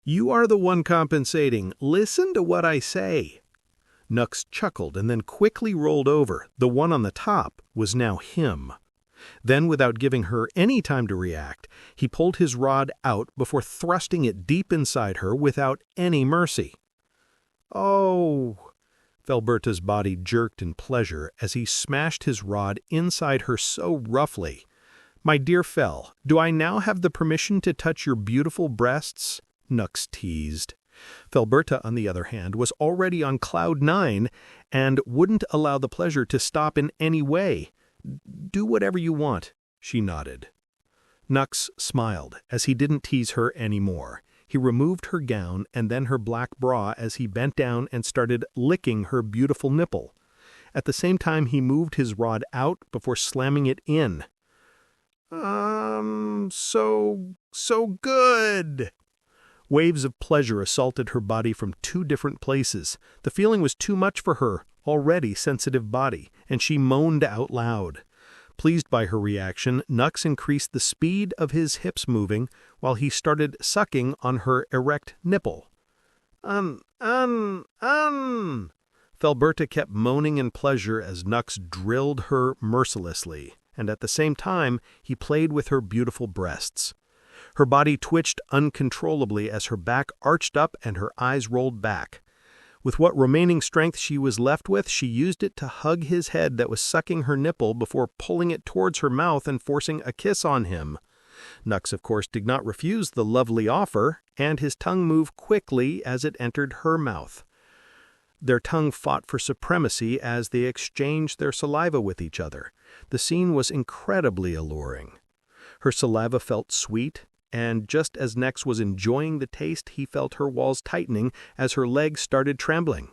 You are the one compensating. Listen to what I say." Nux chuckled and then quickly rolled over. The one on the top was now him. Then, without giving her any time to react, he pulled his rod out before thrusting it deep inside her without any mercy. "Oh!" Felberta's body jerked in pleasure as he smashed his rod inside her so roughly. "My dear Fel, do I now have the permission to touch your beautiful breasts?" Nux teased. Felberta, on the other hand, was already on cloud 9 and wouldn't allow the pleasure to stop in any way. "Do whatever you want," she nodded. Nux smiled as he didn't tease her anymore. He removed her gown and then her black bra as he bent down and started licking her beautiful nipple. At the same time, he moved his rod out before slamming it in. So good." Waves of pleasure assaulted her body from 2 different places. The feeling was too much for her already sensitive body, and she moaned out loud. Pleased by her reaction, Nux increased the speed of his hips moving while he started sucking on her erect nipple. Felberta kept moaning in pleasure as Nux drilled her mercilessly, and at the same time he played with her beautiful breasts. Her body twitched uncontrollably as her back arched up and her eyes rolled back. With what remaining strength she was left with, she used it to hug his head that was sucking her nipple before pulling it towards her mouth and forcing a kiss on him. Nux, of course, did not refuse the lovely offer, and his tongue moved quickly as it entered her mouth. Their tongue fought for supremacy as they exchanged their saliva with each other. The scene was incredibly alluring. Her saliva felt sweet, and just as Nux was enjoying the taste, he felt her walls tightening as her legs started trembling.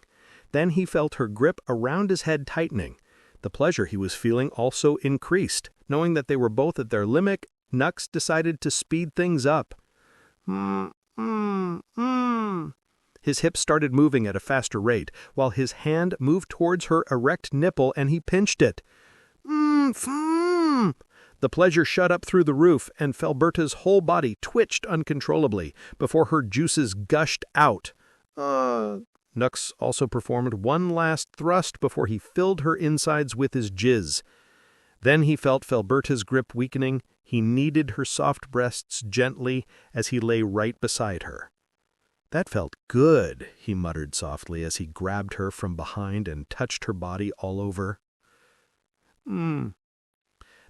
Then he felt her grip around his head tightening. The pleasure he was feeling also increased. Knowing that they were both at their limit, Nux decided to speed things up. His hips started moving at a faster rate, while his hand moved towards her erect nipple and he pinched it. The pleasure shot up through the roof, and Felberta's whole body twitched uncontrollably before her juices gushed out. Nux also performed one last thrust before he filled her insides with his jizz. Then he felt Felberta's grip weakening. He kneaded her soft breasts gently as he lay right beside her. "That felt good," he muttered softly as he grabbed her from behind and touched her body all over.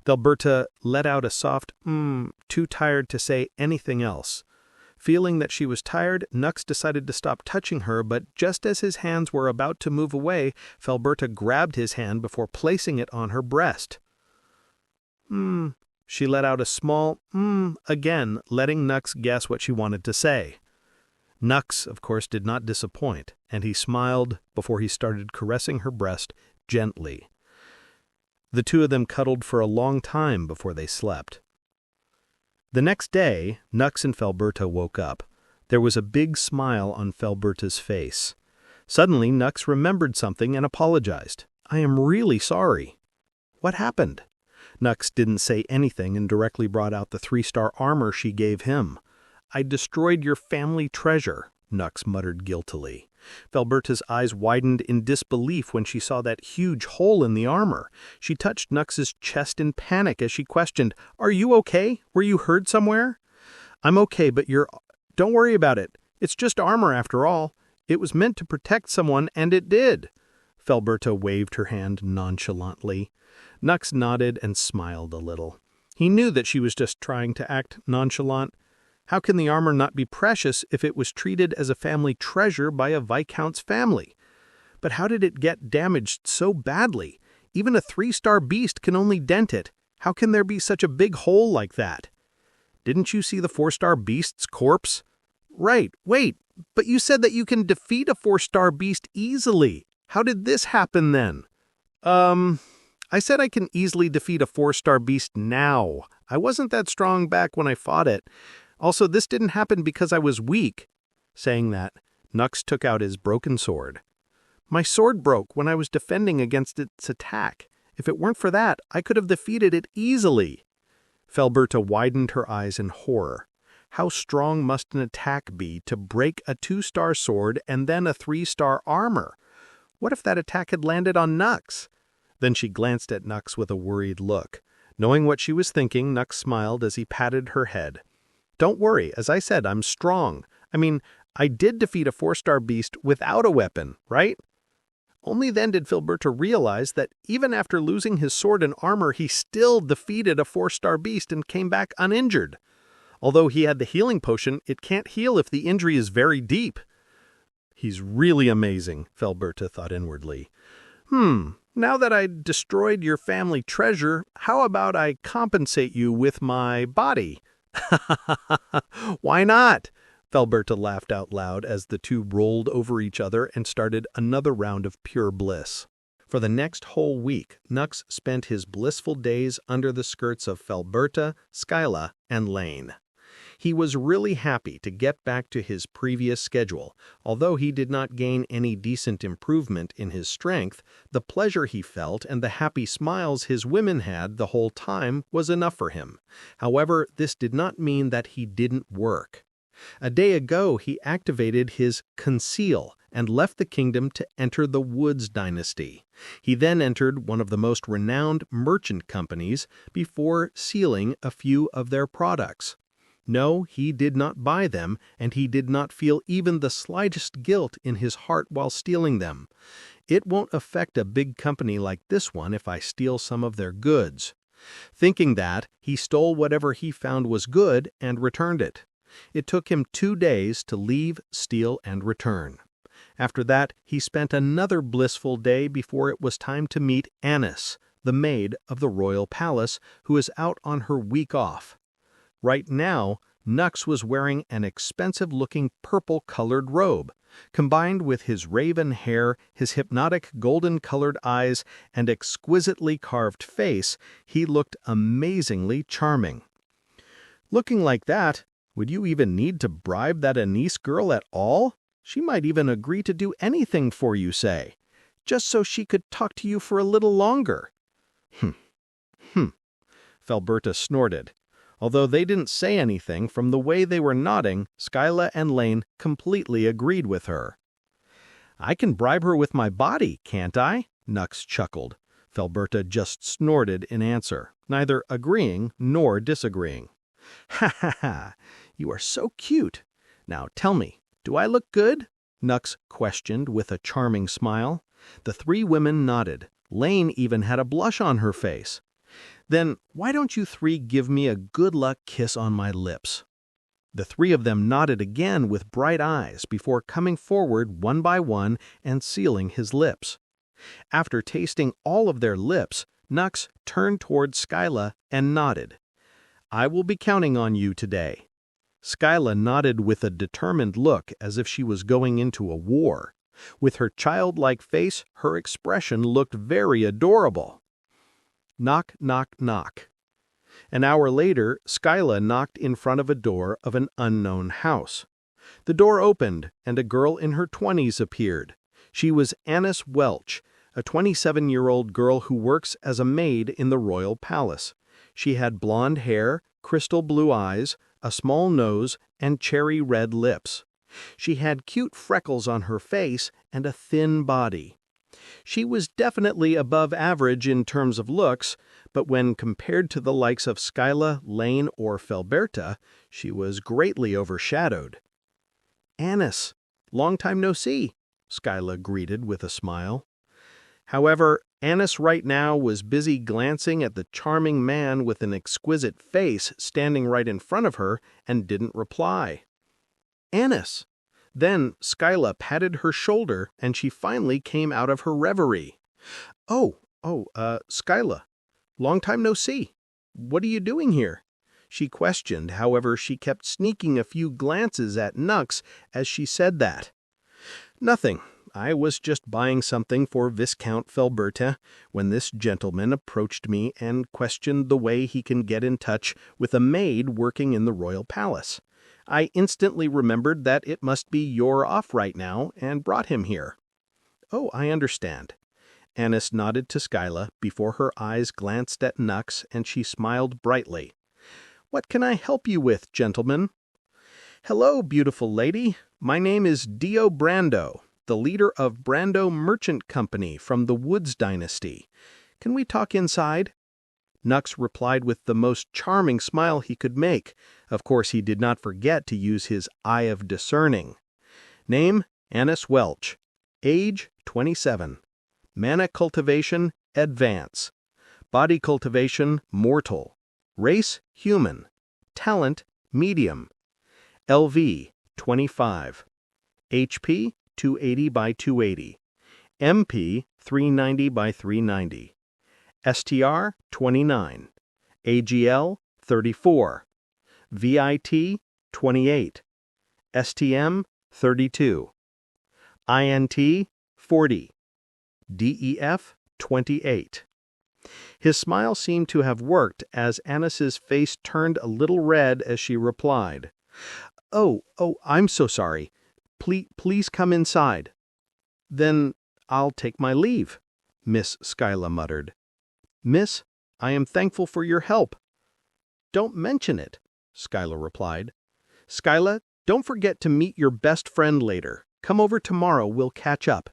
Felberta let out a soft too tired to say anything else. Feeling that she was tired, Nux decided to stop touching her, but just as his hands were about to move away, Felberta grabbed his hand before placing it on her breast. She let out a small again, letting Nux guess what she wanted to say. Nux, of course, did not disappoint, and he smiled before he started caressing her breast gently. The 2 of them cuddled for a long time before they slept. The next day, Nux and Felberta woke up. There was a big smile on Felberta's face. Suddenly, Nux remembered something and apologized. "I am really sorry." "What happened?" Nux didn't say anything and directly brought out the 3-star armor she gave him. "I destroyed your family treasure," Nux muttered guiltily. Felberta's eyes widened in disbelief when she saw that huge hole in the armor. She touched Nux's chest in panic as she questioned, "Are you okay? Were you hurt somewhere?" "I'm okay, but don't worry about it. It's just armor after all. It was meant to protect someone, and it did." Felberta waved her hand nonchalantly. Nux nodded and smiled a little. He knew that she was just trying to act nonchalant. How can the armor not be precious if it was treated as a family treasure by a Viscount's family? But how did it get damaged so badly? Even a 3-star beast can only dent it. How can there be such a big hole like that? "Didn't you see the 4-star beast's corpse?" "Right, wait, but you said that you can defeat a 4-star beast easily. How did this happen then?" I said I can easily defeat a 4-star beast now. I wasn't that strong back when I fought it. Also, this didn't happen because I was weak." Saying that, Nux took out his broken sword. "My sword broke when I was defending against its attack. If it weren't for that, I could have defeated it easily." Felberta widened her eyes in horror. How strong must an attack be to break a 2-star sword and then a 3-star armor? What if that attack had landed on Nux? Then she glanced at Nux with a worried look. Knowing what she was thinking, Nux smiled as he patted her head. Don't worry, as I said, I'm strong. I did defeat a 4-star beast without a weapon, right? Only then did Filberta realize that even after losing his sword and armor, he still defeated a 4-star beast and came back uninjured. Although he had the healing potion, it can't heal if the injury is very deep. He's really amazing, Filberta thought inwardly. Now that I destroyed your family treasure, how about I compensate you with my body? Why not? Filberta laughed out loud as the two rolled over each other and started another round of pure bliss. For the next whole week, Nux spent his blissful days under the skirts of Filberta, Skyla, and Lane. He was really happy to get back to his previous schedule. Although he did not gain any decent improvement in his strength, the pleasure he felt and the happy smiles his women had the whole time was enough for him. However, this did not mean that he didn't work. A day ago, he activated his Conceal and left the kingdom to enter the Woods dynasty. He then entered one of the most renowned merchant companies before sealing a few of their products. No, he did not buy them, and he did not feel even the slightest guilt in his heart while stealing them. It won't affect a big company like this one if I steal some of their goods. Thinking that, he stole whatever he found was good and returned it. It took him 2 days to leave, steal, and return. After that, he spent another blissful day before it was time to meet Annis, the maid of the royal palace, who is out on her week off. Right now, Nux was wearing an expensive-looking purple-colored robe. Combined with his raven hair, his hypnotic golden-colored eyes, and exquisitely carved face, he looked amazingly charming. Looking like that, would you even need to bribe that Anise girl at all? She might even agree to do anything for you, say, just so she could talk to you for a little longer. Filberta snorted. Although they didn't say anything, from the way they were nodding, Skyla and Lane completely agreed with her. I can bribe her with my body, can't I? Nux chuckled. Filberta just snorted in answer, neither agreeing nor disagreeing. Ha ha ha! You are so cute. Now tell me, do I look good? Nux questioned with a charming smile. The 3 women nodded. Lane even had a blush on her face. Then why don't you 3 give me a good luck kiss on my lips? The 3 of them nodded again with bright eyes before coming forward one by one and sealing his lips. After tasting all of their lips, Nux turned toward Skyla and nodded. I will be counting on you today. Skyla nodded with a determined look as if she was going into a war. With her childlike face, her expression looked very adorable. Knock, knock, knock. An hour later, Skyla knocked in front of a door of an unknown house. The door opened, and a girl in her 20s appeared. She was Annis Welch, a 27-year-old girl who works as a maid in the royal palace. She had blonde hair, crystal blue eyes, a small nose, and cherry red lips. She had cute freckles on her face and a thin body. She was definitely above average in terms of looks, but when compared to the likes of Skyla, Lane, or Filberta, she was greatly overshadowed. Annis, long time no see, Skyla greeted with a smile. However, Annis right now was busy glancing at the charming man with an exquisite face standing right in front of her and didn't reply. Annis! Then Skyla patted her shoulder and she finally came out of her reverie. Skyla, long time no see. What are you doing here? She questioned, however she kept sneaking a few glances at Nux as she said that. Nothing. I was just buying something for Viscount Filberta when this gentleman approached me and questioned the way he can get in touch with a maid working in the royal palace. I instantly remembered that it must be you're off right now and brought him here. Oh, I understand. Annis nodded to Skyla before her eyes glanced at Nux and she smiled brightly. What can I help you with, gentlemen? Hello, beautiful lady. My name is Dio Brando, the leader of Brando Merchant Company from the Woods Dynasty. Can we talk inside? Nux replied with the most charming smile he could make. Of course, he did not forget to use his eye of discerning. Name, Annis Welch. Age, 27. Mana cultivation, advance. Body cultivation, mortal. Race, human. Talent, medium. LV, 25. HP, 280 by 280. MP, 390 by 390. STR, 29. AGL, 34. VIT, 28. STM, 32. INT, 40. DEF, 28. His smile seemed to have worked as Annis's face turned a little red as she replied, Oh, I'm so sorry. Please come inside. Then I'll take my leave, Miss Skyla muttered. Miss, I am thankful for your help. Don't mention it, Skyla replied. Skyla, don't forget to meet your best friend later. Come over tomorrow, we'll catch up.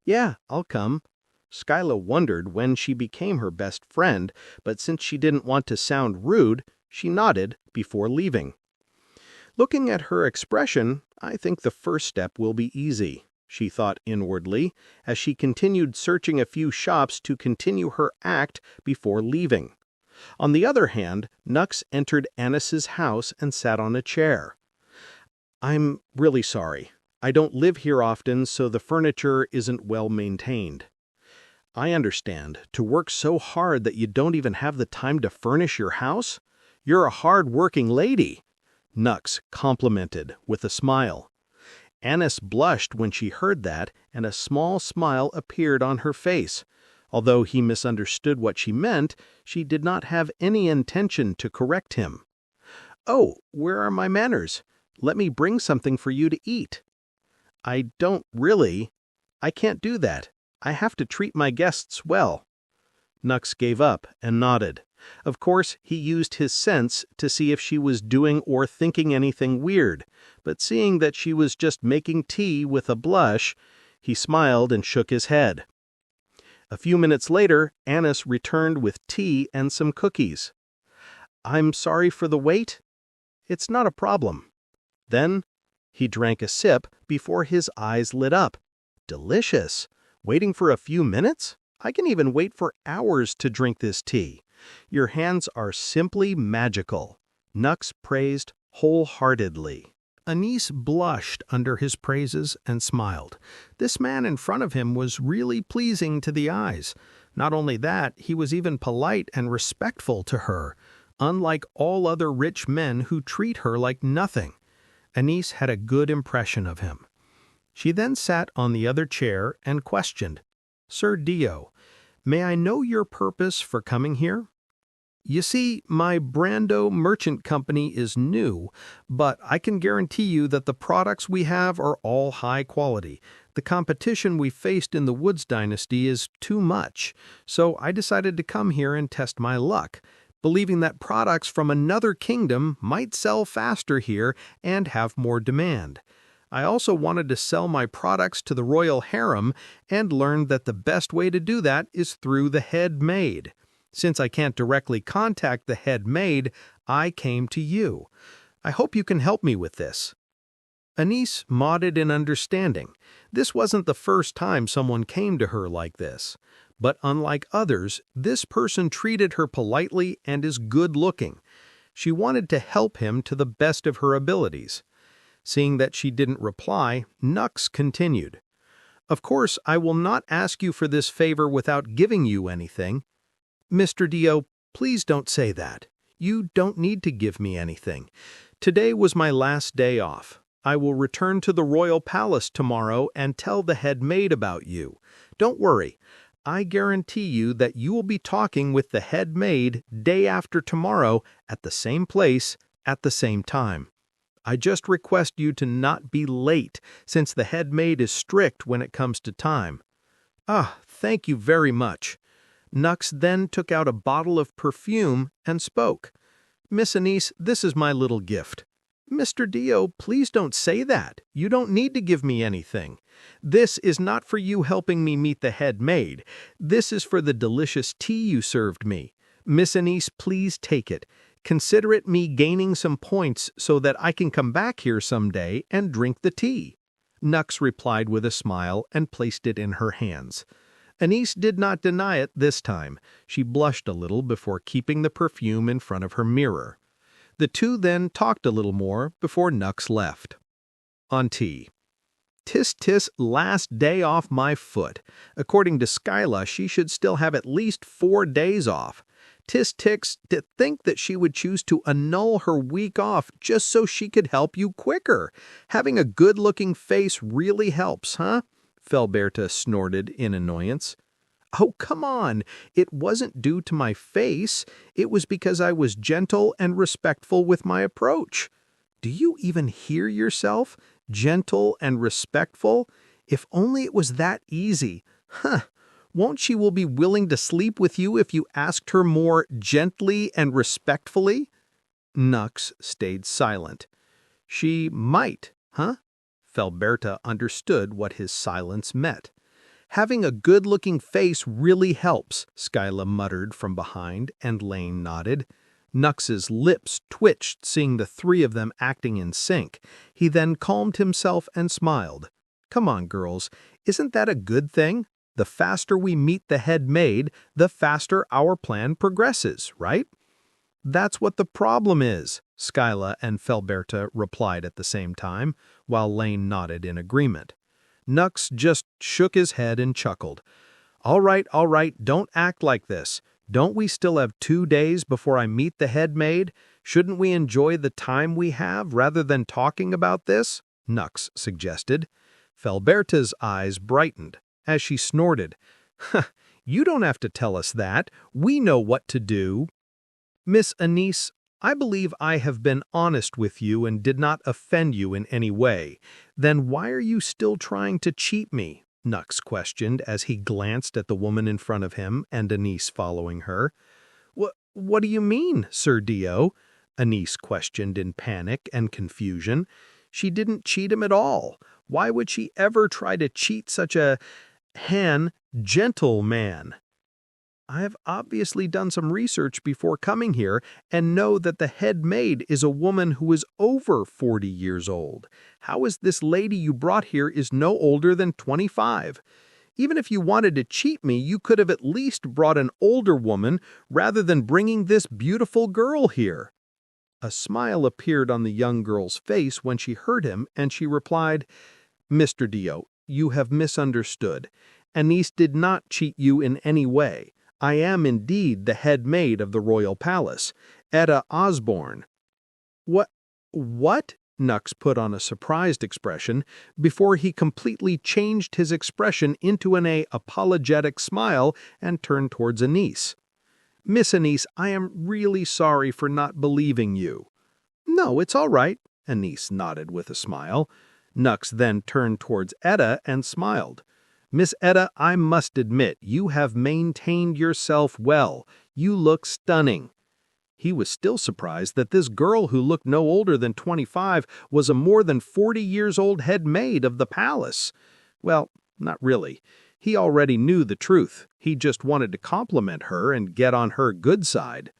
Yeah, I'll come. Skyla wondered when she became her best friend, but since she didn't want to sound rude, she nodded before leaving. Looking at her expression, I think the first step will be easy, she thought inwardly, as she continued searching a few shops to continue her act before leaving. On the other hand, Nux entered Annis's house and sat on a chair. I'm really sorry. I don't live here often, so the furniture isn't well maintained. I understand. To work so hard that you don't even have the time to furnish your house? You're a hard-working lady, Nux complimented with a smile. Annis blushed when she heard that, and a small smile appeared on her face. Although he misunderstood what she meant, she did not have any intention to correct him. Oh, where are my manners? Let me bring something for you to eat. I don't really. I can't do that. I have to treat my guests well. Nux gave up and nodded. Of course, he used his sense to see if she was doing or thinking anything weird, but seeing that she was just making tea with a blush, he smiled and shook his head. A few minutes later, Annis returned with tea and some cookies. I'm sorry for the wait. It's not a problem. Then he drank a sip before his eyes lit up. Delicious. Waiting for a few minutes? I can even wait for hours to drink this tea. Your hands are simply magical, Nux praised wholeheartedly. Annis blushed under his praises and smiled. This man in front of him was really pleasing to the eyes. Not only that, he was even polite and respectful to her, unlike all other rich men who treat her like nothing. Annis had a good impression of him. She then sat on the other chair and questioned, Sir Dio, may I know your purpose for coming here? You see, my Brando Merchant Company is new, but I can guarantee you that the products we have are all high quality. The competition we faced in the Woods Dynasty is too much, so I decided to come here and test my luck, believing that products from another kingdom might sell faster here and have more demand. I also wanted to sell my products to the royal harem and learned that the best way to do that is through the head maid. Since I can't directly contact the head maid, I came to you. I hope you can help me with this. Annis nodded in understanding. This wasn't the first time someone came to her like this. But unlike others, this person treated her politely and is good-looking. She wanted to help him to the best of her abilities. Seeing that she didn't reply, Nux continued. Of course, I will not ask you for this favor without giving you anything. Mr. Dio, please don't say that. You don't need to give me anything. Today was my last day off. I will return to the royal palace tomorrow and tell the head maid about you. Don't worry. I guarantee you that you will be talking with the head maid day after tomorrow at the same place at the same time. I just request you to not be late, since the head maid is strict when it comes to time. Ah, thank you very much. Nux then took out a bottle of perfume and spoke. Miss Annis, this is my little gift. Mr. Dio, please don't say that. You don't need to give me anything. This is not for you helping me meet the head maid. This is for the delicious tea you served me. Miss Anise, please take it. Consider it me gaining some points so that I can come back here someday and drink the tea." Nux replied with a smile and placed it in her hands. Anise did not deny it this time. She blushed a little before keeping the perfume in front of her mirror. The two then talked a little more before Nux left. On tea. Tis last day off my foot. According to Skyla, she should still have at least 4 days off. Tis ticks to think that she would choose to annul her week off just so she could help you quicker. Having a good-looking face really helps, huh? Felberta snorted in annoyance. Oh, come on. It wasn't due to my face. It was because I was gentle and respectful with my approach. Do you even hear yourself? Gentle and respectful? If only it was that easy. Huh. Won't she will be willing to sleep with you if you asked her more gently and respectfully? Nux stayed silent. She might, huh? Felberta understood what his silence meant. Having a good-looking face really helps, Skyla muttered from behind, and Lane nodded. Nux's lips twitched, seeing the three of them acting in sync. He then calmed himself and smiled. Come on, girls, isn't that a good thing? The faster we meet the head maid, the faster our plan progresses, right? That's what the problem is, Skyla and Felberta replied at the same time, while Lane nodded in agreement. Nux just shook his head and chuckled. All right, don't act like this. Don't we still have 2 days before I meet the head maid? Shouldn't we enjoy the time we have rather than talking about this? Nux suggested. Felberta's eyes brightened as she snorted. You don't have to tell us that. We know what to do. Miss Anise, I believe I have been honest with you and did not offend you in any way. Then why are you still trying to cheat me? Nux questioned as he glanced at the woman in front of him and Anise following her. What do you mean, Sir Dio? Anise questioned in panic and confusion. She didn't cheat him at all. Why would she ever try to cheat such a gentle man? I have obviously done some research before coming here and know that the head maid is a woman who is over 40 years old. How is this lady you brought here is no older than 25? Even if you wanted to cheat me, you could have at least brought an older woman rather than bringing this beautiful girl here. A smile appeared on the young girl's face when she heard him, and she replied, Mr. Dio, you have misunderstood. Anise did not cheat you in any way. I am indeed the head maid of the royal palace, Etta Osborne. What? Nux put on a surprised expression before he completely changed his expression into an apologetic smile and turned towards Anise. Miss Anise, I am really sorry for not believing you. No, it's all right, Anise nodded with a smile. Nux then turned towards Etta and smiled. Miss Etta, I must admit, you have maintained yourself well. You look stunning. He was still surprised that this girl who looked no older than 25 was a more than 40 years old head maid of the palace. Well, not really. He already knew the truth. He just wanted to compliment her and get on her good side.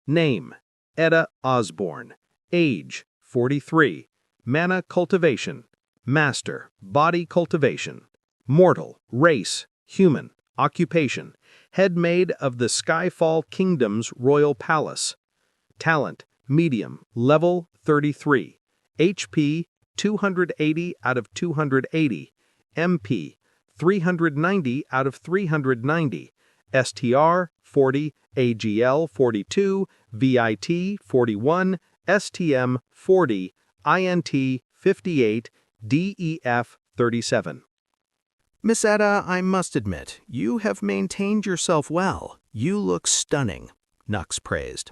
Name, Etta Osborne. Age, 43. Mana cultivation. Master, body cultivation. Mortal, race, human, occupation, head maid of the Skyfall Kingdom's royal palace. Talent, medium, level 33. HP, 280 out of 280. MP, 390 out of 390. STR, 40, AGL, 42, VIT, 41, STM, 40, INT, 58, DEF, 37. Miss Etta, I must admit, you have maintained yourself well. You look stunning, Nux praised.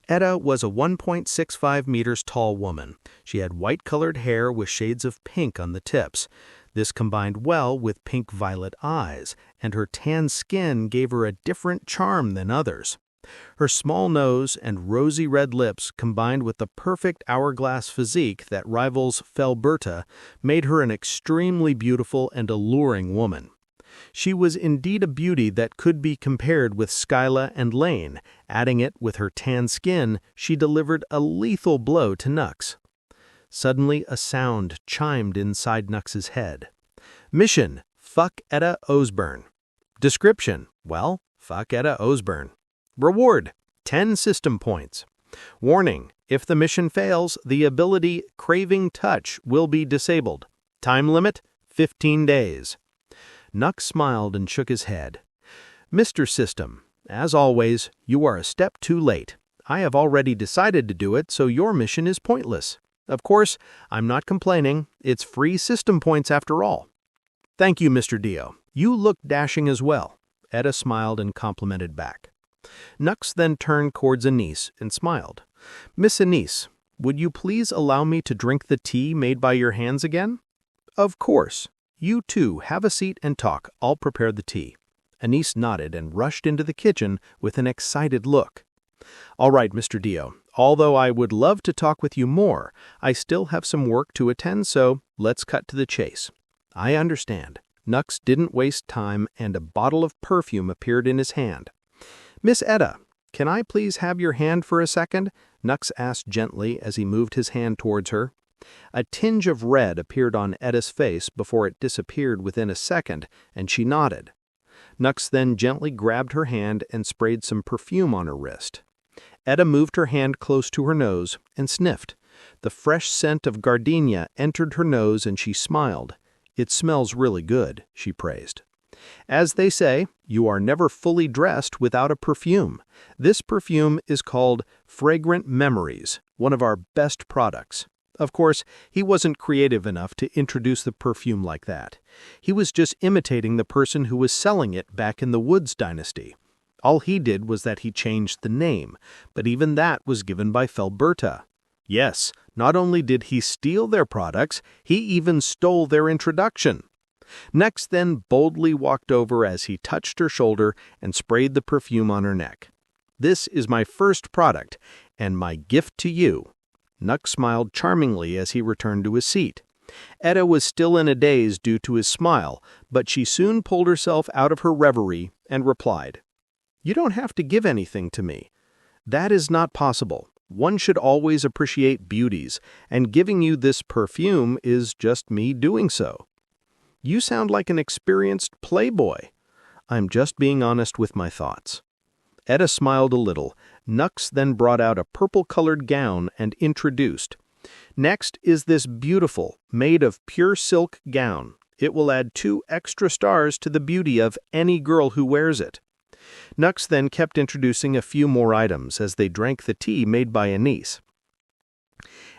Etta was a 1.65 meters tall woman. She had white-colored hair with shades of pink on the tips. This combined well with pink-violet eyes, and her tan skin gave her a different charm than others. Her small nose and rosy red lips, combined with the perfect hourglass physique that rivals Felberta, made her an extremely beautiful and alluring woman. She was indeed a beauty that could be compared with Skyla and Lane. Adding it with her tan skin, she delivered a lethal blow to Nux. Suddenly, a sound chimed inside Nux's head. Mission: fuck Etta Osborne. Description: well, fuck Etta Osborne. Reward: 10 system points. Warning: if the mission fails, the ability Craving Touch will be disabled. Time limit: 15 days. Nux smiled and shook his head. Mr. System, as always, you are a step too late. I have already decided to do it, so your mission is pointless. Of course, I'm not complaining. It's free system points after all. Thank you, Mr. Dio. You look dashing as well. Etta smiled and complimented back. Nux then turned towards Anise and smiled. Miss Anise, would you please allow me to drink the tea made by your hands again? Of course. You two have a seat and talk. I'll prepare the tea. Anise nodded and rushed into the kitchen with an excited look. All right, Mr. Dio. Although I would love to talk with you more, I still have some work to attend, so let's cut to the chase. I understand. Nux didn't waste time, and a bottle of perfume appeared in his hand. Miss Etta, can I please have your hand for a second? Nux asked gently as he moved his hand towards her. A tinge of red appeared on Etta's face before it disappeared within a second, and she nodded. Nux then gently grabbed her hand and sprayed some perfume on her wrist. Etta moved her hand close to her nose and sniffed. The fresh scent of gardenia entered her nose and she smiled. It smells really good, she praised. As they say, you are never fully dressed without a perfume. This perfume is called Fragrant Memories, one of our best products. Of course, he wasn't creative enough to introduce the perfume like that. He was just imitating the person who was selling it back in the Woods dynasty. All he did was that he changed the name, but even that was given by Felberta. Yes, not only did he steal their products, he even stole their introduction. Nux then boldly walked over as he touched her shoulder and sprayed the perfume on her neck. This is my first product, and my gift to you. Nux smiled charmingly as he returned to his seat. Etta was still in a daze due to his smile, but she soon pulled herself out of her reverie and replied, You don't have to give anything to me. That is not possible. One should always appreciate beauties, and giving you this perfume is just me doing so. You sound like an experienced playboy. I'm just being honest with my thoughts. Etta smiled a little. Nux then brought out a purple-colored gown and introduced. Next is this beautiful, made of pure silk gown. It will add 2 extra stars to the beauty of any girl who wears it. Nux then kept introducing a few more items as they drank the tea made by Anise.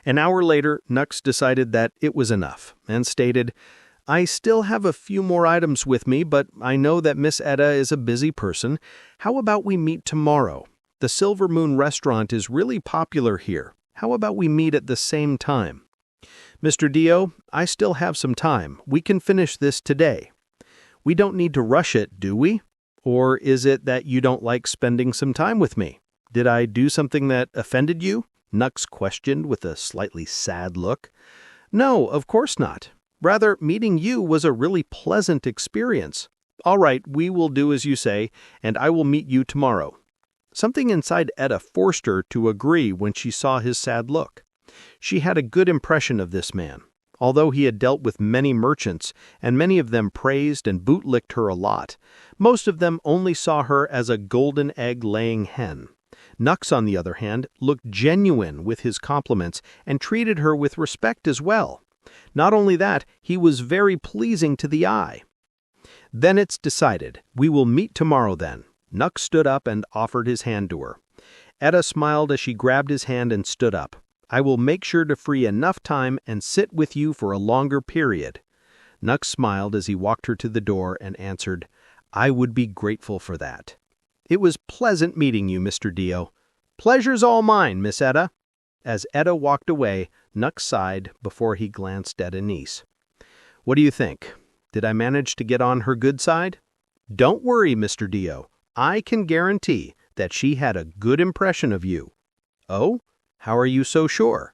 An hour later, Nux decided that it was enough and stated, I still have a few more items with me, but I know that Miss Etta is a busy person. How about we meet tomorrow? The Silver Moon restaurant is really popular here. How about we meet at the same time? Mr. Dio, I still have some time. We can finish this today. We don't need to rush it, do we? Or is it that you don't like spending some time with me? Did I do something that offended you? Nux questioned with a slightly sad look. No, of course not. Rather, meeting you was a really pleasant experience. All right, we will do as you say, and I will meet you tomorrow. Something inside Etta forced her to agree when she saw his sad look. She had a good impression of this man. Although he had dealt with many merchants, and many of them praised and bootlicked her a lot, most of them only saw her as a golden egg-laying hen. Nux, on the other hand, looked genuine with his compliments and treated her with respect as well. Not only that, he was very pleasing to the eye. Then it's decided. We will meet tomorrow then. Nux stood up and offered his hand to her. Etta smiled as she grabbed his hand and stood up. I will make sure to free enough time and sit with you for a longer period. Nux smiled as he walked her to the door and answered, I would be grateful for that. It was pleasant meeting you, Mr. Dio. Pleasure's all mine, Miss Etta. As Etta walked away, Nux sighed before he glanced at Anise. What do you think? Did I manage to get on her good side? Don't worry, Mr. Dio. I can guarantee that she had a good impression of you. Oh? How are you so sure?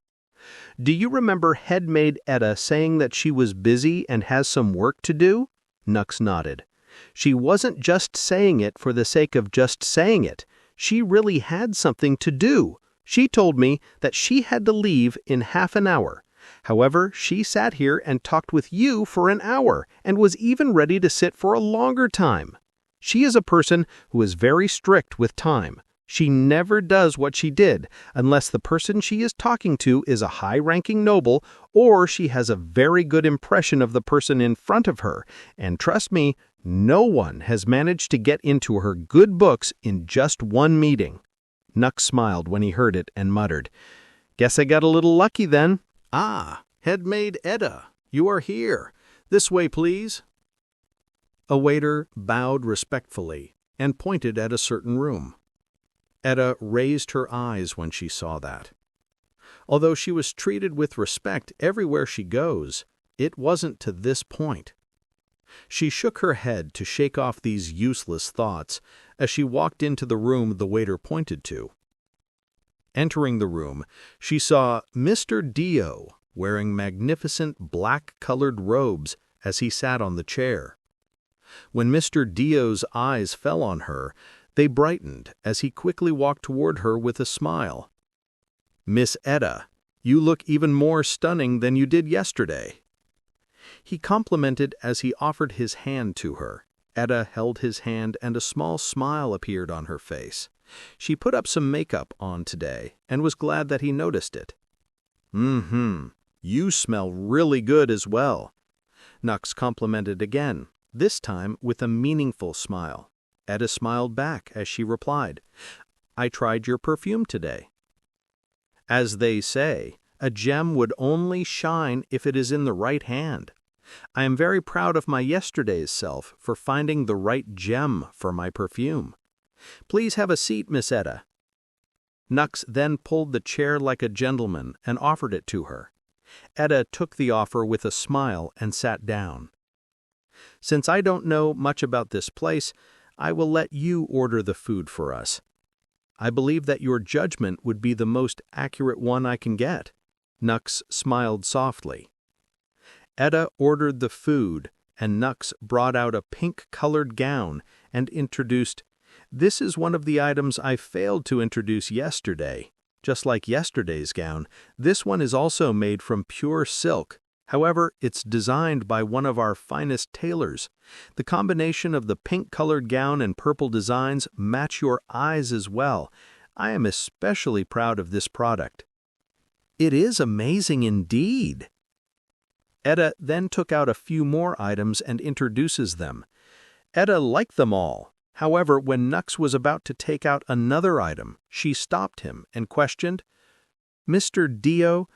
Do you remember headmaid Etta saying that she was busy and has some work to do? Nux nodded. She wasn't just saying it for the sake of just saying it. She really had something to do. She told me that she had to leave in half an hour. However, she sat here and talked with you for an hour and was even ready to sit for a longer time. She is a person who is very strict with time. She never does what she did unless the person she is talking to is a high-ranking noble or she has a very good impression of the person in front of her. And trust me, no one has managed to get into her good books in just one meeting. Nux smiled when he heard it and muttered, "Guess I got a little lucky then." "Ah, headmaid Etta, you are here. This way, please." A waiter bowed respectfully and pointed at a certain room. Etta raised her eyes when she saw that. Although she was treated with respect everywhere she goes, it wasn't to this point. She shook her head to shake off these useless thoughts as she walked into the room the waiter pointed to. Entering the room, she saw Mr. Dio wearing magnificent black-colored robes as he sat on the chair. When Mr. Dio's eyes fell on her, they brightened as he quickly walked toward her with a smile. "Miss Etta, you look even more stunning than you did yesterday." He complimented as he offered his hand to her. Etta held his hand and a small smile appeared on her face. She put up some makeup on today and was glad that he noticed it. You smell really good as well." Nux complimented again, this time with a meaningful smile. Etta smiled back as she replied, "I tried your perfume today." As they say, a gem would only shine if it is in the right hand. I am very proud of my yesterday's self for finding the right gem for my perfume. Please have a seat, Miss Etta. Nux then pulled the chair like a gentleman and offered it to her. Etta took the offer with a smile and sat down. "Since I don't know much about this place, I will let you order the food for us. I believe that your judgment would be the most accurate one I can get." Nux smiled softly. Etta ordered the food, and Nux brought out a pink-colored gown and introduced, "This is one of the items I failed to introduce yesterday. Just like yesterday's gown, this one is also made from pure silk. However, it's designed by one of our finest tailors. The combination of the pink-colored gown and purple designs match your eyes as well. I am especially proud of this product." "It is amazing indeed." Etta then took out a few more items and introduces them. Etta liked them all. However, when Nux was about to take out another item, she stopped him and questioned, "Mr. Dio,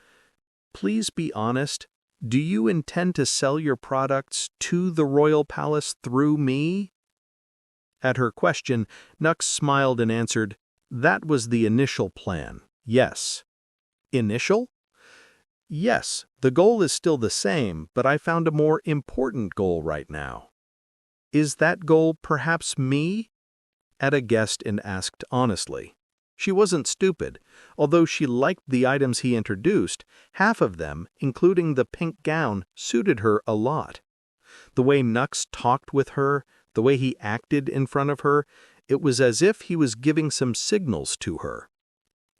please be honest. Do you intend to sell your products to the royal palace through me?" At her question, Nux smiled and answered, "That was the initial plan, yes." "Initial?" "Yes, the goal is still the same, but I found a more important goal right now." "Is that goal perhaps me?" Etta guessed and asked honestly. She wasn't stupid. Although she liked the items he introduced, half of them, including the pink gown, suited her a lot. The way Nux talked with her, the way he acted in front of her, it was as if he was giving some signals to her.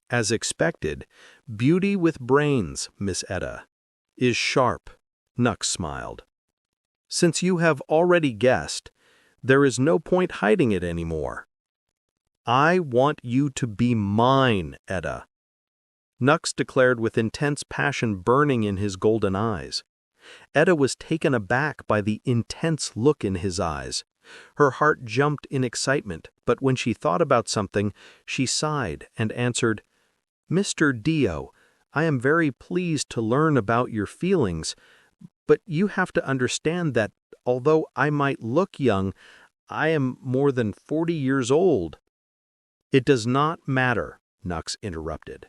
As expected, beauty with brains, Miss Etta, is sharp, Nux smiled. Since you have already guessed, there is no point hiding it anymore. I want you to be mine, Etta. Nux declared with intense passion burning in his golden eyes. Etta was taken aback by the intense look in his eyes. Her heart jumped in excitement, but when she thought about something, she sighed and answered, "Mr. Dio, I am very pleased to learn about your feelings, but you have to understand that, although I might look young, I am more than 40 years old." "It does not matter," Nux interrupted.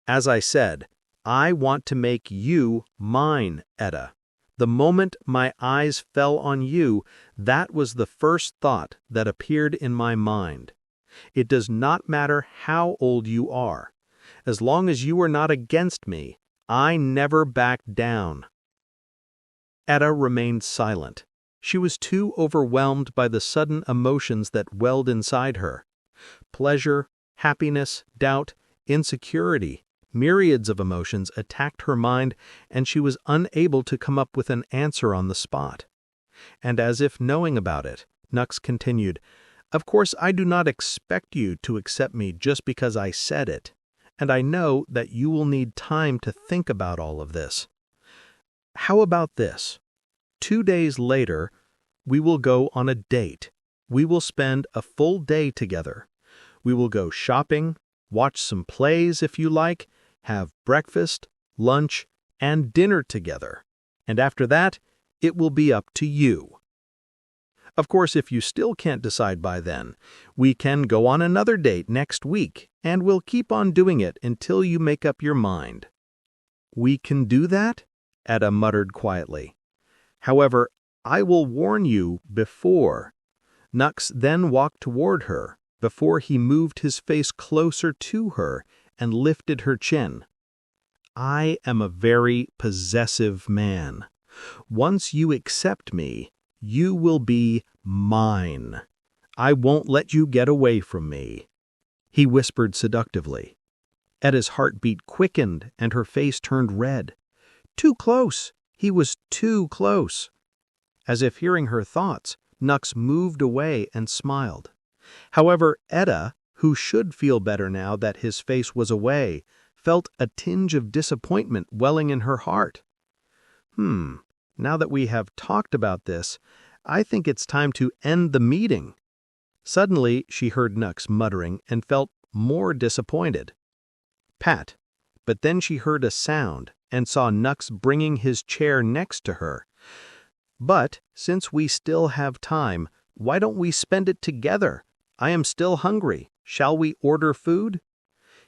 "As I said, I want to make you mine, Etta. The moment my eyes fell on you, that was the first thought that appeared in my mind. It does not matter how old you are. As long as you are not against me, I never back down." Etta remained silent. She was too overwhelmed by the sudden emotions that welled inside her. Pleasure, happiness, doubt, insecurity, myriads of emotions attacked her mind, and she was unable to come up with an answer on the spot. And as if knowing about it, Nux continued, "Of course, I do not expect you to accept me just because I said it, and I know that you will need time to think about all of this. How about this? 2 days later, we will go on a date. We will spend a full day together. We will go shopping, watch some plays if you like, have breakfast, lunch, and dinner together. And after that, it will be up to you. Of course, if you still can't decide by then, we can go on another date next week, and we'll keep on doing it until you make up your mind." "We can do that?" Etta muttered quietly. "However, I will warn you before." Nux then walked toward her, before he moved his face closer to her and lifted her chin. "I am a very possessive man. Once you accept me, you will be mine. I won't let you get away from me," he whispered seductively. Etta's heartbeat quickened and her face turned red. Too close! He was too close. As if hearing her thoughts, Nux moved away and smiled. However, Etta, who should feel better now that his face was away, felt a tinge of disappointment welling in her heart. Now that we have talked about this, I think it's time to end the meeting." Suddenly, she heard Nux muttering and felt more disappointed. "Pat," but then she heard a sound and saw Nux bringing his chair next to her. "But, since we still have time, why don't we spend it together? I am still hungry. Shall we order food?"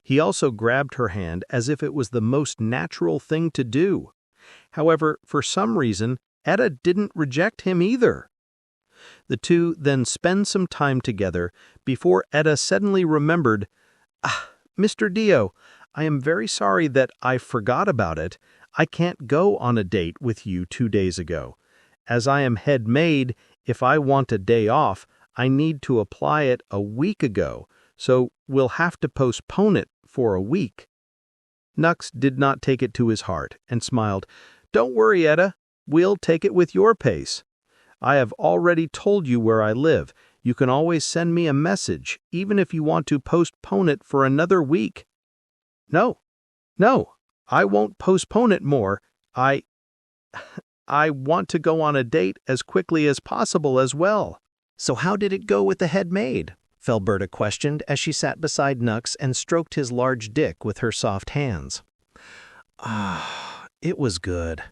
He also grabbed her hand as if it was the most natural thing to do. However, for some reason, Etta didn't reject him either. The two then spend some time together before Etta suddenly remembered, "Mr. Dio, I am very sorry that I forgot about it. I can't go on a date with you 2 days ago. As I am head maid, if I want a day off, I need to apply it a week ago, so we'll have to postpone it for a week." Nux did not take it to his heart and smiled. "Don't worry, Etta. We'll take it with your pace. I have already told you where I live. You can always send me a message, even if you want to postpone it for another week." No, I won't postpone it more. I want to go on a date as quickly as possible as well." "So how did it go with the head maid?" Felberta questioned as she sat beside Nux and stroked his large dick with her soft hands. It was good.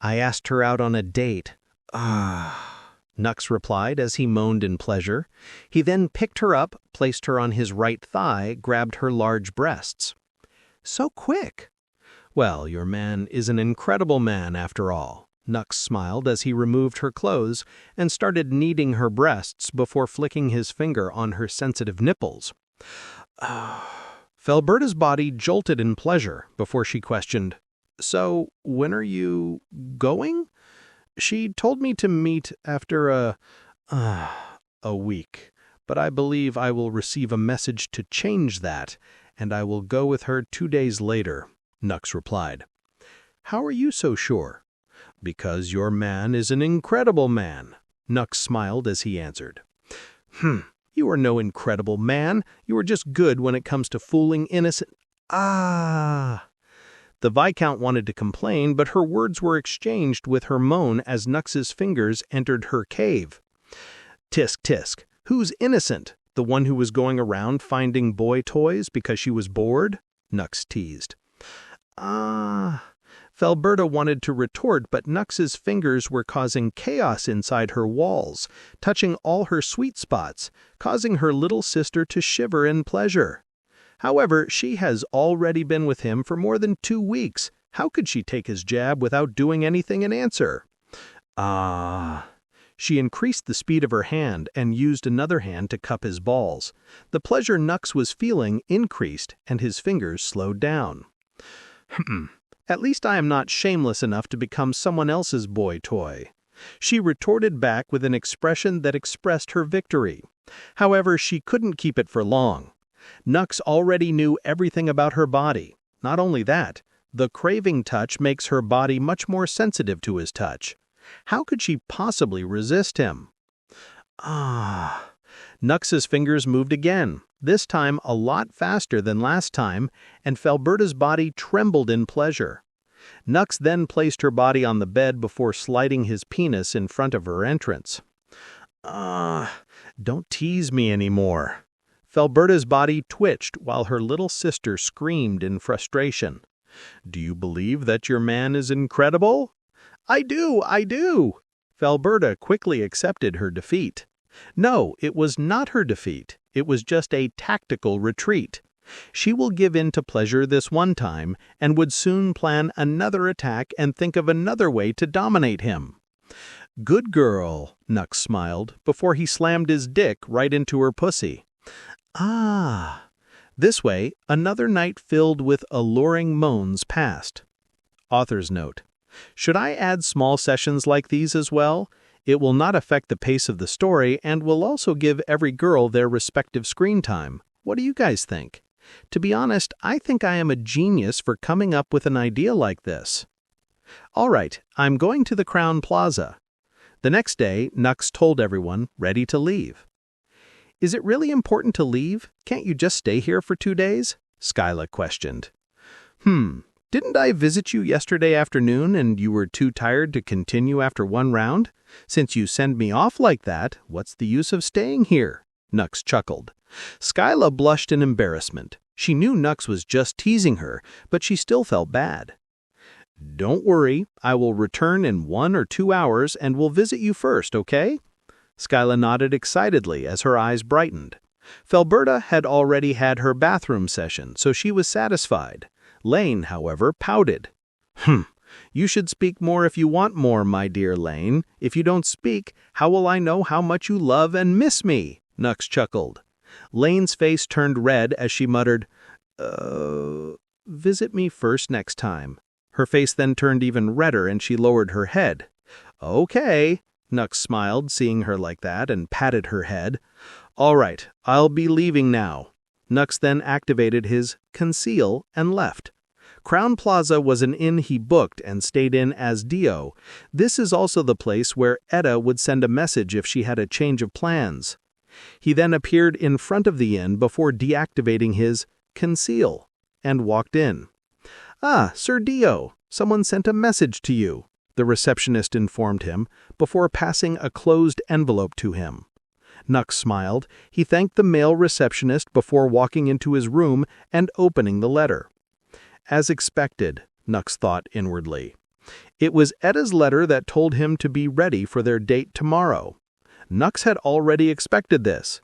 I asked her out on a date. Nux replied as he moaned in pleasure. He then picked her up, placed her on his right thigh, grabbed her large breasts. "So quick." "Well, your man is an incredible man after all." Nux smiled as he removed her clothes and started kneading her breasts before flicking his finger on her sensitive nipples. Felberta's body jolted in pleasure before she questioned, "So, when are you going?" "She told me to meet after a week, but I believe I will receive a message to change that, and I will go with her 2 days later," Nux replied. "How are you so sure?" "Because your man is an incredible man," Nux smiled as he answered. You are no incredible man. You are just good when it comes to fooling innocent—" The Viscount wanted to complain, but her words were exchanged with her moan as Nux's fingers entered her cave. "Tisk, tisk. Who's innocent? The one who was going around finding boy toys because she was bored?" Nux teased. Felberta wanted to retort, but Nux's fingers were causing chaos inside her walls, touching all her sweet spots, causing her little sister to shiver in pleasure. However, she has already been with him for more than 2 weeks. How could she take his jab without doing anything in answer? She increased the speed of her hand and used another hand to cup his balls. The pleasure Nux was feeling increased and his fingers slowed down. At least I am not shameless enough to become someone else's boy toy. She retorted back with an expression that expressed her victory. However, she couldn't keep it for long. Nux already knew everything about her body. Not only that, the craving touch makes her body much more sensitive to his touch. How could she possibly resist him? Nux's fingers moved again, this time a lot faster than last time, and Felberta's body trembled in pleasure. Nux then placed her body on the bed before sliding his penis in front of her entrance. Don't tease me anymore. Felberta's body twitched while her little sister screamed in frustration. Do you believe that your man is incredible? I do. Felberta quickly accepted her defeat. No, it was not her defeat. It was just a tactical retreat. She will give in to pleasure this one time and would soon plan another attack and think of another way to dominate him. Good girl, Nux smiled before he slammed his dick right into her pussy. This way, another night filled with alluring moans passed. Author's note. Should I add small sessions like these as well? It will not affect the pace of the story and will also give every girl their respective screen time. What do you guys think? To be honest, I think I am a genius for coming up with an idea like this. All right, I'm going to the Crown Plaza. The next day, Nux told everyone, ready to leave. Is it really important to leave? Can't you just stay here for 2 days? Skyla questioned. Didn't I visit you yesterday afternoon and you were too tired to continue after one round? Since you send me off like that, what's the use of staying here? Nux chuckled. Skyla blushed in embarrassment. She knew Nux was just teasing her, but she still felt bad. Don't worry, I will return in 1 or 2 hours and will visit you first, okay? Skyla nodded excitedly as her eyes brightened. Felberta had already had her bathroom session, so she was satisfied. Lane, however, pouted. You should speak more if you want more, my dear Lane. If you don't speak, how will I know how much you love and miss me? Nux chuckled. Lane's face turned red as she muttered, visit me first next time. Her face then turned even redder and she lowered her head. Okay, Nux smiled, seeing her like that, and patted her head. All right, I'll be leaving now. Nux then activated his conceal and left. Crown Plaza was an inn he booked and stayed in as Dio. This is also the place where Etta would send a message if she had a change of plans. He then appeared in front of the inn before deactivating his conceal and walked in. Sir Dio, someone sent a message to you, the receptionist informed him before passing a closed envelope to him. Nux smiled. He thanked the male receptionist before walking into his room and opening the letter. As expected, Nux thought inwardly. It was Etta's letter that told him to be ready for their date tomorrow. Nux had already expected this.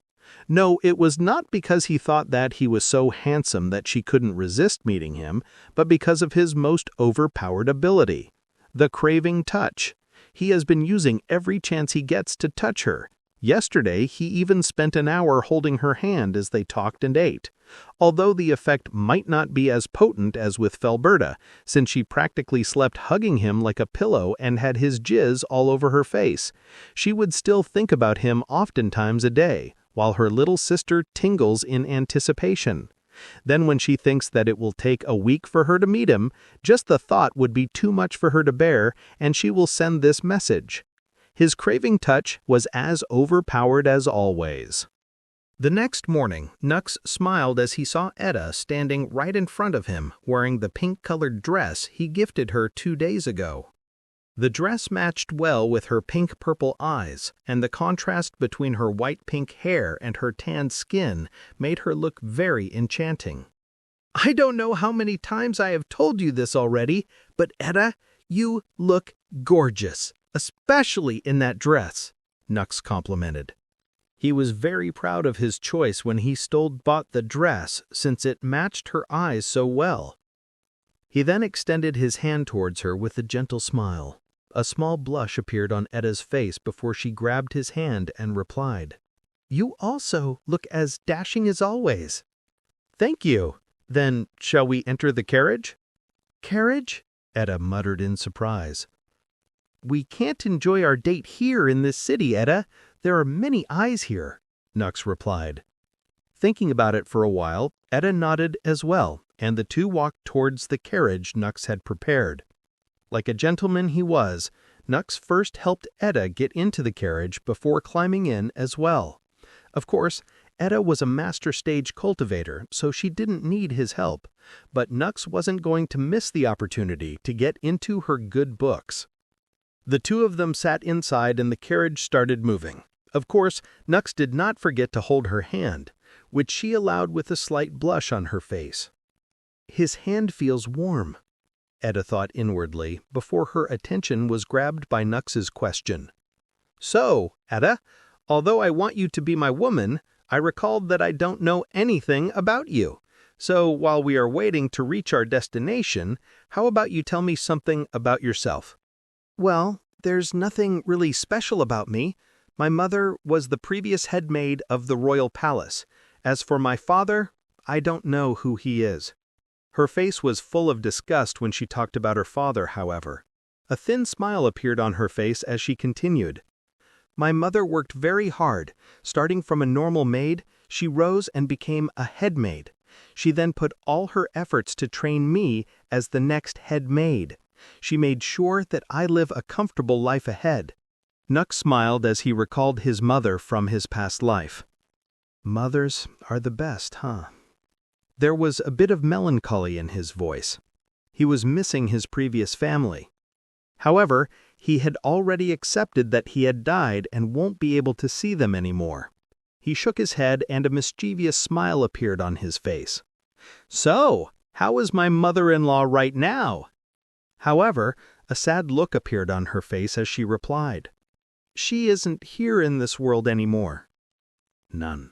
No, it was not because he thought that he was so handsome that she couldn't resist meeting him, but because of his most overpowered ability, the craving touch. He has been using every chance he gets to touch her. Yesterday, he even spent an hour holding her hand as they talked and ate. Although the effect might not be as potent as with Felberta, since she practically slept hugging him like a pillow and had his jizz all over her face, she would still think about him oftentimes a day, while her little sister tingles in anticipation. Then when she thinks that it will take a week for her to meet him, just the thought would be too much for her to bear, and she will send this message. His craving touch was as overpowered as always. The next morning, Nux smiled as he saw Etta standing right in front of him, wearing the pink-colored dress he gifted her 2 days ago. The dress matched well with her pink-purple eyes, and the contrast between her white-pink hair and her tanned skin made her look very enchanting. I don't know how many times I have told you this already, but Etta, you look gorgeous. Especially in that dress, Nux complimented. He was very proud of his choice when he bought the dress since it matched her eyes so well. He then extended his hand towards her with a gentle smile. A small blush appeared on Edda's face before she grabbed his hand and replied, "You also look as dashing as always." "Thank you. Then shall we enter the carriage?" "Carriage?" Edda muttered in surprise. "We can't enjoy our date here in this city, Edda. There are many eyes here," Nux replied. Thinking about it for a while, Edda nodded as well, and the two walked towards the carriage Nux had prepared. Like a gentleman he was, Nux first helped Edda get into the carriage before climbing in as well. Of course, Edda was a master stage cultivator, so she didn't need his help, but Nux wasn't going to miss the opportunity to get into her good books. The two of them sat inside and the carriage started moving. Of course, Nux did not forget to hold her hand, which she allowed with a slight blush on her face. "His hand feels warm," Edda thought inwardly, before her attention was grabbed by Nux's question. "So, Edda, although I want you to be my woman, I recalled that I don't know anything about you. So while we are waiting to reach our destination, how about you tell me something about yourself?" "Well, there's nothing really special about me. My mother was the previous head maid of the royal palace. As for my father, I don't know who he is." Her face was full of disgust when she talked about her father, however. A thin smile appeared on her face as she continued. "My mother worked very hard. Starting from a normal maid, she rose and became a head maid. She then put all her efforts to train me as the next head maid. She made sure that I live a comfortable life ahead." Nux smiled as he recalled his mother from his past life. "Mothers are the best, huh?" There was a bit of melancholy in his voice. He was missing his previous family. However, he had already accepted that he had died and won't be able to see them anymore. He shook his head and a mischievous smile appeared on his face. "So, how is my mother-in-law right now?" However, a sad look appeared on her face as she replied, "She isn't here in this world anymore." "None."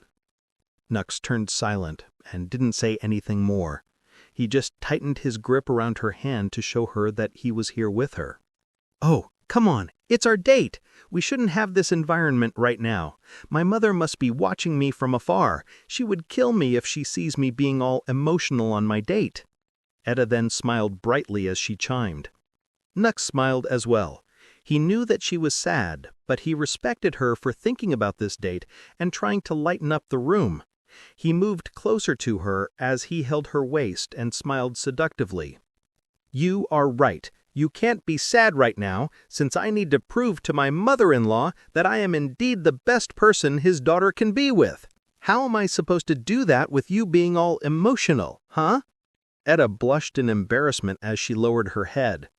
Nux turned silent and didn't say anything more. He just tightened his grip around her hand to show her that he was here with her. "Oh, come on, it's our date! We shouldn't have this environment right now. My mother must be watching me from afar. She would kill me if she sees me being all emotional on my date." Edda then smiled brightly as she chimed. Nux smiled as well. He knew that she was sad, but he respected her for thinking about this date and trying to lighten up the room. He moved closer to her as he held her waist and smiled seductively. "You are right. You can't be sad right now, since I need to prove to my mother-in-law that I am indeed the best person his daughter can be with. How am I supposed to do that with you being all emotional, huh?" Edda blushed in embarrassment as she lowered her head.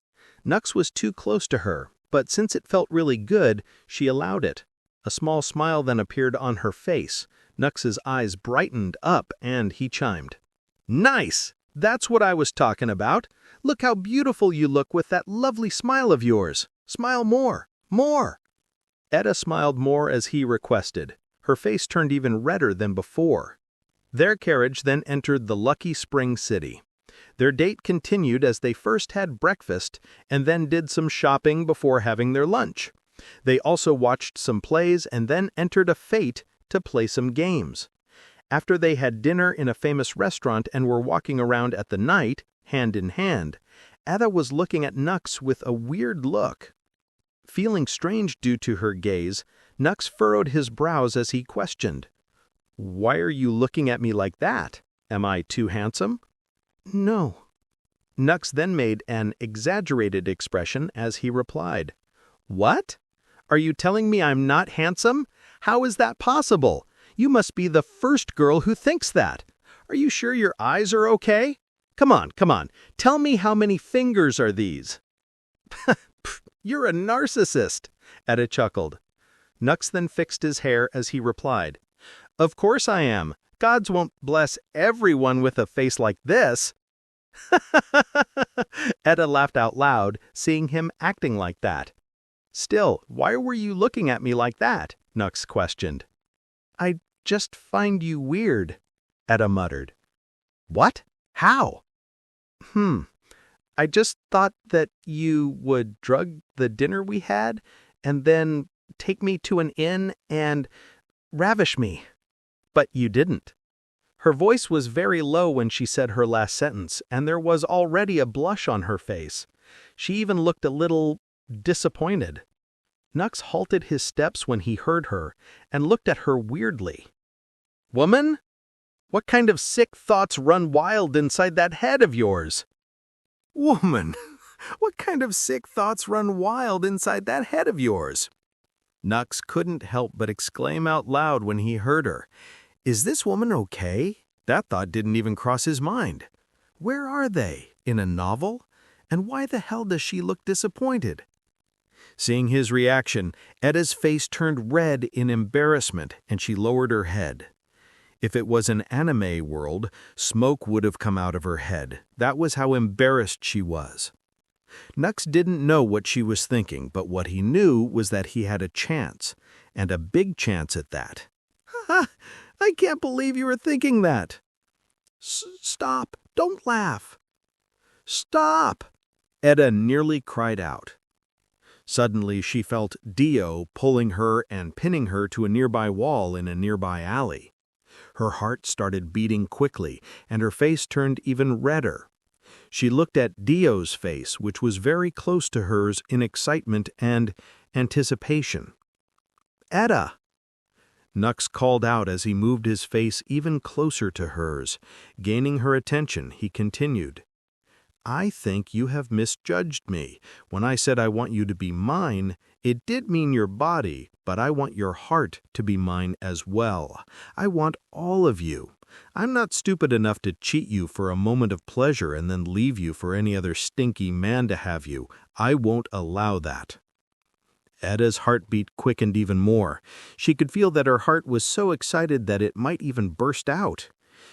Nux was too close to her, but since it felt really good, she allowed it. A small smile then appeared on her face. Nux's eyes brightened up and he chimed. "Nice! That's what I was talking about. Look how beautiful you look with that lovely smile of yours. Smile more, more." Edda smiled more as he requested. Her face turned even redder than before. Their carriage then entered the lucky spring city. Their date continued as they first had breakfast and then did some shopping before having their lunch. They also watched some plays and then entered a fete to play some games. After they had dinner in a famous restaurant and were walking around at the night, hand in hand, Edda was looking at Nux with a weird look. Feeling strange due to her gaze, Nux furrowed his brows as he questioned, "Why are you looking at me like that? Am I too handsome?" "No." Nux then made an exaggerated expression as he replied, "What? Are you telling me I'm not handsome? How is that possible? You must be the first girl who thinks that. Are you sure your eyes are okay? Come on, tell me how many fingers are these?" "You're a narcissist," Edda chuckled. Nux then fixed his hair as he replied, "Of course I am. Gods won't bless everyone with a face like this." Edda laughed out loud, seeing him acting like that. "Still, why were you looking at me like that?" Nux questioned. "I just find you weird," Edda muttered. "What? How?" I just thought that you would drug the dinner we had and then take me to an inn and ravish me. But you didn't." Her voice was very low when she said her last sentence, and there was already a blush on her face. She even looked a little disappointed. Nux halted his steps when he heard her and looked at her weirdly. "Woman? What kind of sick thoughts run wild inside that head of yours?" "Woman, what kind of sick thoughts run wild inside that head of yours?" Nux couldn't help but exclaim out loud when he heard her. Is this woman okay? That thought didn't even cross his mind. Where are they? In a novel? And why the hell does she look disappointed? Seeing his reaction, Edda's face turned red in embarrassment and she lowered her head. If it was an anime world, smoke would have come out of her head. That was how embarrassed she was. Nux didn't know what she was thinking, but what he knew was that he had a chance, and a big chance at that. "Ha! I can't believe you were thinking that." Stop! Don't laugh." "Stop!" Edda nearly cried out. Suddenly she felt Dio pulling her and pinning her to a nearby wall in a nearby alley. Her heart started beating quickly, and her face turned even redder. She looked at Dio's face, which was very close to hers in excitement and anticipation. "Edda!" Nux called out as he moved his face even closer to hers. Gaining her attention, he continued, "I think you have misjudged me. When I said I want you to be mine, it did mean your body, but I want your heart to be mine as well. I want all of you. I'm not stupid enough to cheat you for a moment of pleasure and then leave you for any other stinky man to have you. I won't allow that." Edda's heartbeat quickened even more. She could feel that her heart was so excited that it might even burst out.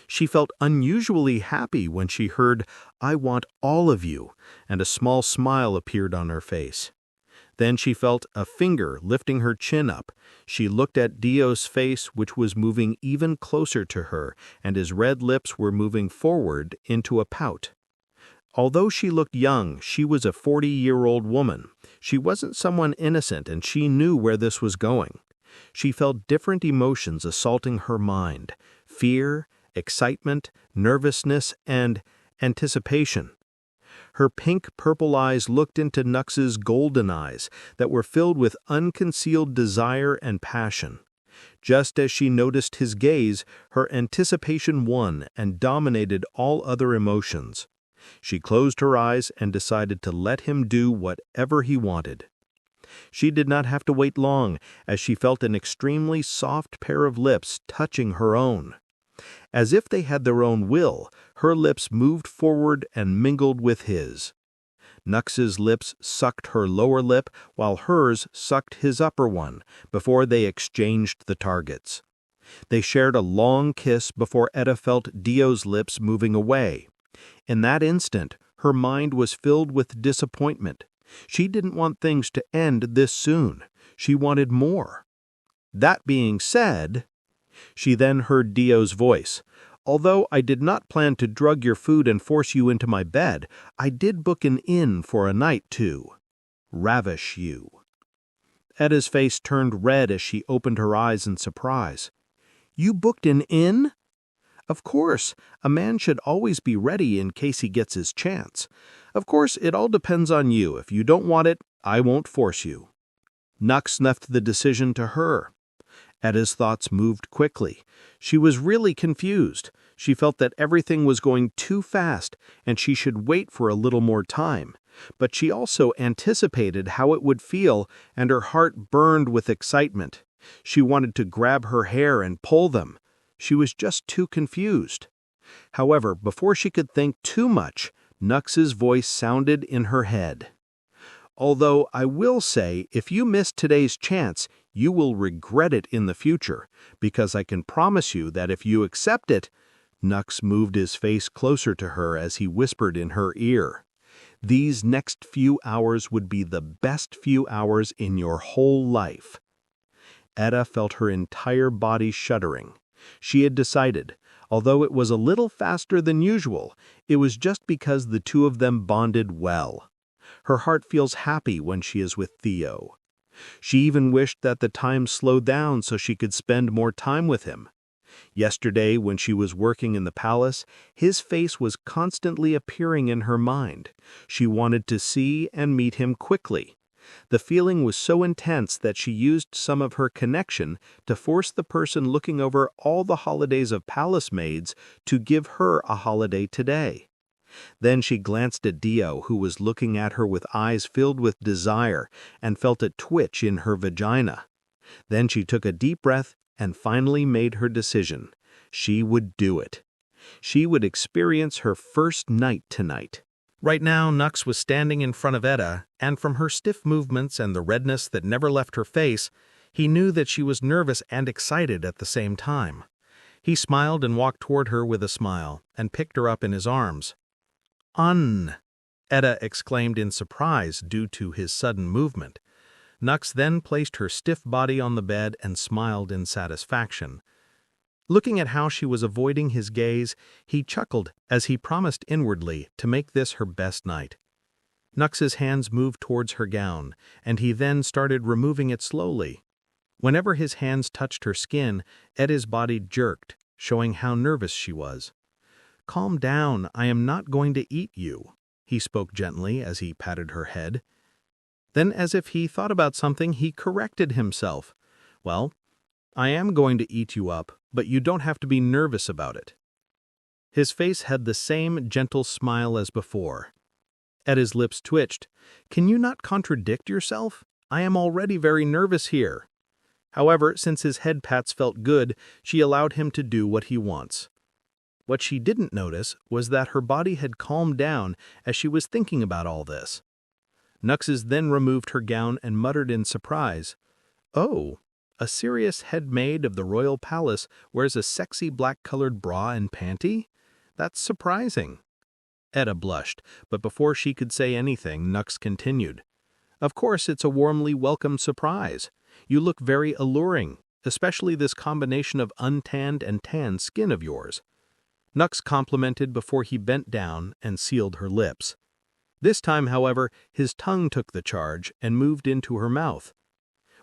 She felt unusually happy when she heard, "I want all of you," and a small smile appeared on her face. Then she felt a finger lifting her chin up. She looked at Dio's face, which was moving even closer to her, and his red lips were moving forward into a pout. Although she looked young, she was a 40-year-old woman. She wasn't someone innocent, and she knew where this was going. She felt different emotions assaulting her mind: fear, excitement, nervousness, and anticipation. Her pink-purple eyes looked into Nux's golden eyes that were filled with unconcealed desire and passion. Just as she noticed his gaze, her anticipation won and dominated all other emotions. She closed her eyes and decided to let him do whatever he wanted. She did not have to wait long, as she felt an extremely soft pair of lips touching her own. As if they had their own will, her lips moved forward and mingled with his. Nux's lips sucked her lower lip, while hers sucked his upper one, before they exchanged the targets. They shared a long kiss before Edda felt Dio's lips moving away. In that instant, her mind was filled with disappointment. She didn't want things to end this soon. She wanted more. That being said, she then heard Dio's voice. "Although I did not plan to drug your food and force you into my bed, I did book an inn for a night to ravish you." Edda's face turned red as she opened her eyes in surprise. "You booked an inn?" "Of course, a man should always be ready in case he gets his chance. Of course, it all depends on you. If you don't want it, I won't force you." Nux left the decision to her. Edda's thoughts moved quickly. She was really confused. She felt that everything was going too fast, and she should wait for a little more time. But she also anticipated how it would feel, and her heart burned with excitement. She wanted to grab her hair and pull them. She was just too confused. However, before she could think too much, Nux's voice sounded in her head. "Although I will say, if you miss today's chance, you will regret it in the future, because I can promise you that if you accept it—" Nux moved his face closer to her as he whispered in her ear, "these next few hours would be the best few hours in your whole life." Edda felt her entire body shuddering. She had decided, Although it was a little faster than usual, it was just because the two of them bonded well. Her heart feels happy when she is with Theo. She even wished that the time slowed down so she could spend more time with him. Yesterday, when she was working in the palace, his face was constantly appearing in her mind. She wanted to see and meet him quickly. The feeling was so intense that she used some of her connection to force the person looking over all the holidays of palace maids to give her a holiday today. Then she glanced at Dio, who was looking at her with eyes filled with desire, and felt a twitch in her vagina. Then she took a deep breath and finally made her decision. She would do it. She would experience her first night tonight. Right now, Nux was standing in front of Edda, and from her stiff movements and the redness that never left her face, he knew that she was nervous and excited at the same time. He smiled and walked toward her with a smile, and picked her up in his arms. Edda exclaimed in surprise due to his sudden movement. Nux then placed her stiff body on the bed and smiled in satisfaction. Looking at how she was avoiding his gaze, he chuckled as he promised inwardly to make this her best night. Nux's hands moved towards her gown, and he then started removing it slowly. Whenever his hands touched her skin, Edda's body jerked, showing how nervous she was. "Calm down, I am not going to eat you," he spoke gently as he patted her head. Then, as if he thought about something, he corrected himself. "Well, I am going to eat you up, but you don't have to be nervous about it." His face had the same gentle smile as before. Edda's lips twitched. "Can you not contradict yourself? I am already very nervous here." However, since his head pats felt good, she allowed him to do what he wants. What she didn't notice was that her body had calmed down as she was thinking about all this. Nuxes then removed her gown and muttered in surprise, "Oh, a serious head maid of the royal palace wears a sexy black-colored bra and panty? That's surprising." Edda blushed, but before she could say anything, Nux continued, "Of course it's a warmly welcome surprise. You look very alluring, especially this combination of untanned and tanned skin of yours." Nux complimented before he bent down and sealed her lips. This time, however, his tongue took the charge and moved into her mouth.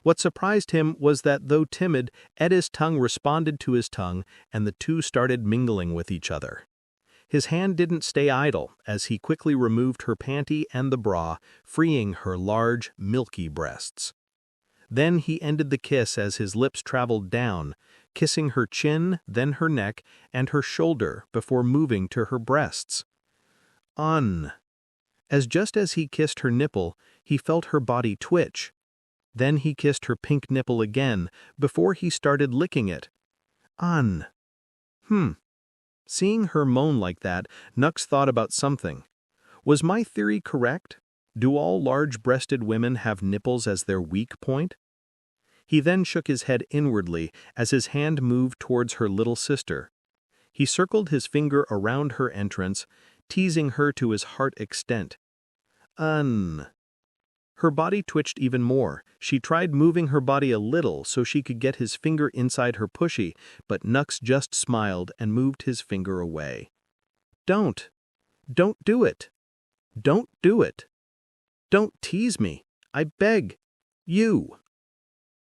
What surprised him was that, though timid, Edda's tongue responded to his tongue, and the two started mingling with each other. His hand didn't stay idle, as he quickly removed her panty and the bra, freeing her large, milky breasts. Then he ended the kiss as his lips traveled down, kissing her chin, then her neck, and her shoulder before moving to her breasts. Just as he kissed her nipple, he felt her body twitch. Then he kissed her pink nipple again, before he started licking it. Seeing her moan like that, Nux thought about something. Was my theory correct? Do all large-breasted women have nipples as their weak point? He then shook his head inwardly as his hand moved towards her little sister. He circled his finger around her entrance, teasing her to his heart extent. Her body twitched even more. She tried moving her body a little so she could get his finger inside her pushy, but Nux just smiled and moved his finger away. Don't do it. Don't do it. Don't tease me. I beg. You."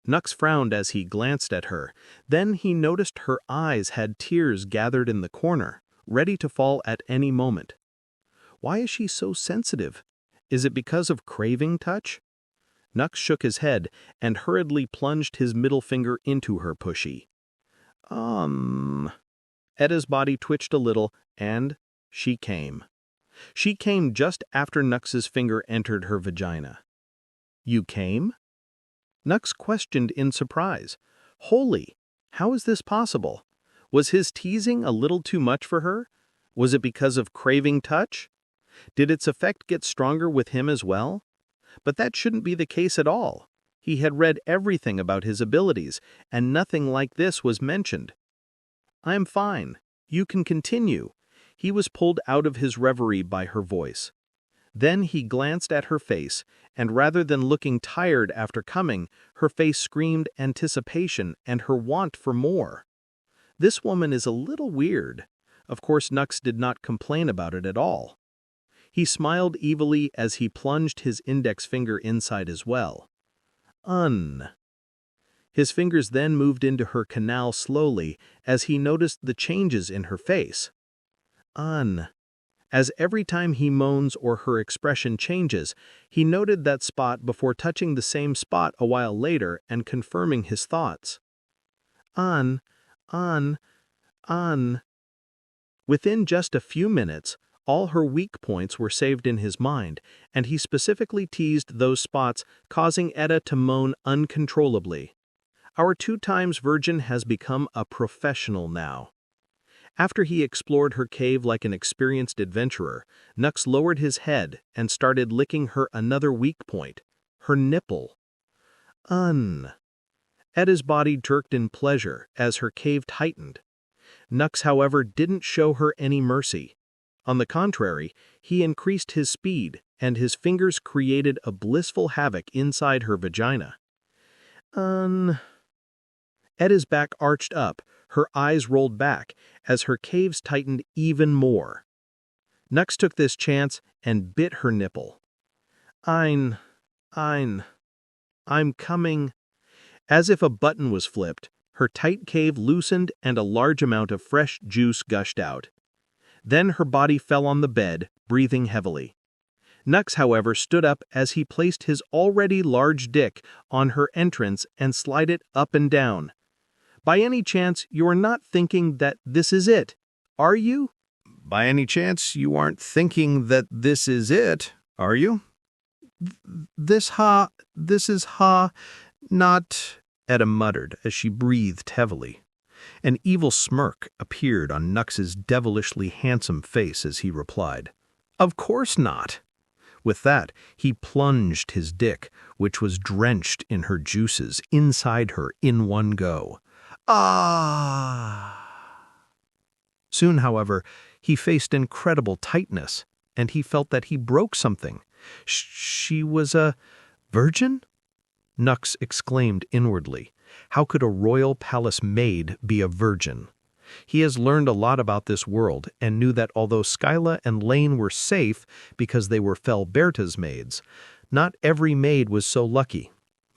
Nux frowned as he glanced at her. Then he noticed her eyes had tears gathered in the corner, ready to fall at any moment. Why is she so sensitive? Is it because of craving touch? Nux shook his head and hurriedly plunged his middle finger into her pushy. Edda's body twitched a little, and she came. She came just after Nux's finger entered her vagina. "You came?" Nux questioned in surprise. Holy, how is this possible? Was his teasing a little too much for her? Was it because of craving touch? Did its effect get stronger with him as well? But that shouldn't be the case at all. He had read everything about his abilities, and nothing like this was mentioned. "I'm fine. You can continue." He was pulled out of his reverie by her voice. Then he glanced at her face, and rather than looking tired after coming, her face screamed anticipation and her want for more. This woman is a little weird. Of course, Nux did not complain about it at all. He smiled evilly as he plunged his index finger inside as well. His fingers then moved into her canal slowly as he noticed the changes in her face. As every time he moans or her expression changes, he noted that spot before touching the same spot a while later and confirming his thoughts. On. Within just a few minutes, all her weak points were saved in his mind, and he specifically teased those spots, causing Etta to moan uncontrollably. Our 2x virgin has become a professional now. After he explored her cave like an experienced adventurer, Nux lowered his head and started licking her another weak point, her nipple. Etta's body jerked in pleasure as her cave tightened. Nux, however, didn't show her any mercy. On the contrary, he increased his speed, and his fingers created a blissful havoc inside her vagina. Etta's back arched up, her eyes rolled back, as her caves tightened even more. Nux took this chance and bit her nipple. I'm coming. As if a button was flipped, her tight cave loosened and a large amount of fresh juice gushed out. Then her body fell on the bed, breathing heavily. Nux, however, stood up as he placed his already large dick on her entrance and slid it up and down. By any chance, you are not thinking that this is it, are you? By any chance, you aren't thinking that this is it, are you? This is not, Etta muttered as she breathed heavily. An evil smirk appeared on Nux's devilishly handsome face as he replied, "Of course not." With that, he plunged his dick, which was drenched in her juices, inside her in one go. Soon, however, he faced incredible tightness, and he felt that he broke something. She was a virgin? Nux exclaimed inwardly. How could a royal palace maid be a virgin? He has learned a lot about this world and knew that although Skyla and Lane were safe because they were Felberta's maids, not every maid was so lucky.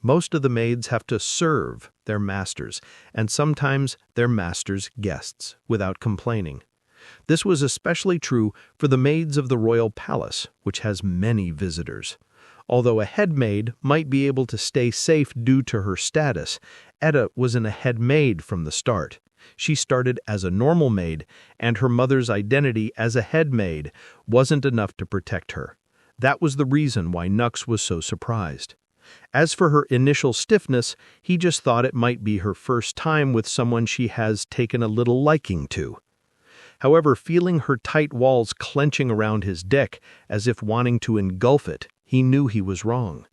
Most of the maids have to serve their masters, and sometimes their masters' guests, without complaining. This was especially true for the maids of the royal palace, which has many visitors. Although a head maid might be able to stay safe due to her status, Etta wasn't a head maid from the start. She started as a normal maid, and her mother's identity as a head maid wasn't enough to protect her. That was the reason why Nux was so surprised. As for her initial stiffness, he just thought it might be her first time with someone she has taken a little liking to. However, feeling her tight walls clenching around his dick as if wanting to engulf it, he knew he was wrong.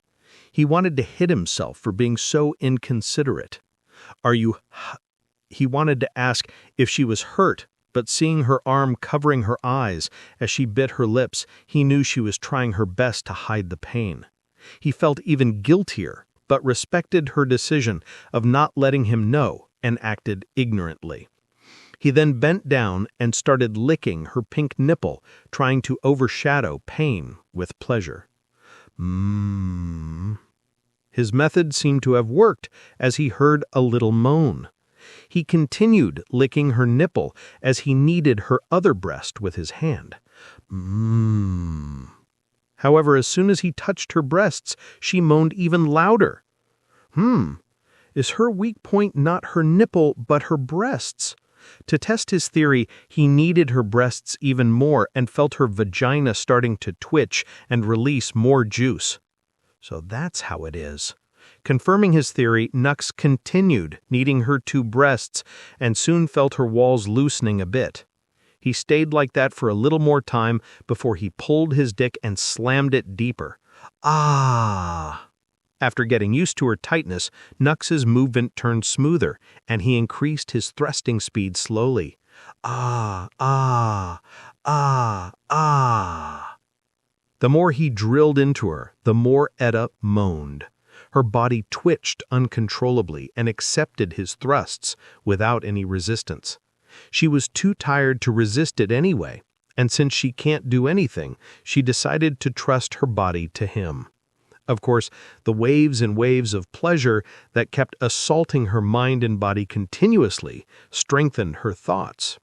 He wanted to hit himself for being so inconsiderate. He wanted to ask if she was hurt, but seeing her arm covering her eyes as she bit her lips, he knew she was trying her best to hide the pain. He felt even guiltier, but respected her decision of not letting him know and acted ignorantly. He then bent down and started licking her pink nipple, trying to overshadow pain with pleasure. His method seemed to have worked as he heard a little moan. He continued licking her nipple as he kneaded her other breast with his hand. However, as soon as he touched her breasts, she moaned even louder. Is her weak point not her nipple, but her breasts? To test his theory, he kneaded her breasts even more and felt her vagina starting to twitch and release more juice. So that's how it is. Confirming his theory, Nux continued kneading her two breasts and soon felt her walls loosening a bit. He stayed like that for a little more time before he pulled his dick and slammed it deeper. After getting used to her tightness, Nux's movement turned smoother, and he increased his thrusting speed slowly. The more he drilled into her, the more Etta moaned. Her body twitched uncontrollably and accepted his thrusts without any resistance. She was too tired to resist it anyway, and since she can't do anything, she decided to trust her body to him. Of course, the waves and waves of pleasure that kept assaulting her mind and body continuously strengthened her thoughts.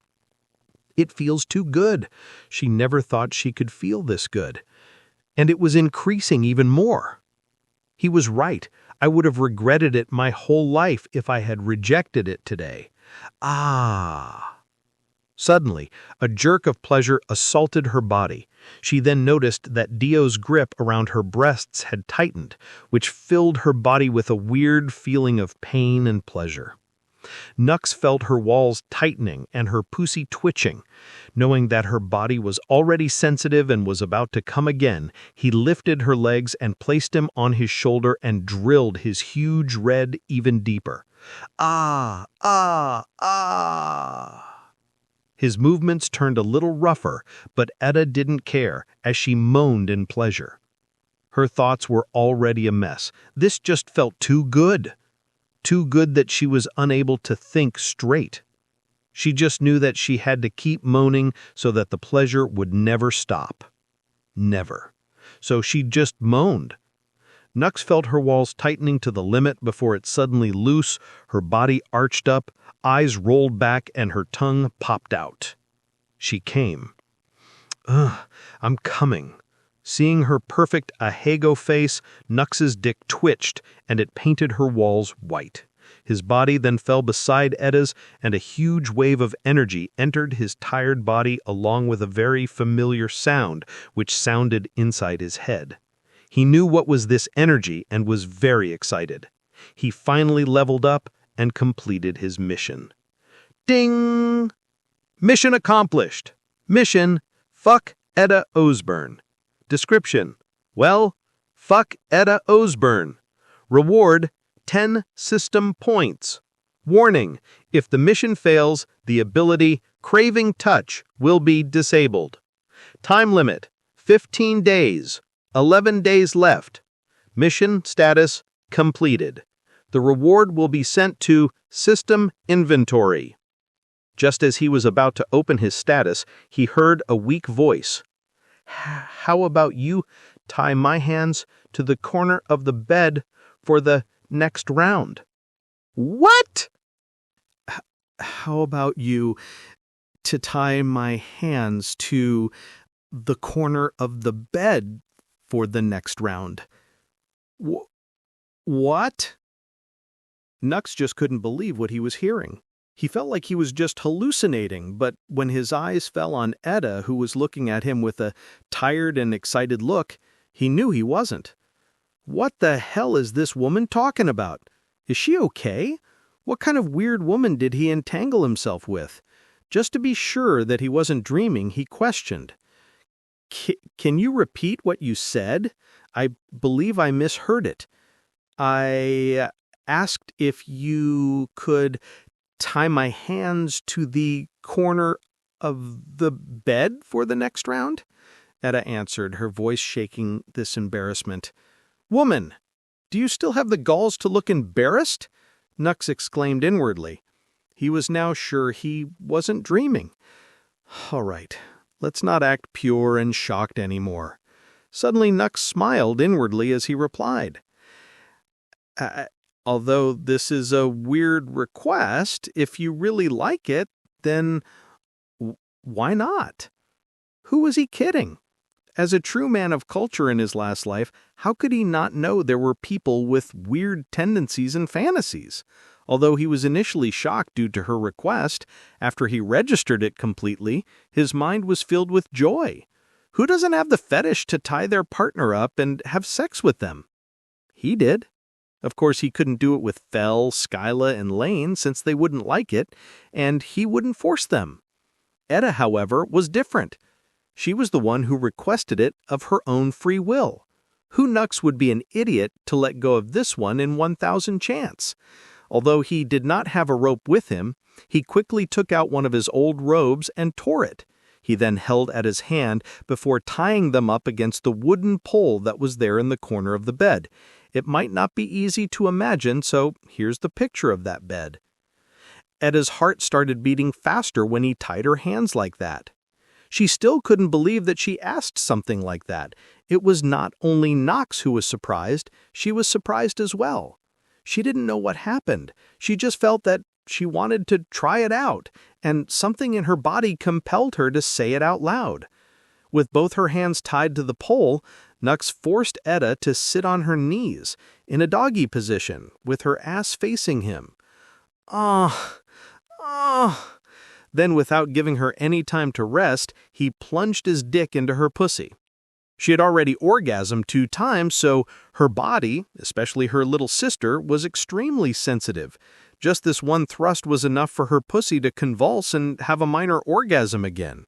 It feels too good. She never thought she could feel this good. And it was increasing even more. He was right. I would have regretted it my whole life if I had rejected it today. Ah! Suddenly, a jerk of pleasure assaulted her body. She then noticed that Dio's grip around her breasts had tightened, which filled her body with a weird feeling of pain and pleasure. Nux felt her walls tightening and her pussy twitching. Knowing that her body was already sensitive and was about to come again, he lifted her legs and placed him on his shoulder and drilled his huge red even deeper. Ah! Ah! Ah! His movements turned a little rougher, but Etta didn't care, as she moaned in pleasure. Her thoughts were already a mess. This just felt too good. Too good that she was unable to think straight. She just knew that she had to keep moaning so that the pleasure would never stop. Never. So she just moaned. Nux felt her walls tightening to the limit before it suddenly loose, her body arched up, eyes rolled back, and her tongue popped out. She came. Ugh, I'm coming. Seeing her perfect ahego face, Nux's dick twitched, and it painted her walls white. His body then fell beside Etta's, and a huge wave of energy entered his tired body along with a very familiar sound, which sounded inside his head. He knew what was this energy and was very excited. He finally leveled up and completed his mission. Ding! Mission accomplished. Mission, fuck Etta Osborne. Description, well, fuck Etta Osborne. Reward, 10 system points. Warning, if the mission fails, the ability Craving Touch will be disabled. Time limit, 15 days. 11 days left. Mission status completed. The reward will be sent to System Inventory. Just as he was about to open his status, he heard a weak voice. How about you tie my hands to the corner of the bed for the next round? What? How about you to tie my hands to the corner of the bed for the next round? What? Nux just couldn't believe what he was hearing. He felt like he was just hallucinating, but when his eyes fell on Etta, who was looking at him with a tired and excited look, he knew he wasn't. What the hell is this woman talking about? Is she okay? What kind of weird woman did he entangle himself with? Just to be sure that he wasn't dreaming, he questioned. Can you repeat what you said? I believe I misheard it. I asked if you could tie my hands to the corner of the bed for the next round? Etta answered, her voice shaking this embarrassment. Woman, do you still have the galls to look embarrassed? Nux exclaimed inwardly. He was now sure he wasn't dreaming. All right. Let's not act pure and shocked anymore. Suddenly Nux smiled inwardly as he replied. Although this is a weird request, if you really like it, then why not? Who was he kidding? As a true man of culture in his last life, how could he not know there were people with weird tendencies and fantasies? Although he was initially shocked due to her request, after he registered it completely, his mind was filled with joy. Who doesn't have the fetish to tie their partner up and have sex with them? He did. Of course, he couldn't do it with Fel, Skyla, and Lane since they wouldn't like it, and he wouldn't force them. Etta, however, was different. She was the one who requested it of her own free will. Who Nux would be an idiot to let go of this one in 1,000 chance? Although he did not have a rope with him, he quickly took out one of his old robes and tore it. He then held Edda's hand before tying them up against the wooden pole that was there in the corner of the bed. It might not be easy to imagine, so here's the picture of that bed. Edda's heart started beating faster when he tied her hands like that. She still couldn't believe that she asked something like that. It was not only Nox who was surprised, she was surprised as well. She didn't know what happened. She just felt that she wanted to try it out, and something in her body compelled her to say it out loud. With both her hands tied to the pole, Nux forced Edda to sit on her knees, in a doggy position, with her ass facing him. Ah, ah. Then, without giving her any time to rest, he plunged his dick into her pussy. She had already orgasmed 2 times, so her body, especially her little sister, was extremely sensitive. Just this one thrust was enough for her pussy to convulse and have a minor orgasm again.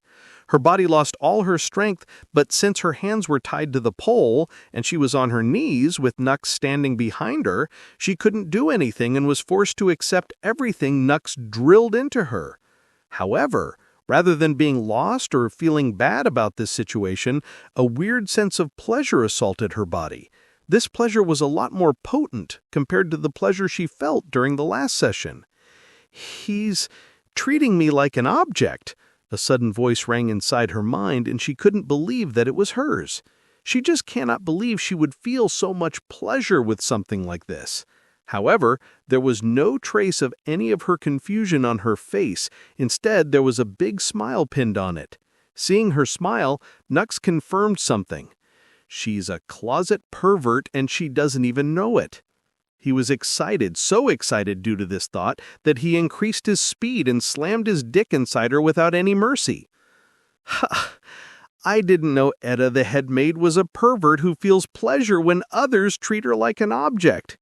Her body lost all her strength, but since her hands were tied to the pole and she was on her knees with Nux standing behind her, she couldn't do anything and was forced to accept everything Nux drilled into her. However, rather than being lost or feeling bad about this situation, a weird sense of pleasure assaulted her body. This pleasure was a lot more potent compared to the pleasure she felt during the last session. "He's treating me like an object," a sudden voice rang inside her mind, and she couldn't believe that it was hers. She just cannot believe she would feel so much pleasure with something like this. However, there was no trace of any of her confusion on her face. Instead, there was a big smile pinned on it. Seeing her smile, Nux confirmed something. She's a closet pervert and she doesn't even know it. He was excited, so excited due to this thought, that he increased his speed and slammed his dick inside her without any mercy. Ha! I didn't know Edda the head maid was a pervert who feels pleasure when others treat her like an object.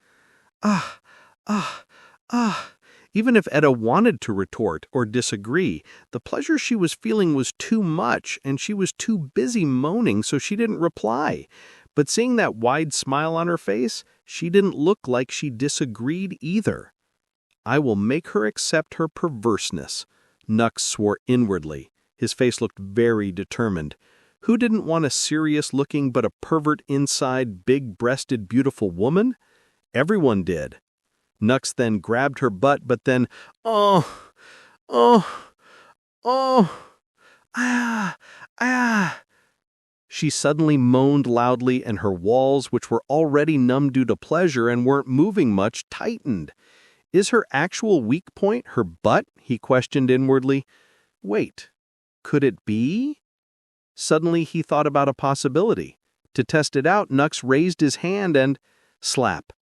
Ah, ah, ah. Even if Edda wanted to retort or disagree, the pleasure she was feeling was too much, and she was too busy moaning, so she didn't reply. But seeing that wide smile on her face, she didn't look like she disagreed either. "I will make her accept her perverseness," Nux swore inwardly. His face looked very determined. Who didn't want a serious-looking but a pervert inside, big-breasted, beautiful woman? Everyone did. Nux then grabbed her butt, but then, oh, ah, ah. She suddenly moaned loudly, and her walls, which were already numb due to pleasure and weren't moving much, tightened. Is her actual weak point her butt? He questioned inwardly. Wait, could it be? Suddenly he thought about a possibility. To test it out, Nux raised his hand and slap.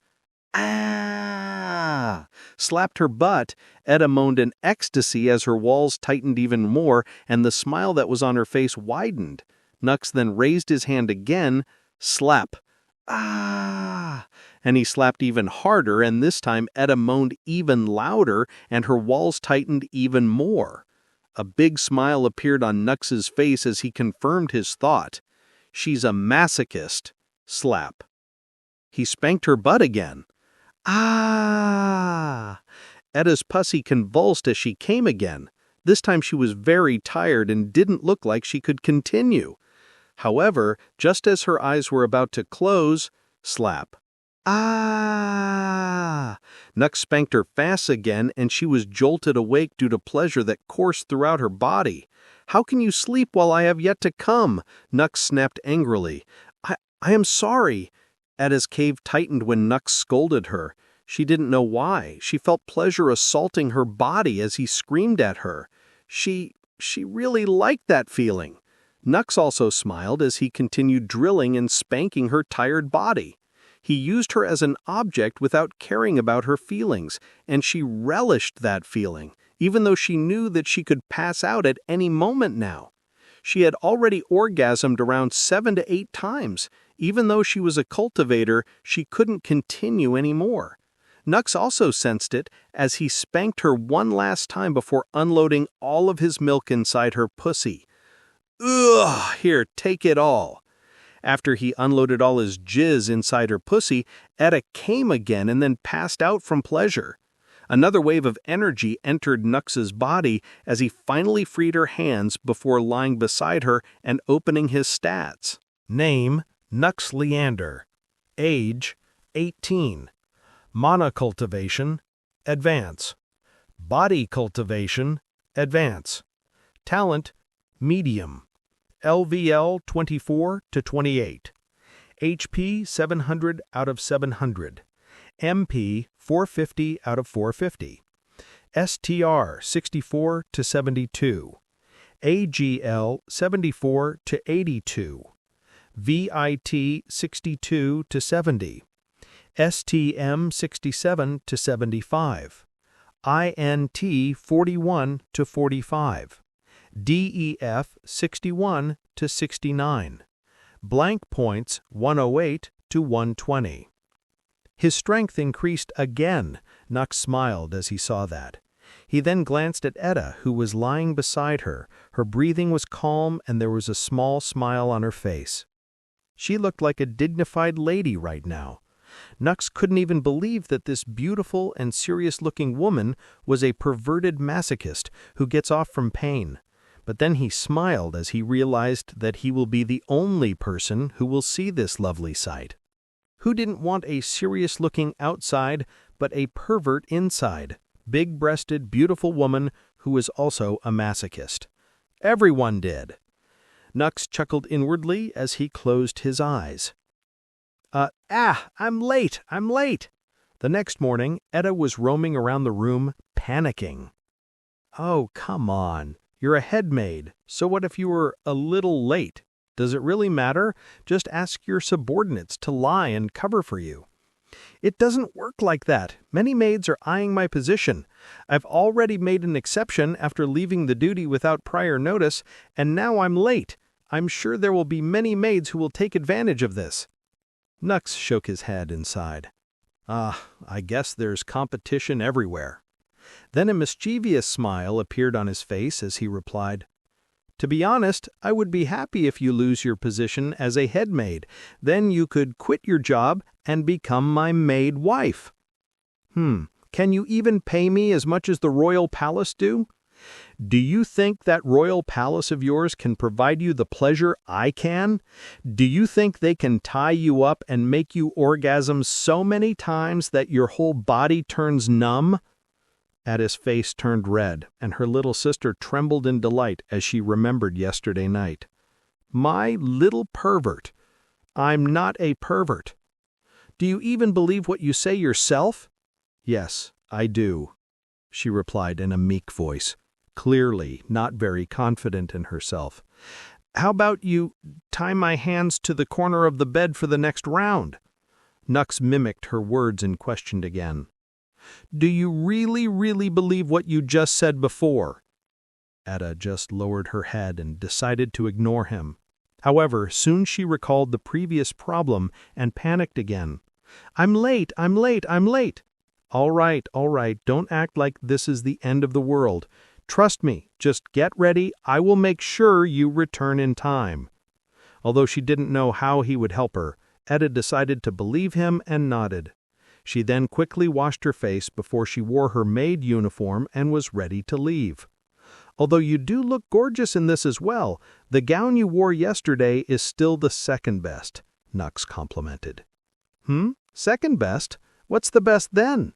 Ah! Slapped her butt. Edda moaned in ecstasy as her walls tightened even more and the smile that was on her face widened. Nux then raised his hand again. Slap. Ah! And he slapped even harder, and this time Edda moaned even louder and her walls tightened even more. A big smile appeared on Nux's face as he confirmed his thought. She's a masochist. Slap. He spanked her butt again. Ah! Edda's pussy convulsed as she came again. This time she was very tired and didn't look like she could continue. However, just as her eyes were about to close, slap. Ah! Nux spanked her fast again, and she was jolted awake due to pleasure that coursed throughout her body. "How can you sleep while I have yet to come?" Nux snapped angrily. I am sorry." Edda's cave tightened when Nux scolded her. She didn't know why. She felt pleasure assaulting her body as he screamed at her. She really liked that feeling. Nux also smiled as he continued drilling and spanking her tired body. He used her as an object without caring about her feelings, and she relished that feeling, even though she knew that she could pass out at any moment now. She had already orgasmed around 7 to 8 times. Even though she was a cultivator, she couldn't continue anymore. Nux also sensed it as he spanked her one last time before unloading all of his milk inside her pussy. Ugh, here, take it all. After he unloaded all his jizz inside her pussy, Edda came again and then passed out from pleasure. Another wave of energy entered Nux's body as he finally freed her hands before lying beside her and opening his stats. Name, Nux Leander. Age, 18. Mana Cultivation, Advance. Body Cultivation, Advance. Talent, Medium. LVL 24 to 28. HP 700 out of 700. MP 450 out of 450. STR 64 to 72. AGL 74 to 82. VIT 62 to 70. STM 67 to 75. INT 41 to 45. DEF 61 to 69. Blank points 108 to 120. His strength increased again. Nux smiled as he saw that. He then glanced at Etta, who was lying beside her. Her breathing was calm and there was a small smile on her face. She looked like a dignified lady right now. Nux couldn't even believe that this beautiful and serious-looking woman was a perverted masochist who gets off from pain. But then he smiled as he realized that he will be the only person who will see this lovely sight. Who didn't want a serious-looking outside, but a pervert inside, big-breasted, beautiful woman who was also a masochist? Everyone did. Nux chuckled inwardly as he closed his eyes. I'm late. The next morning, Etta was roaming around the room, panicking. Oh, come on. You're a head maid, so what if you were a little late? Does it really matter? Just ask your subordinates to lie and cover for you. It doesn't work like that. Many maids are eyeing my position. I've already made an exception after leaving the duty without prior notice, and now I'm late. I'm sure there will be many maids who will take advantage of this. Nux shook his head and sighed. I guess there's competition everywhere. Then a mischievous smile appeared on his face as he replied, To be honest, I would be happy if you lose your position as a head maid. Then you could quit your job and become my maid wife. Can you even pay me as much as the royal palace do? Do you think that royal palace of yours can provide you the pleasure I can? Do you think they can tie you up and make you orgasm so many times that your whole body turns numb? Etta's face turned red, and her little sister trembled in delight as she remembered yesterday night. My little pervert. I'm not a pervert. Do you even believe what you say yourself? Yes, I do, she replied in a meek voice, clearly not very confident in herself. How about you tie my hands to the corner of the bed for the next round? Nux mimicked her words and questioned again. Do you really believe what you just said before? Etta just lowered her head and decided to ignore him. However, soon she recalled the previous problem and panicked again. I'm late. All right, don't act like this is the end of the world. Trust me, just get ready, I will make sure you return in time. Although she didn't know how he would help her, Etta decided to believe him and nodded. She then quickly washed her face before she wore her maid uniform and was ready to leave. Although you do look gorgeous in this as well, the gown you wore yesterday is still the second best, Nux complimented. Second best? What's the best then?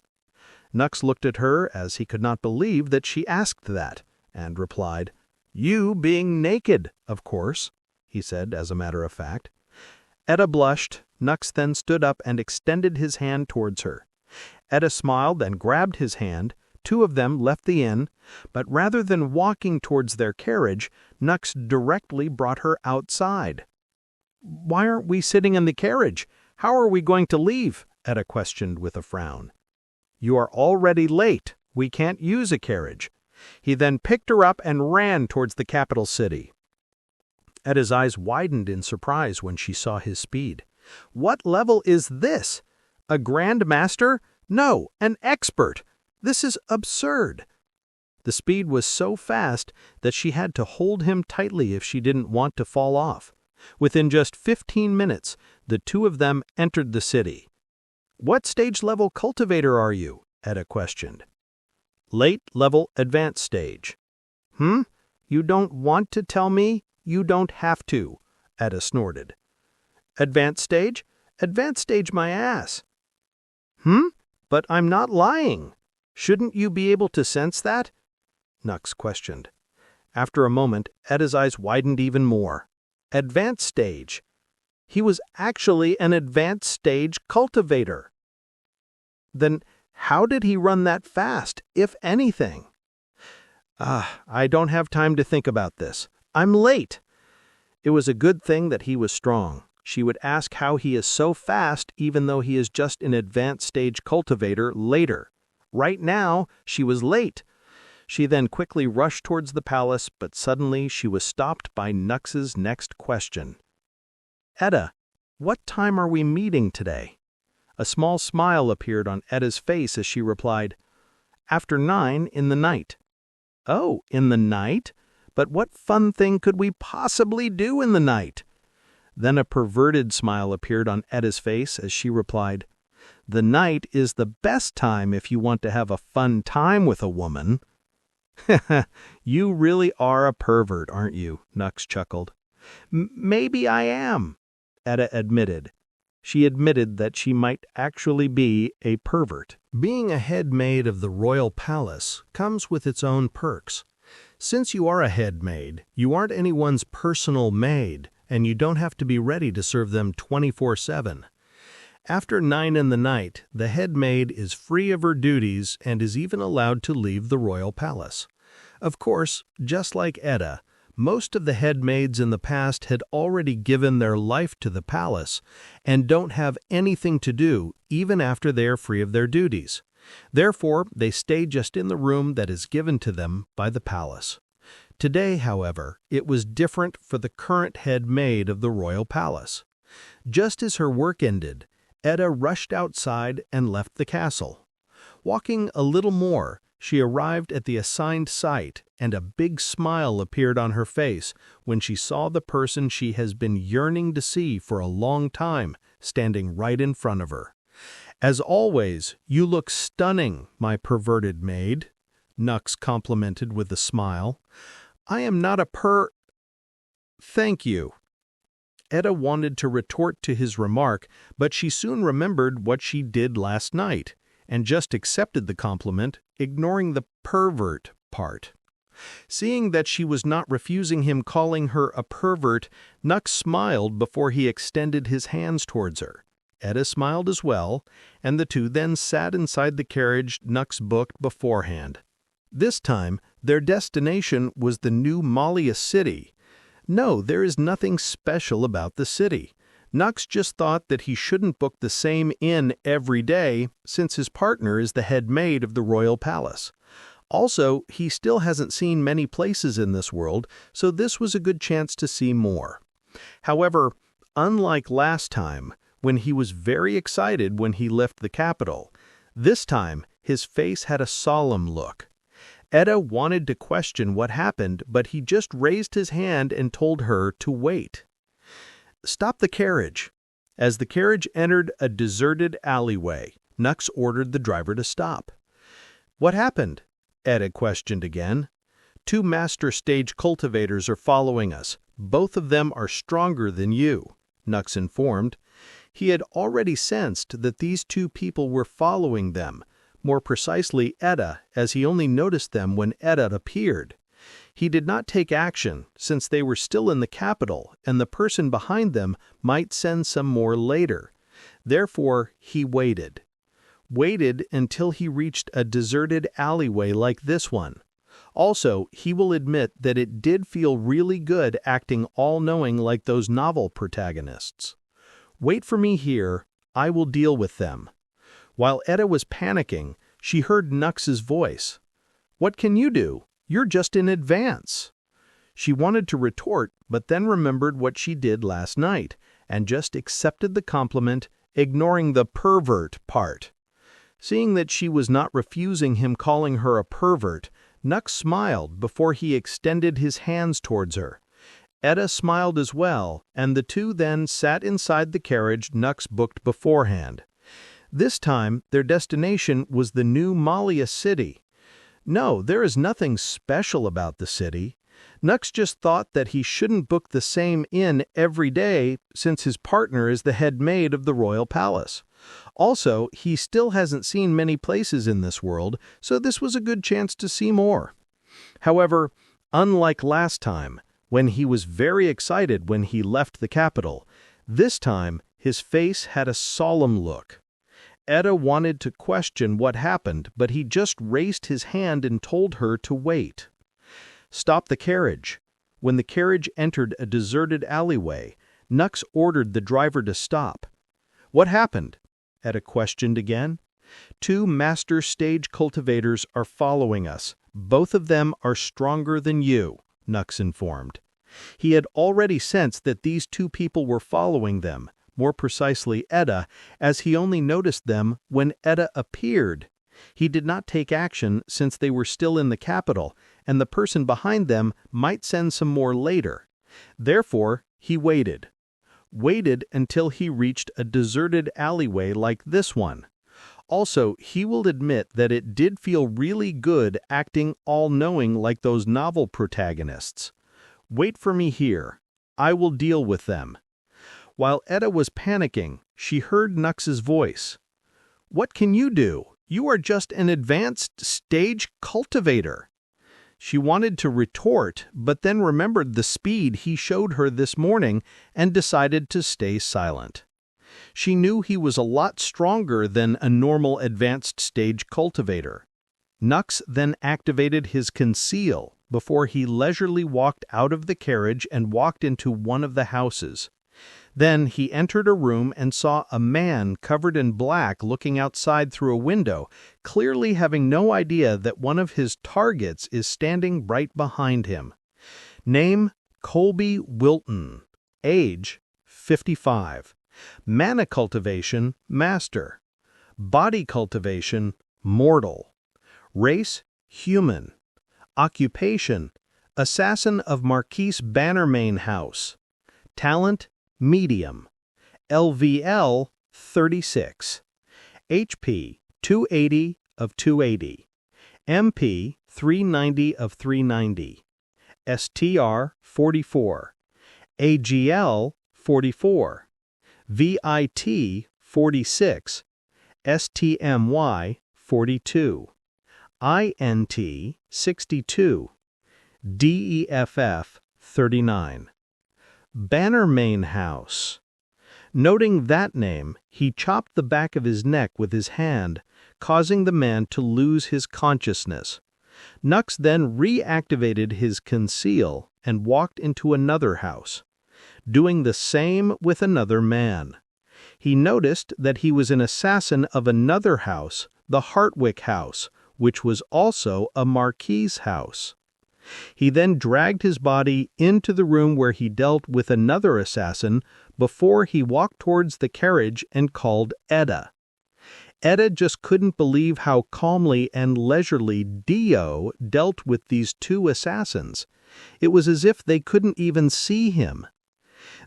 Nux looked at her as he could not believe that she asked that, and replied, You being naked, of course, he said as a matter of fact. Etta blushed. Nux then stood up and extended his hand towards her. Etta smiled and grabbed his hand. Two of them left the inn, but rather than walking towards their carriage, Nux directly brought her outside. Why aren't we sitting in the carriage? How are we going to leave? Etta questioned with a frown. You are already late. We can't use a carriage. He then picked her up and ran towards the capital city. Etta's eyes widened in surprise when she saw his speed. What level is this? A Grand Master? No, an expert. This is absurd. The speed was so fast that she had to hold him tightly if she didn't want to fall off. Within just 15 minutes, the two of them entered the city. What stage level cultivator are you? Etta questioned. Late level advanced stage. You don't want to tell me? You don't have to, Etta snorted. Advanced stage? Advanced stage my ass. But I'm not lying. Shouldn't you be able to sense that? Nux questioned. After a moment, Etta's eyes widened even more. Advanced stage. He was actually an advanced stage cultivator. Then how did he run that fast, if anything? I don't have time to think about this. I'm late. It was a good thing that he was strong. She would ask how he is so fast even though he is just an advanced stage cultivator later. Right now, she was late. She then quickly rushed towards the palace, but suddenly she was stopped by Nux's next question. Etta, what time are we meeting today? A small smile appeared on Etta's face as she replied, After 9 in the night. Oh, in the night? But what fun thing could we possibly do in the night? Then a perverted smile appeared on Etta's face as she replied, The night is the best time if you want to have a fun time with a woman. You really are a pervert, aren't you? Nux chuckled. Maybe I am, Etta admitted. She admitted that she might actually be a pervert. Being a head maid of the royal palace comes with its own perks. Since you are a head maid, you aren't anyone's personal maid, and you don't have to be ready to serve them 24/7. After 9 in the night, the head maid is free of her duties and is even allowed to leave the royal palace. Of course, just like Etta, most of the head maids in the past had already given their life to the palace and don't have anything to do even after they are free of their duties. Therefore, they stay just in the room that is given to them by the palace. Today, however, it was different for the current head maid of the royal palace. Just as her work ended, Etta rushed outside and left the castle. Walking a little more, she arrived at the assigned site, and a big smile appeared on her face when she saw the person she has been yearning to see for a long time standing right in front of her. As always, you look stunning, my perverted maid, Nux complimented with a smile. I am not a Thank you. Etta wanted to retort to his remark, but she soon remembered what she did last night, and just accepted the compliment, ignoring the pervert part. Seeing that she was not refusing him calling her a pervert, Nux smiled before he extended his hands towards her. Etta smiled as well, and the two then sat inside the carriage Nux booked beforehand. This time, their destination was the new Malia city. No, there is nothing special about the city. Nux just thought that he shouldn't book the same inn every day, since his partner is the head maid of the royal palace. Also, he still hasn't seen many places in this world, so this was a good chance to see more. However, unlike last time, when he was very excited when he left the capital, this time his face had a solemn look. Etta wanted to question what happened, but he just raised his hand and told her to wait. Stop the carriage. As the carriage entered a deserted alleyway, Nux ordered the driver to stop. What happened? Etta questioned again. 2 master stage cultivators are following us. Both of them are stronger than you, Nux informed. He had already sensed that these 2 people were following them, more precisely Etta, as he only noticed them when Etta appeared. He did not take action, since they were still in the capital, and the person behind them might send some more later. Therefore, he waited. Waited until he reached a deserted alleyway like this one. Also, he will admit that it did feel really good acting all-knowing like those novel protagonists. Wait for me here, I will deal with them. While Etta was panicking, she heard Nux's voice. What can you do? You're just in advance. She wanted to retort, but then remembered what she did last night, and just accepted the compliment, ignoring the pervert part. Seeing that she was not refusing him calling her a pervert, Nux smiled before he extended his hands towards her. Etta smiled as well, and the two then sat inside the carriage Nux booked beforehand. This time, their destination was the new Malia city. No, there is nothing special about the city. Nux just thought that he shouldn't book the same inn every day since his partner is the head maid of the royal palace. Also, he still hasn't seen many places in this world, so this was a good chance to see more. However, unlike last time, when he was very excited when he left the capital, this time his face had a solemn look. Edda wanted to question what happened, but he just raised his hand and told her to wait. Stop the carriage. When the carriage entered a deserted alleyway, Nux ordered the driver to stop. What happened? Edda questioned again. 2 master stage cultivators are following us. Both of them are stronger than you, Nux informed. He had already sensed that these 2 people were following them, more precisely Edda, as he only noticed them when Edda appeared. He did not take action since they were still in the capital, and the person behind them might send some more later. Therefore, he waited. Waited until he reached a deserted alleyway like this one. Also, he will admit that it did feel really good acting all-knowing like those novel protagonists. Wait for me here. I will deal with them. While Edda was panicking, she heard Nux's voice. What can you do? You are just an advanced stage cultivator. She wanted to retort, but then remembered the speed he showed her this morning and decided to stay silent. She knew he was a lot stronger than a normal advanced stage cultivator. Nux then activated his conceal before he leisurely walked out of the carriage and walked into one of the houses. Then he entered a room and saw a man covered in black looking outside through a window, clearly having no idea that one of his targets is standing right behind him. Name, Colby Wilton. Age, 55. Mana cultivation, Master. Body cultivation, Mortal. Race, Human. Occupation, Assassin of Marquise Bannermain House. Talent, Medium. LVL, 36. HP, 280 of 280. MP, 390 of 390. STR, 44. AGL, 44. VIT, 46. STMY, 42. INT, 62. DEFF, 39. Bannermain House. Noting that name, he chopped the back of his neck with his hand, causing the man to lose his consciousness. Nux then reactivated his conceal and walked into another house, doing the same with another man. He noticed that he was an assassin of another house, the Hartwick House, which was also a Marquise house. He then dragged his body into the room where he dealt with another assassin before he walked towards the carriage and called Edda. Edda just couldn't believe how calmly and leisurely Dio dealt with these 2 assassins. It was as if they couldn't even see him.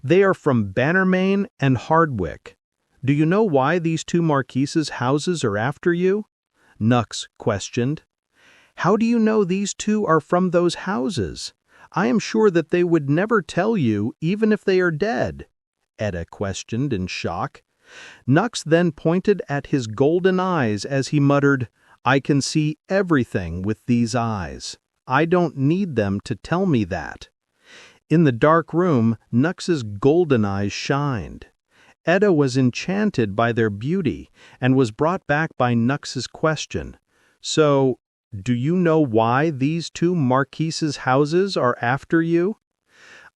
They are from Bannermain and Hardwick. Do you know why these 2 Marquises' houses are after you? Nux questioned. How do you know these 2 are from those houses? I am sure that they would never tell you, even if they are dead, Edda questioned in shock. Nux then pointed at his golden eyes as he muttered, I can see everything with these eyes. I don't need them to tell me that. In the dark room, Nux's golden eyes shined. Edda was enchanted by their beauty and was brought back by Nux's question. So, do you know why these 2 Marquises' houses are after you?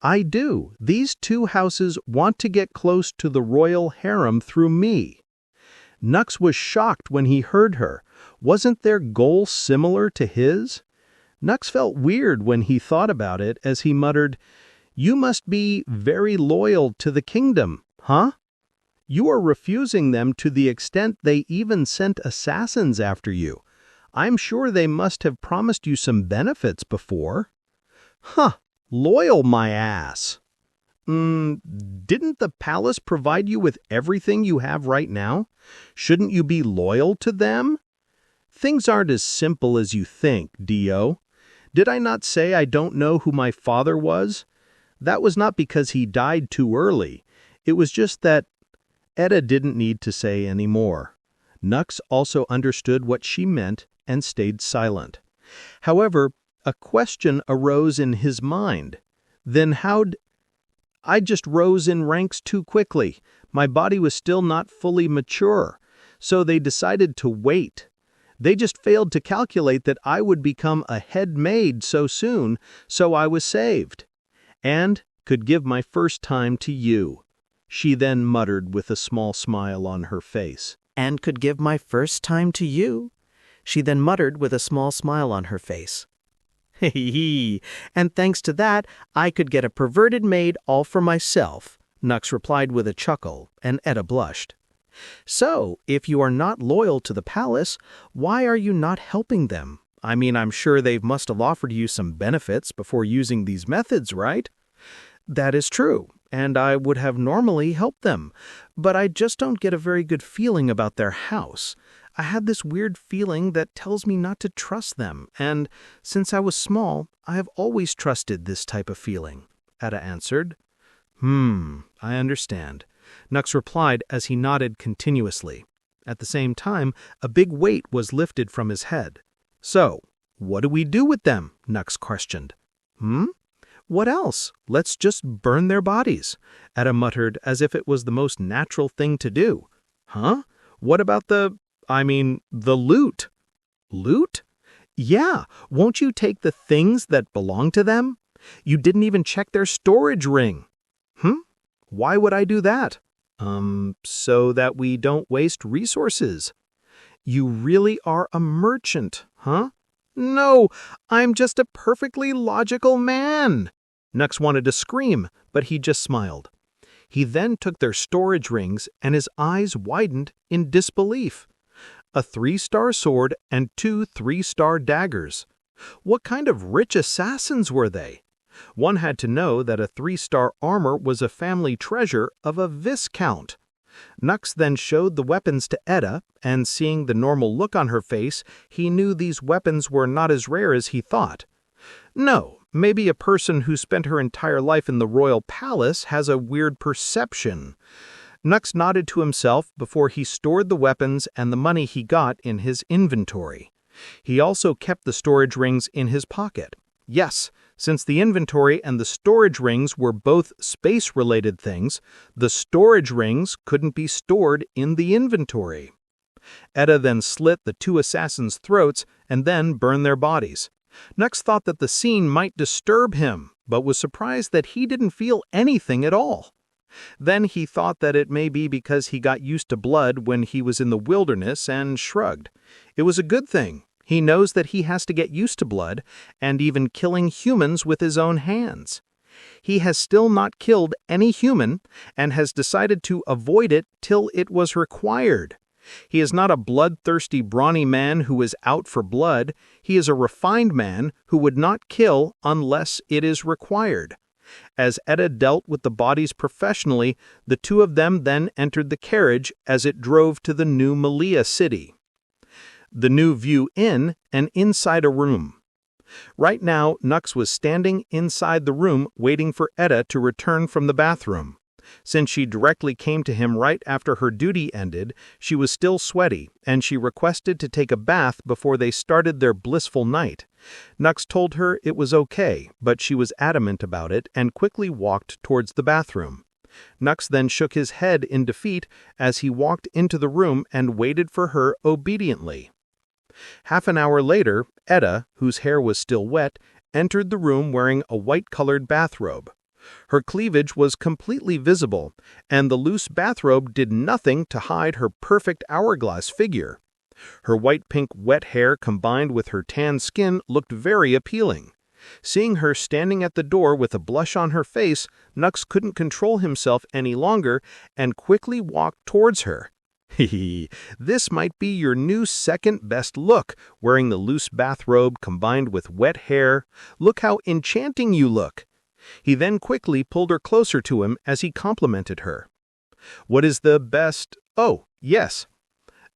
I do. These 2 houses want to get close to the royal harem through me. Nux was shocked when he heard her. Wasn't their goal similar to his? Nux felt weird when he thought about it as he muttered, You must be very loyal to the kingdom, huh? You are refusing them to the extent they even sent assassins after you. I'm sure they must have promised you some benefits before. Huh, loyal my ass. Didn't the palace provide you with everything you have right now? Shouldn't you be loyal to them? Things aren't as simple as you think, Dio. Did I not say I don't know who my father was? That was not because he died too early. It was just that Etta didn't need to say any more. Nux also understood what she meant and stayed silent. However, a question arose in his mind. Then how'd... I just rose in ranks too quickly. My body was still not fully mature. So they decided to wait. They just failed to calculate that I would become a head maid so soon, so I was saved. And could give my first time to you, she then muttered with a small smile on her face. And could give my first time to you, she then muttered with a small smile on her face. Hee, and thanks to that, I could get a perverted maid all for myself, Nux replied with a chuckle, and Etta blushed. So, if you are not loyal to the palace, why are you not helping them? I mean, I'm sure they must have offered you some benefits before using these methods, right? That is true, and I would have normally helped them, but I just don't get a very good feeling about their house. I had this weird feeling that tells me not to trust them, and since I was small, I have always trusted this type of feeling, Etta answered. I understand, Nux replied as he nodded continuously. At the same time, a big weight was lifted from his head. So, what do we do with them? Nux questioned. What else? Let's just burn their bodies, Etta muttered as if it was the most natural thing to do. Huh? What about the loot? Loot? Yeah, won't you take the things that belong to them? You didn't even check their storage ring. Why would I do that? So that we don't waste resources. You really are a merchant, huh? No, I'm just a perfectly logical man. Nux wanted to scream, but he just smiled. He then took their storage rings and his eyes widened in disbelief. A 3-star sword and 2 3-star daggers. What kind of rich assassins were they? One had to know that a 3-star armor was a family treasure of a viscount. Nux then showed the weapons to Etta, and seeing the normal look on her face, he knew these weapons were not as rare as he thought. No, maybe a person who spent her entire life in the royal palace has a weird perception. Nux nodded to himself before he stored the weapons and the money he got in his inventory. He also kept the storage rings in his pocket. Yes, since the inventory and the storage rings were both space-related things, the storage rings couldn't be stored in the inventory. Etta then slit the 2 assassins' throats and then burned their bodies. Nux thought that the scene might disturb him, but was surprised that he didn't feel anything at all. Then he thought that it may be because he got used to blood when he was in the wilderness and shrugged. It was a good thing. He knows that he has to get used to blood, and even killing humans with his own hands. He has still not killed any human, and has decided to avoid it till it was required. He is not a bloodthirsty, brawny man who is out for blood. He is a refined man who would not kill unless it is required. As Etta dealt with the bodies professionally, the 2 of them then entered the carriage as it drove to the new Malia city. The new view in and inside a room. Right now, Nux was standing inside the room waiting for Etta to return from the bathroom. Since she directly came to him right after her duty ended, she was still sweaty, and she requested to take a bath before they started their blissful night. Nux told her it was okay, but she was adamant about it and quickly walked towards the bathroom. Nux then shook his head in defeat as he walked into the room and waited for her obediently. Half an hour later, Etta, whose hair was still wet, entered the room wearing a white-colored bathrobe. Her cleavage was completely visible, and the loose bathrobe did nothing to hide her perfect hourglass figure. Her white-pink wet hair combined with her tan skin looked very appealing. Seeing her standing at the door with a blush on her face, Nux couldn't control himself any longer and quickly walked towards her. This might be your new second-best look, wearing the loose bathrobe combined with wet hair. Look how enchanting you look. He then quickly pulled her closer to him as he complimented her. What is the best? Oh, yes.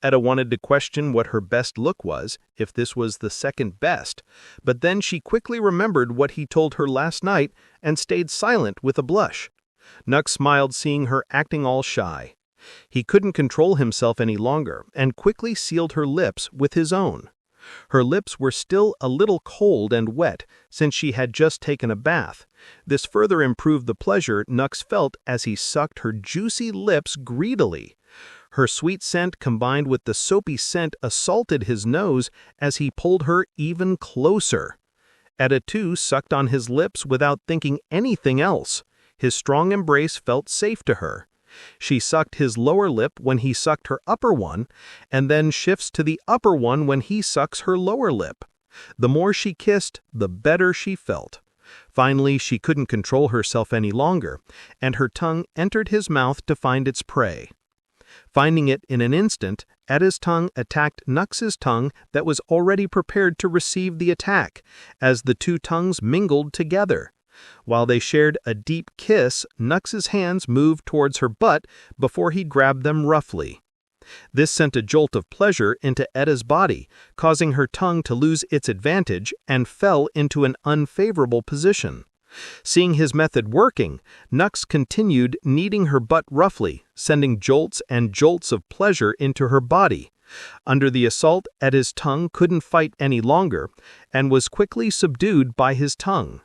Etta wanted to question what her best look was, if this was the second best, but then she quickly remembered what he told her last night and stayed silent with a blush. Nux smiled, seeing her acting all shy. He couldn't control himself any longer and quickly sealed her lips with his own. Her lips were still a little cold and wet since she had just taken a bath. This further improved the pleasure Nux felt as he sucked her juicy lips greedily. Her sweet scent combined with the soapy scent assaulted his nose as he pulled her even closer. Etta too sucked on his lips without thinking anything else. His strong embrace felt safe to her. She sucked his lower lip when he sucked her upper one, and then shifts to the upper one when he sucks her lower lip. The more she kissed, the better she felt. Finally, she couldn't control herself any longer, and her tongue entered his mouth to find its prey. Finding it in an instant, Etta's tongue attacked Nux's tongue that was already prepared to receive the attack, as the two tongues mingled together. While they shared a deep kiss, Nux's hands moved towards her butt before he grabbed them roughly. This sent a jolt of pleasure into Etta's body, causing her tongue to lose its advantage and fell into an unfavorable position. Seeing his method working, Nux continued kneading her butt roughly, sending jolts and jolts of pleasure into her body. Under the assault, Etta's tongue couldn't fight any longer and was quickly subdued by his tongue.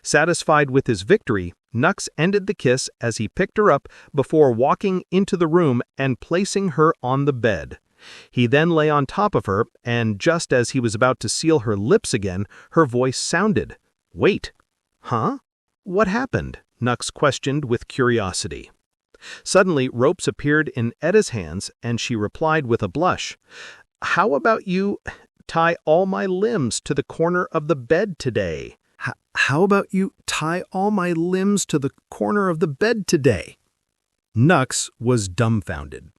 Satisfied with his victory, Nux ended the kiss as he picked her up before walking into the room and placing her on the bed. He then lay on top of her, and just as he was about to seal her lips again, her voice sounded. "Wait. Huh? What happened?" Nux questioned with curiosity. Suddenly, ropes appeared in Etta's hands, and she replied with a blush, "How about you tie all my limbs to the corner of the bed today?" How about you tie all my limbs to the corner of the bed today? Nux was dumbfounded.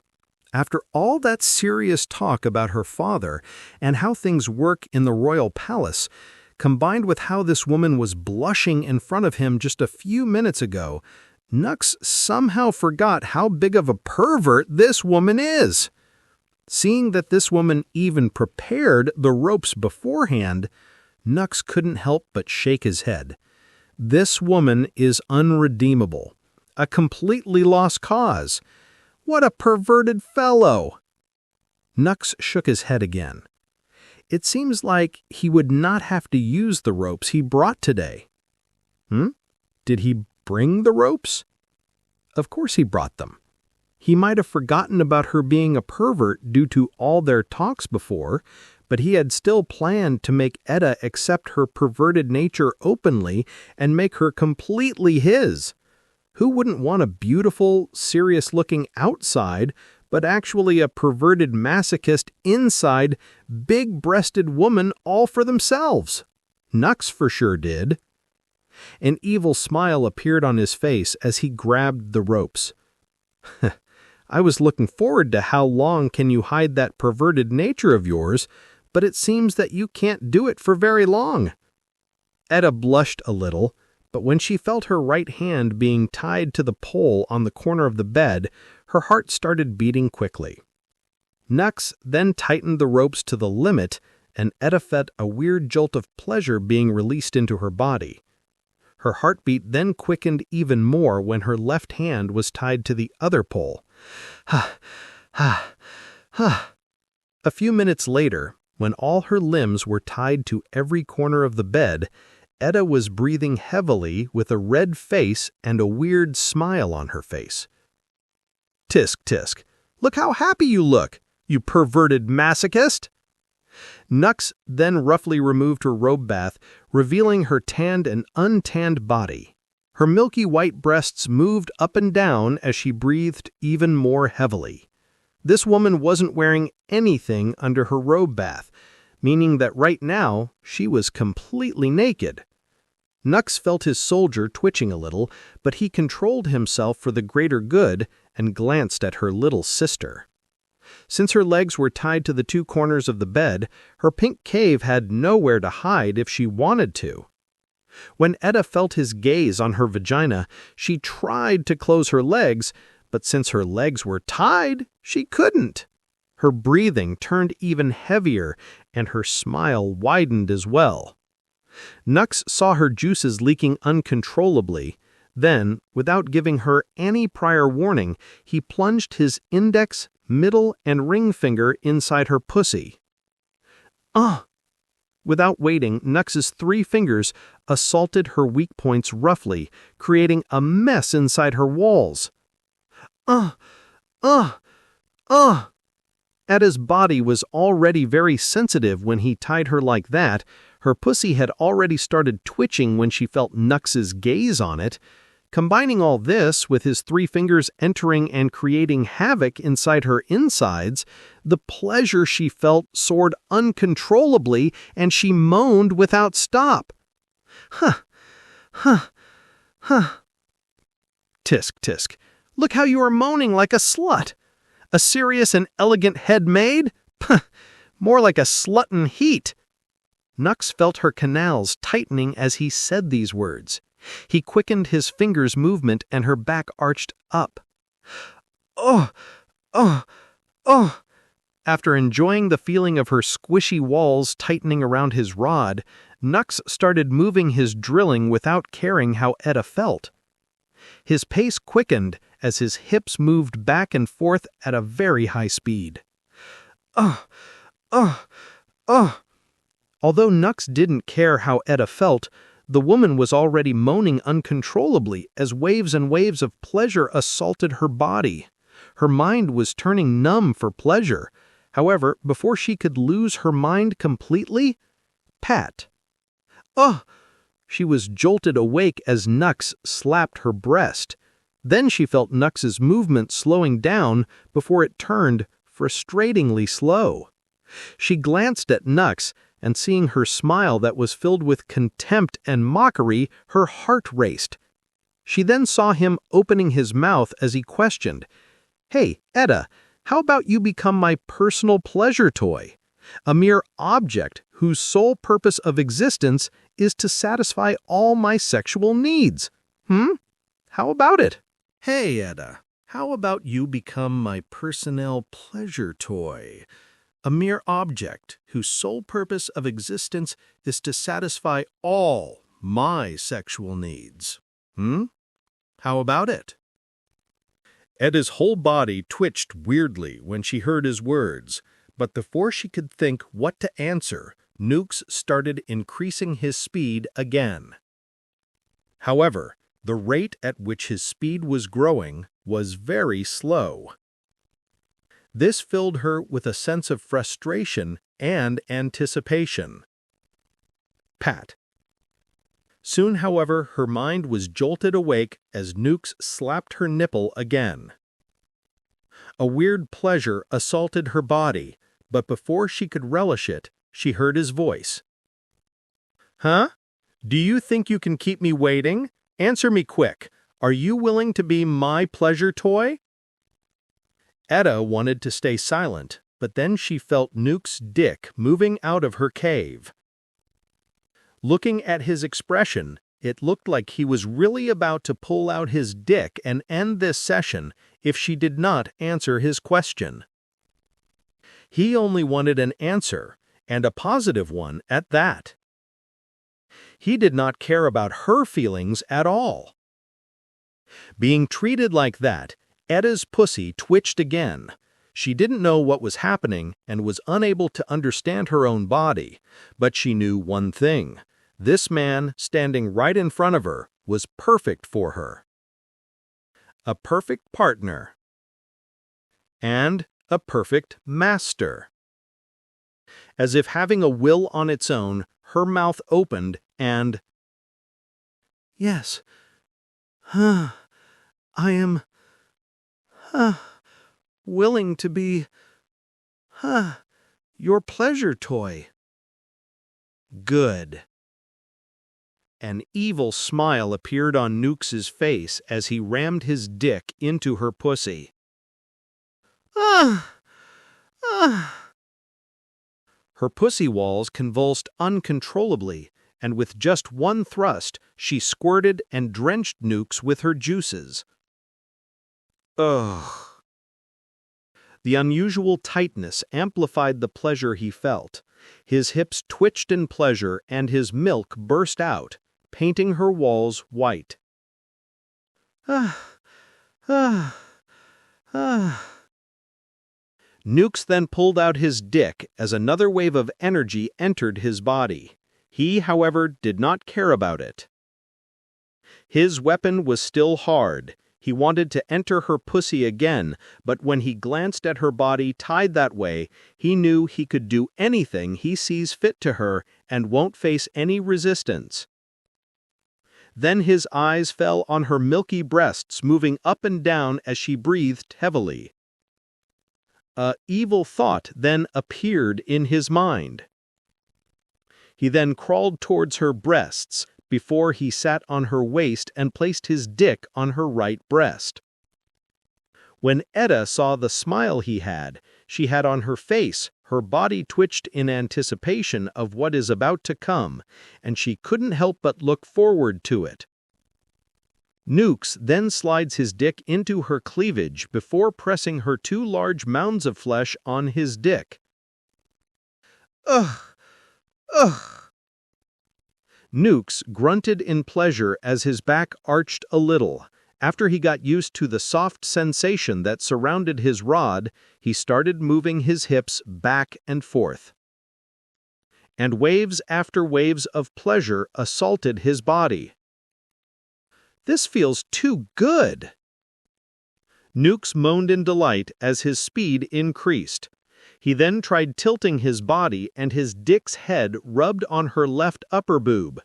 After all that serious talk about her father and how things work in the royal palace, combined with how this woman was blushing in front of him just a few minutes ago, Nux somehow forgot how big of a pervert this woman is. Seeing that this woman even prepared the ropes beforehand, Nux couldn't help but shake his head. This woman is unredeemable, a completely lost cause. What a perverted fellow! Nux shook his head again. It seems like he would not have to use the ropes he brought today. Did he bring the ropes? Of course he brought them. He might have forgotten about her being a pervert due to all their talks before, but he had still planned to make Etta accept her perverted nature openly and make her completely his. Who wouldn't want a beautiful, serious-looking outside, but actually a perverted masochist inside, big-breasted woman all for themselves? Nux for sure did. An evil smile appeared on his face as he grabbed the ropes. I was looking forward to how long can you hide that perverted nature of yours, but it seems that you can't do it for very long. Etta blushed a little, but when she felt her right hand being tied to the pole on the corner of the bed, her heart started beating quickly. Nux then tightened the ropes to the limit, and Etta felt a weird jolt of pleasure being released into her body. Her heartbeat then quickened even more when her left hand was tied to the other pole. A few minutes later, when all her limbs were tied to every corner of the bed, Etta was breathing heavily with a red face and a weird smile on her face. "Tisk, tisk, look how happy you look, you perverted masochist!" Nux then roughly removed her robe bath, revealing her tanned and untanned body. Her milky white breasts moved up and down as she breathed even more heavily. This woman wasn't wearing anything under her robe bath, meaning that right now she was completely naked. Nux felt his soldier twitching a little, but he controlled himself for the greater good and glanced at her little sister. Since her legs were tied to the two corners of the bed, her pink cave had nowhere to hide if she wanted to. When Etta felt his gaze on her vagina, she tried to close her legs, but since her legs were tied, she couldn't. Her breathing turned even heavier, and her smile widened as well. Nux saw her juices leaking uncontrollably. Then, without giving her any prior warning, he plunged his index, middle, and ring finger inside her pussy. Without waiting, Nux's 3 fingers assaulted her weak points roughly, creating a mess inside her walls. Etta's body was already very sensitive when he tied her like that. Her pussy had already started twitching when she felt Nux's gaze on it. Combining all this with his 3 fingers entering and creating havoc inside her insides, the pleasure she felt soared uncontrollably, and she moaned without stop. Tisk, tisk. Look how you are moaning like a slut. A serious and elegant head maid? More like a slut in heat. Nux felt her canals tightening as he said these words. He quickened his fingers' movement and her back arched up. After enjoying the feeling of her squishy walls tightening around his rod, Nux started moving his drilling without caring how Etta felt. His pace quickened as his hips moved back and forth at a very high speed. Although Nux didn't care how Etta felt, the woman was already moaning uncontrollably as waves and waves of pleasure assaulted her body. Her mind was turning numb for pleasure. However, before she could lose her mind completely, Pat. She was jolted awake as Nux slapped her breast. Then she felt Nux's movement slowing down before it turned frustratingly slow. She glanced at Nux, and seeing her smile that was filled with contempt and mockery, her heart raced. She then saw him opening his mouth as he questioned, "Hey, Etta, how about you become my personal pleasure toy? A mere object whose sole purpose of existence is to satisfy all my sexual needs. How about it?" "Hey, Etta, how about you become my personal pleasure toy? A mere object whose sole purpose of existence is to satisfy all my sexual needs. How about it?" Etta's whole body twitched weirdly when she heard his words, but before she could think what to answer, Nux started increasing his speed again. However, the rate at which his speed was growing was very slow. This filled her with a sense of frustration and anticipation. Pat. Soon, however, her mind was jolted awake as Nux slapped her nipple again. A weird pleasure assaulted her body, but before she could relish it, she heard his voice. "Huh? Do you think you can keep me waiting? Answer me quick. Are you willing to be my pleasure toy?" Etta wanted to stay silent, but then she felt Nuke's dick moving out of her cave. Looking at his expression, it looked like he was really about to pull out his dick and end this session if she did not answer his question. He only wanted an answer, and a positive one at that. He did not care about her feelings at all. Being treated like that, Etta's pussy twitched again. She didn't know what was happening and was unable to understand her own body, but she knew one thing. This man, standing right in front of her, was perfect for her. A perfect partner. And a perfect master. As if having a will on its own, her mouth opened and... "Yes. I am... willing to be... your pleasure toy." Good. An evil smile appeared on Nuke's face as he rammed his dick into her pussy. Her pussy walls convulsed uncontrollably, and with just one thrust, she squirted and drenched Nukes with her juices. Ugh. The unusual tightness amplified the pleasure he felt. His hips twitched in pleasure and his milk burst out, painting her walls white. Ah, ah, ah. Nukes then pulled out his dick as another wave of energy entered his body. He, however, did not care about it. His weapon was still hard. He wanted to enter her pussy again, but when he glanced at her body tied that way, he knew he could do anything he sees fit to her and won't face any resistance. Then his eyes fell on her milky breasts moving up and down as she breathed heavily. An evil thought then appeared in his mind. He then crawled towards her breasts before he sat on her waist and placed his dick on her right breast. When Edda saw the smile he had on her face, her body twitched in anticipation of what is about to come, and she couldn't help but look forward to it. Nukes then slides his dick into her cleavage before pressing her two large mounds of flesh on his dick. Ugh! Ugh! Nukes grunted in pleasure as his back arched a little. After he got used to the soft sensation that surrounded his rod, he started moving his hips back and forth. And waves after waves of pleasure assaulted his body. This feels too good! Nukes moaned in delight as his speed increased. He then tried tilting his body and his dick's head rubbed on her left upper boob.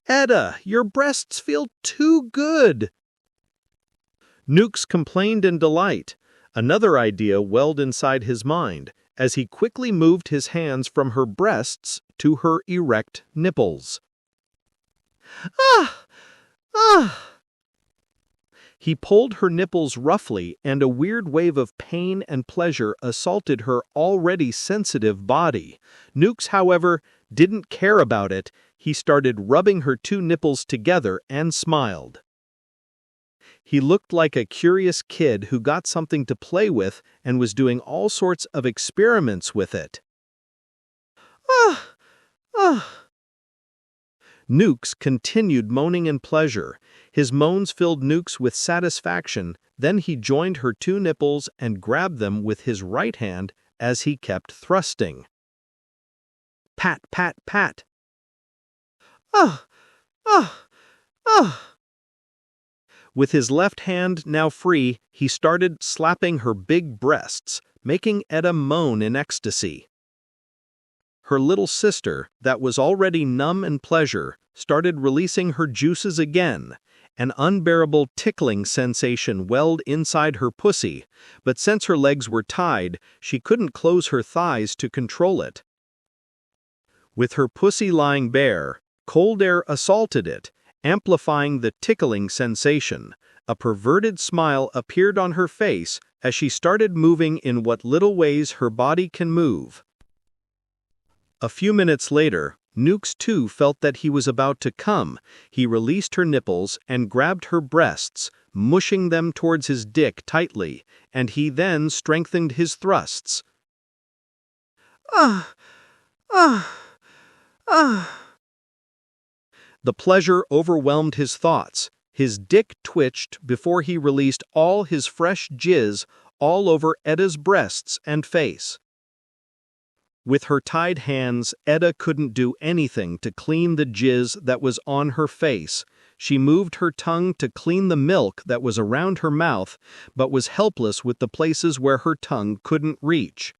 Edda, your breasts feel too good! Nukes complained in delight. Another idea welled inside his mind as he quickly moved his hands from her breasts to her erect nipples. Ah! Ah! He pulled her nipples roughly, and a weird wave of pain and pleasure assaulted her already sensitive body. Nukes, however, didn't care about it. He started rubbing her two nipples together and smiled. He looked like a curious kid who got something to play with and was doing all sorts of experiments with it. Ah! Ah! Nukes continued moaning in pleasure. His moans filled Nukes with satisfaction. Then he joined her two nipples and grabbed them with his right hand as he kept thrusting. Pat, pat, pat. Ah! Ah! Ah! With his left hand now free, he started slapping her big breasts, making Edda moan in ecstasy. Her little sister, that was already numb in pleasure, started releasing her juices again. An unbearable tickling sensation welled inside her pussy, but since her legs were tied, she couldn't close her thighs to control it. With her pussy lying bare, cold air assaulted it, amplifying the tickling sensation. A perverted smile appeared on her face as she started moving in what little ways her body can move. A few minutes later, Nukes too felt that he was about to come. He released her nipples and grabbed her breasts, mushing them towards his dick tightly, and he then strengthened his thrusts. Ah! Ah! Ah! The pleasure overwhelmed his thoughts. His dick twitched before he released all his fresh jizz all over Edda's breasts and face. With her tied hands, Edda couldn't do anything to clean the jizz that was on her face. She moved her tongue to clean the milk that was around her mouth, but was helpless with the places where her tongue couldn't reach.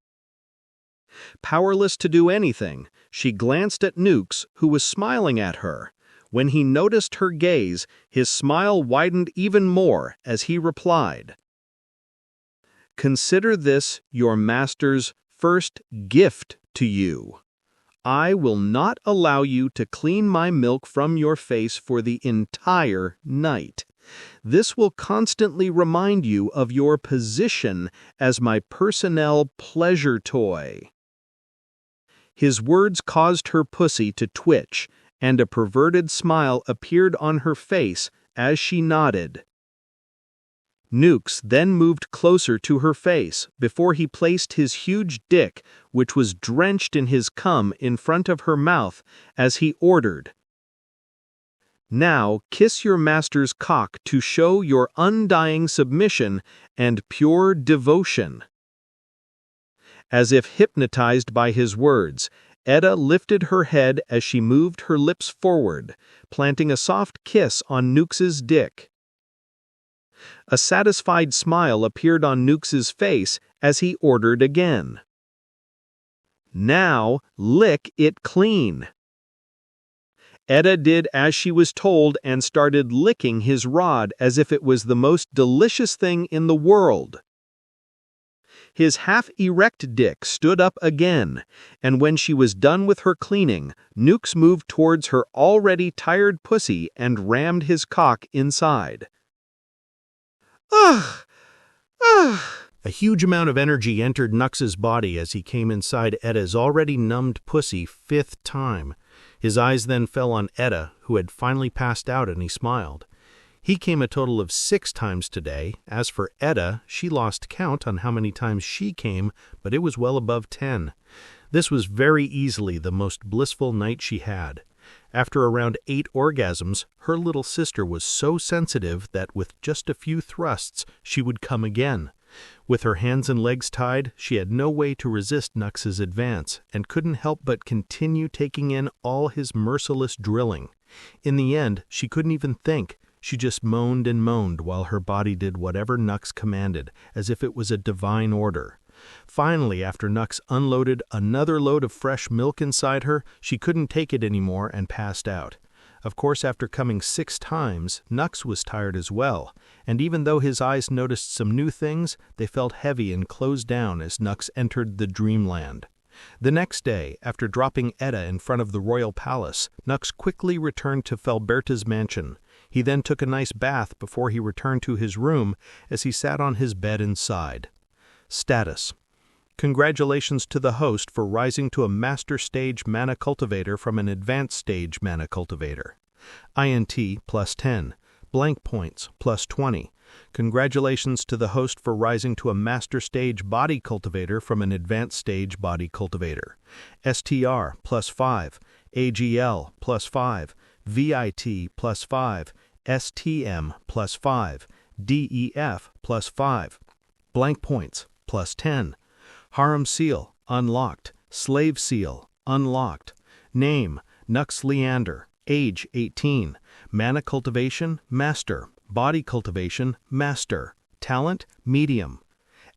Powerless to do anything, she glanced at Nukes, who was smiling at her. When he noticed her gaze, his smile widened even more as he replied, "Consider this your master's first gift to you. I will not allow you to clean my milk from your face for the entire night. This will constantly remind you of your position as my personnel pleasure toy." His words caused her pussy to twitch, and a perverted smile appeared on her face as she nodded. Nukes then moved closer to her face before he placed his huge dick, which was drenched in his cum, in front of her mouth as he ordered, "Now kiss your master's cock to show your undying submission and pure devotion." As if hypnotized by his words, Edda lifted her head as she moved her lips forward, planting a soft kiss on Nukes' dick. A satisfied smile appeared on Nukes' face as he ordered again, "Now lick it clean." Edda did as she was told and started licking his rod as if it was the most delicious thing in the world. His half-erect dick stood up again, and when she was done with her cleaning, Nukes moved towards her already tired pussy and rammed his cock inside. "Ugh! Ugh!" A huge amount of energy entered Nux' body as he came inside Edda's already numbed pussy 5th time. His eyes then fell on Edda, who had finally passed out, and he smiled. He came a total of 6 times today. As for Edda, she lost count on how many times she came, but it was well above 10. This was very easily the most blissful night she had. After around 8 orgasms, her little sister was so sensitive that with just a few thrusts she would come again. With her hands and legs tied, she had no way to resist Nux' advance, and couldn't help but continue taking in all his merciless drilling. In the end, she couldn't even think. She just moaned and moaned while her body did whatever Nux commanded, as if it was a divine order. Finally, after Nux unloaded another load of fresh milk inside her, she couldn't take it anymore and passed out. Of course, after coming 6 times, Nux was tired as well, and even though his eyes noticed some new things, they felt heavy and closed down as Nux entered the dreamland. The next day, after dropping Edda in front of the royal palace, Nux quickly returned to Felberta's mansion. He then took a nice bath before he returned to his room as he sat on his bed inside. Status: congratulations to the host for rising to a master stage mana cultivator from an advanced stage mana cultivator. INT +10. Blank points +20. Congratulations to the host for rising to a master stage body cultivator from an advanced stage body cultivator. STR +5. AGL +5. VIT +5. STM +5. DEF +5. Blank points +10. Harem Seal, unlocked. Slave Seal, unlocked. Name, Nux Leander. Age, 18. Mana Cultivation, Master. Body Cultivation, Master. Talent, Medium.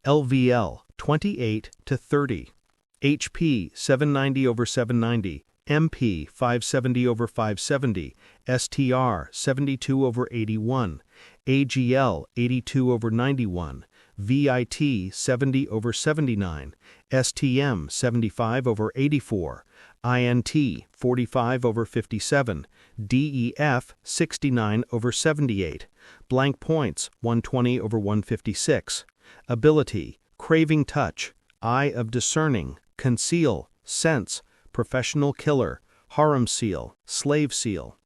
LVL, 28 to 30. HP, 790/790. MP, 570/570. STR, 72/81. AGL, 82/91. VIT 70/79, STM 75/84, INT 45/57, DEF 69/78, blank points 120/156, ability, craving touch, eye of discerning, conceal, sense, professional killer, harem seal, slave seal.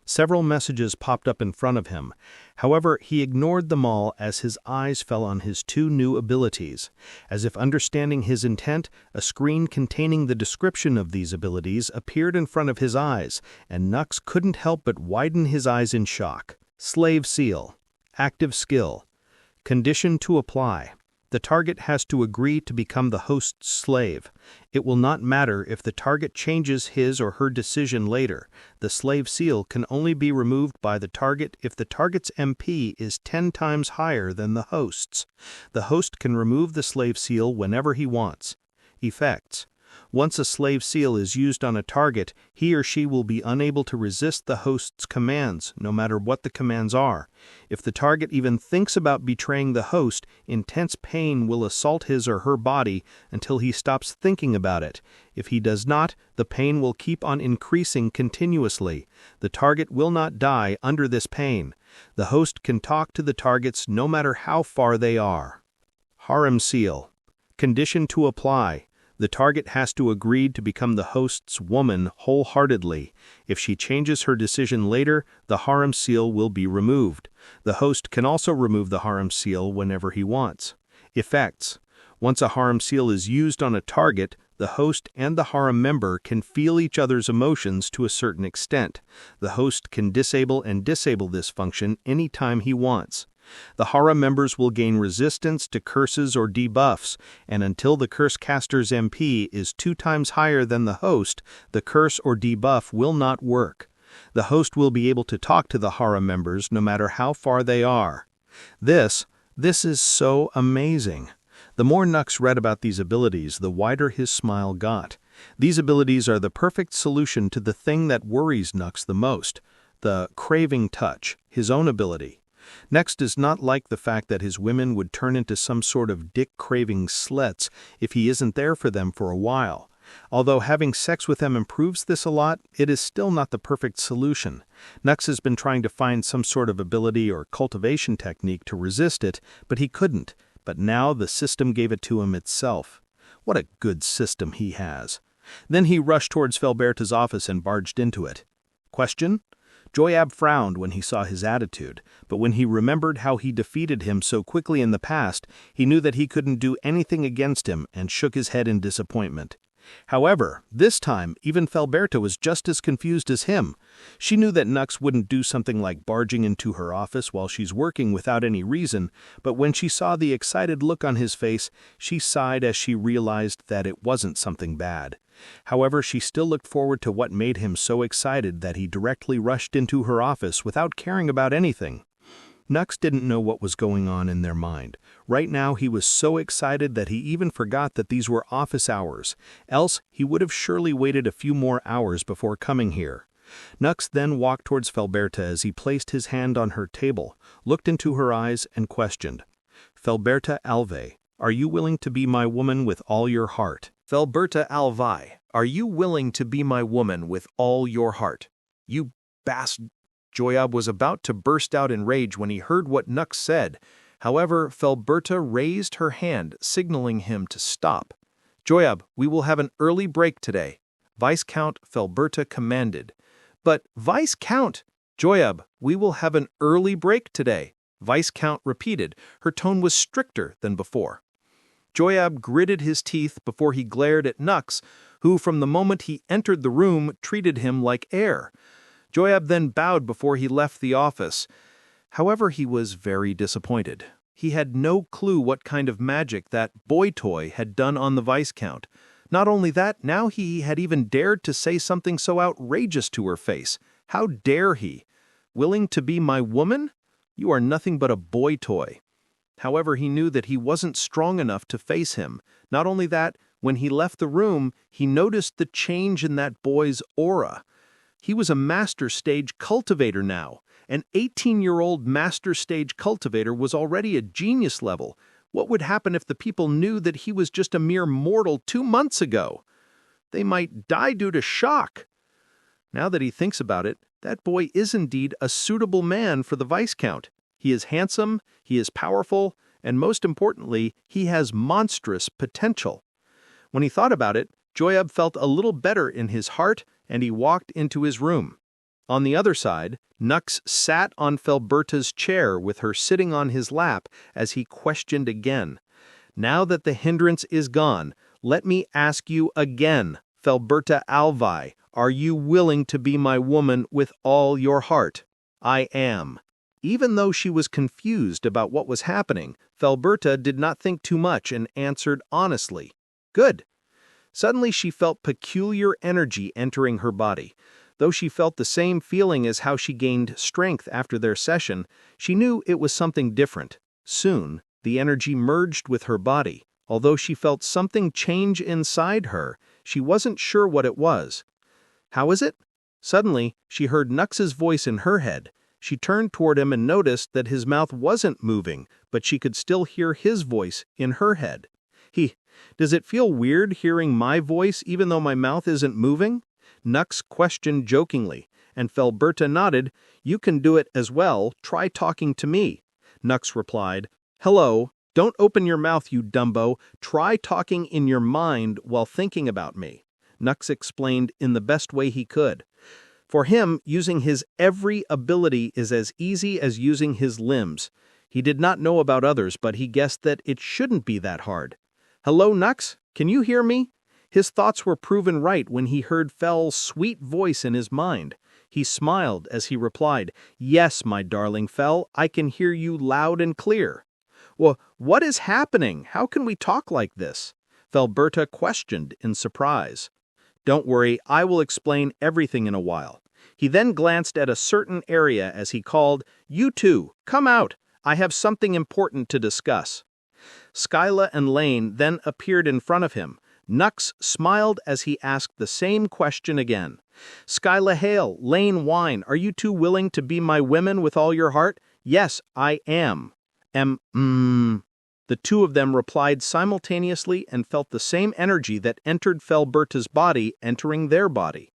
Several messages popped up in front of him. However, he ignored them all as his eyes fell on his 2 new abilities. As if understanding his intent, a screen containing the description of these abilities appeared in front of his eyes, and Nux couldn't help but widen his eyes in shock. Slave Seal. Active skill. Condition to apply. The target has to agree to become the host's slave. It will not matter if the target changes his or her decision later. The slave seal can only be removed by the target if the target's MP is 10 times higher than the host's. The host can remove the slave seal whenever he wants. Effects: once a slave seal is used on a target, he or she will be unable to resist the host's commands, no matter what the commands are. If the target even thinks about betraying the host, intense pain will assault his or her body until he stops thinking about it. If he does not, the pain will keep on increasing continuously. The target will not die under this pain. The host can talk to the targets no matter how far they are. Harem Seal. Condition to apply. The target has to agree to become the host's woman wholeheartedly. If she changes her decision later, the harem seal will be removed. The host can also remove the harem seal whenever he wants. Effects: once a harem seal is used on a target, the host and the harem member can feel each other's emotions to a certain extent. The host can disable and disable this function anytime he wants. The harem members will gain resistance to curses or debuffs, and until the curse caster's MP is 2 times higher than the host, the curse or debuff will not work. The host will be able to talk to the harem members no matter how far they are. This is so amazing. The more Nux read about these abilities, the wider his smile got. These abilities are the perfect solution to the thing that worries Nux the most, the craving touch, his own ability. Nux does not like the fact that his women would turn into some sort of dick-craving sluts if he isn't there for them for a while. Although having sex with them improves this a lot, it is still not the perfect solution. Nux has been trying to find some sort of ability or cultivation technique to resist it, but he couldn't. But now the system gave it to him itself. What a good system he has. Then he rushed towards Felberta's office and barged into it. Question? Joyab frowned when he saw his attitude, but when he remembered how he defeated him so quickly in the past, he knew that he couldn't do anything against him and shook his head in disappointment. However, this time, even Felberta was just as confused as him. She knew that Nux wouldn't do something like barging into her office while she's working without any reason, but when she saw the excited look on his face, she sighed as she realized that it wasn't something bad. However, she still looked forward to what made him so excited that he directly rushed into her office without caring about anything. Nux didn't know what was going on in their mind. Right now he was so excited that he even forgot that these were office hours, else he would have surely waited a few more hours before coming here. Nux then walked towards Felberta as he placed his hand on her table, looked into her eyes, and questioned. Felberta Alve, are you willing to be my woman with all your heart? Felberta Alvi, are you willing to be my woman with all your heart? You bastard! Joyab was about to burst out in rage when he heard what Nux said. However, Felberta raised her hand, signaling him to stop. Joyab, we will have an early break today. Viscount Felberta commanded. But Viscount! Joyab, we will have an early break today. Viscount repeated. Her tone was stricter than before. Joyab gritted his teeth before he glared at Nux, who from the moment he entered the room treated him like air. Joyab then bowed before he left the office. However, he was very disappointed. He had no clue what kind of magic that boy toy had done on the Viscount. Not only that, now he had even dared to say something so outrageous to her face. How dare he? Willing to be my woman? You are nothing but a boy toy. However, he knew that he wasn't strong enough to face him. Not only that, when he left the room, he noticed the change in that boy's aura. He was a master stage cultivator now. An 18-year-old master stage cultivator was already a genius level. What would happen if the people knew that he was just a mere mortal 2 months ago? They might die due to shock. Now that he thinks about it, that boy is indeed a suitable man for the Viscount. He is handsome, he is powerful, and most importantly, he has monstrous potential. When he thought about it, Joyab felt a little better in his heart, and he walked into his room. On the other side, Nux sat on Felberta's chair with her sitting on his lap as he questioned again. Now that the hindrance is gone, let me ask you again, Felberta Alvi, are you willing to be my woman with all your heart? I am. Even though she was confused about what was happening, Felberta did not think too much and answered honestly. Good. Suddenly she felt peculiar energy entering her body. Though she felt the same feeling as how she gained strength after their session, she knew it was something different. Soon, the energy merged with her body. Although she felt something change inside her, she wasn't sure what it was. How is it? Suddenly, she heard Nux's voice in her head. She turned toward him and noticed that his mouth wasn't moving, but she could still hear his voice in her head. Does it feel weird hearing my voice even though my mouth isn't moving? Nux questioned jokingly, and Felberta nodded. You can do it as well. Try talking to me. Nux replied, Hello, Don't open your mouth, you dumbo. Try talking in your mind while thinking about me, Nux explained in the best way he could. For him, using his every ability is as easy as using his limbs. He did not know about others, but he guessed that it shouldn't be that hard. Hello, Nux? Can you hear me? His thoughts were proven right when he heard Fel's sweet voice in his mind. He smiled as he replied, Yes, my darling Fel, I can hear you loud and clear. Well, what is happening? How can we talk like this? Felberta questioned in surprise. Don't worry, I will explain everything in a while. He then glanced at a certain area as he called, You two, come out. I have something important to discuss. Skyla and Lane then appeared in front of him. Nux smiled as he asked the same question again. Skyla Hale, Lane Wine, are you two willing to be my women with all your heart? Yes, I am. The two of them replied simultaneously and felt the same energy that entered Felberta's body entering their body.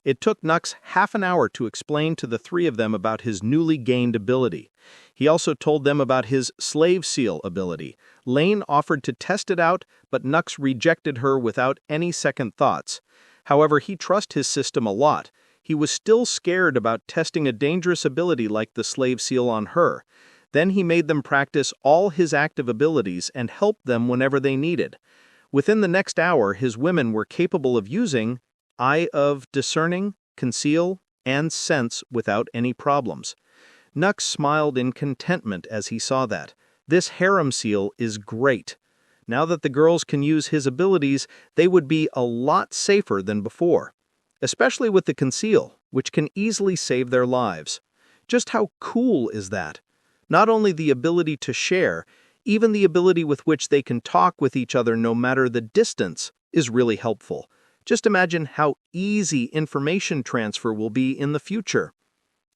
It took Nux half an hour to explain to the three of them about his newly gained ability. He also told them about his slave seal ability. Lane offered to test it out, but Nux rejected her without any second thoughts. However, he trusts his system a lot. He was still scared about testing a dangerous ability like the slave seal on her. Then he made them practice all his active abilities and helped them whenever they needed. Within the next hour, his women were capable of using Eye of Discerning, Conceal, and Sense without any problems. Nux smiled in contentment as he saw that. This harem seal is great. Now that the girls can use his abilities, they would be a lot safer than before. Especially with the Conceal, which can easily save their lives. Just how cool is that? Not only the ability to share, even the ability with which they can talk with each other no matter the distance is really helpful. Just imagine how easy information transfer will be in the future.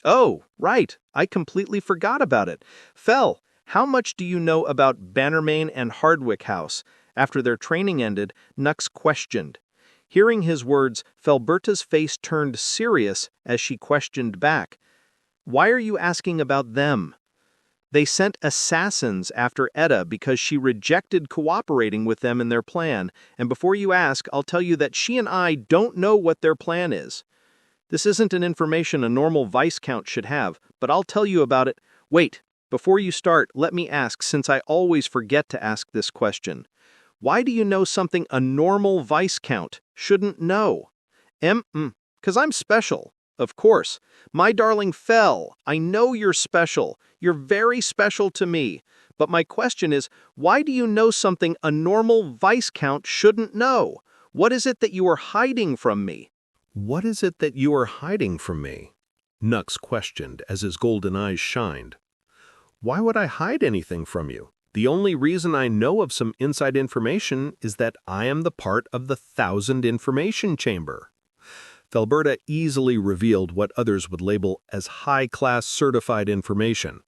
Oh, right, I completely forgot about it. Fel, how much do you know about Bannermain and Hardwick House? After their training ended, Nux questioned. Hearing his words, Felberta's face turned serious as she questioned back. Why are you asking about them? They sent assassins after Edda because she rejected cooperating with them in their plan, and before you ask, I'll tell you that she and I don't know what their plan is. This isn't an information a normal vice count should have, but I'll tell you about it. Wait, before you start, let me ask, since I always forget to ask this question. Why do you know something a normal vice count shouldn't know? 'Cause I'm special. Of course. My darling Fel, I know you're special. You're very special to me. But my question is, why do you know something a normal vice count shouldn't know? What is it that you are hiding from me? What is it that you are hiding from me? Nux questioned as his golden eyes shined. Why would I hide anything from you? The only reason I know of some inside information is that I am the part of the 1,000 Information Chamber. Felberta easily revealed what others would label as high-class certified information.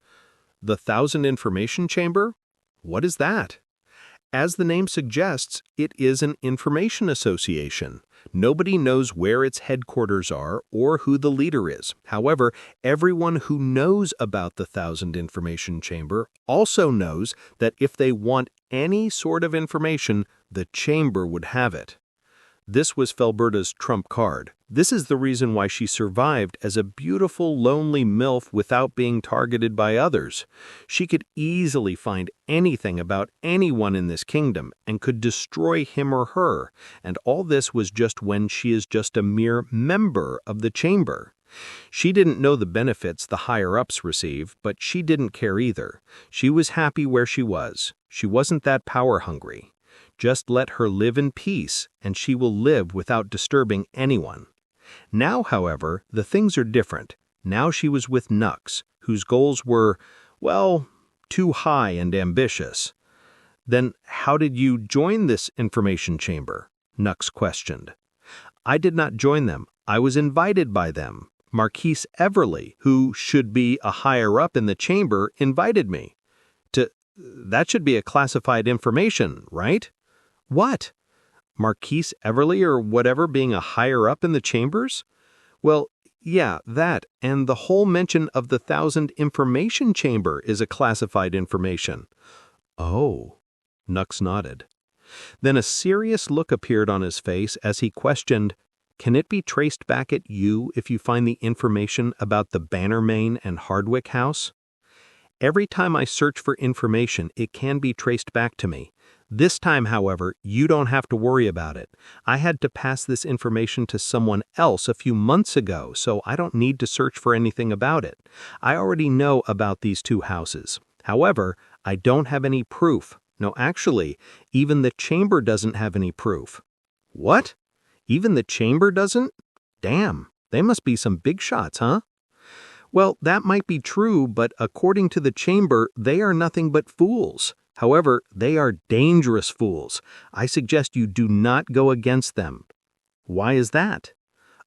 The 1,000 Information Chamber? What is that? As the name suggests, it is an information association. Nobody knows where its headquarters are or who the leader is. However, everyone who knows about the 1,000 Information Chamber also knows that if they want any sort of information, the chamber would have it. This was Felberta's trump card. This is the reason why she survived as a beautiful, lonely MILF without being targeted by others. She could easily find anything about anyone in this kingdom and could destroy him or her, and all this was just when she is just a mere member of the chamber. She didn't know the benefits the higher-ups receive, but she didn't care either. She was happy where she was. She wasn't that power-hungry. Just let her live in peace, and she will live without disturbing anyone. Now, however, the things are different. Now she was with Nux, whose goals were, well, too high and ambitious. Then how did you join this information chamber? Nux questioned. I did not join them. I was invited by them. Marquise Everly, who should be a higher-up in the chamber, invited me. That should be a classified information, right? What? Marquise Everly or whatever being a higher-up in the chambers? Well, yeah, that, and the whole mention of the 1,000 Information Chamber is a classified information. Oh, Nux nodded. Then a serious look appeared on his face as he questioned, "Can it be traced back at you if you find the information about the Bannermain and Hardwick house?" "Every time I search for information, it can be traced back to me. This time, however, you don't have to worry about it. I had to pass this information to someone else a few months ago, so I don't need to search for anything about it. I already know about these two houses. However, I don't have any proof. No, actually, even the chamber doesn't have any proof." "What? Even the chamber doesn't? Damn, they must be some big shots, huh?" "Well, that might be true, but according to the chamber, they are nothing but fools. However, they are dangerous fools. I suggest you do not go against them." "Why is that?"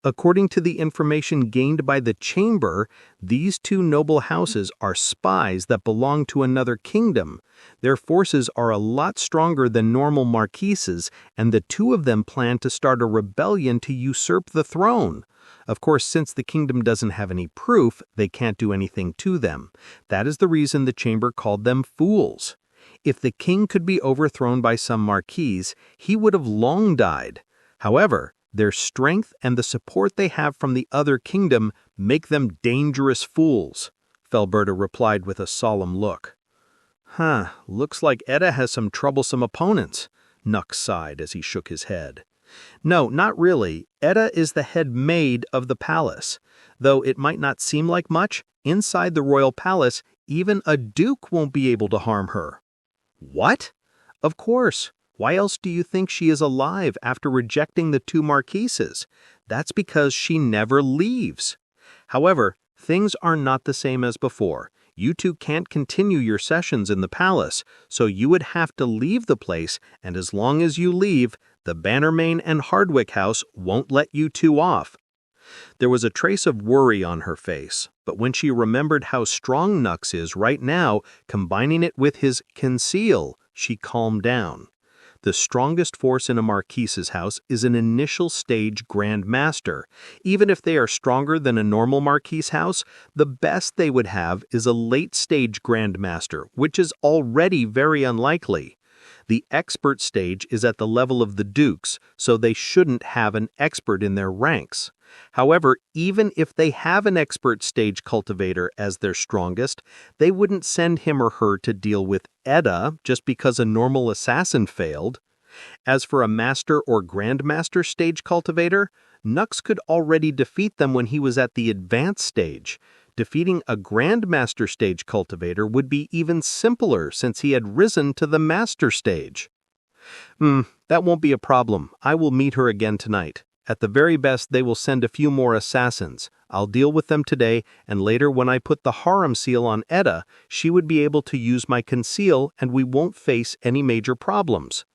"According to the information gained by the chamber, these two noble houses are spies that belong to another kingdom. Their forces are a lot stronger than normal marquises, and the two of them plan to start a rebellion to usurp the throne. Of course, since the kingdom doesn't have any proof, they can't do anything to them. That is the reason the chamber called them fools. If the king could be overthrown by some marquise, he would have long died. However, their strength and the support they have from the other kingdom make them dangerous fools," Felberta replied with a solemn look. Looks like Edda has some troublesome opponents," Nux sighed as he shook his head. "No, not really. Edda is the head maid of the palace. Though it might not seem like much, inside the royal palace, even a duke won't be able to harm her." "What?" "Of course. Why else do you think she is alive after rejecting the two marquises? That's because she never leaves. However, things are not the same as before. You two can't continue your sessions in the palace, so you would have to leave the place, and as long as you leave, the Bannermain and Hardwick house won't let you two off." There was a trace of worry on her face, but when she remembered how strong Nux is right now, combining it with his conceal, she calmed down. The strongest force in a marquise's house is an initial stage Grand Master. Even if they are stronger than a normal marquise house, the best they would have is a late stage Grand Master, which is already very unlikely. The expert stage is at the level of the dukes, so they shouldn't have an expert in their ranks. However, even if they have an expert stage cultivator as their strongest, they wouldn't send him or her to deal with Edda just because a normal assassin failed. As for a master or grandmaster stage cultivator, Nux could already defeat them when he was at the advanced stage. Defeating a grandmaster stage cultivator would be even simpler since he had risen to the master stage. That won't be a problem. I will meet her again tonight. At the very best, they will send a few more assassins. I'll deal with them today, and later when I put the harem seal on Edda, she would be able to use my conceal and we won't face any major problems."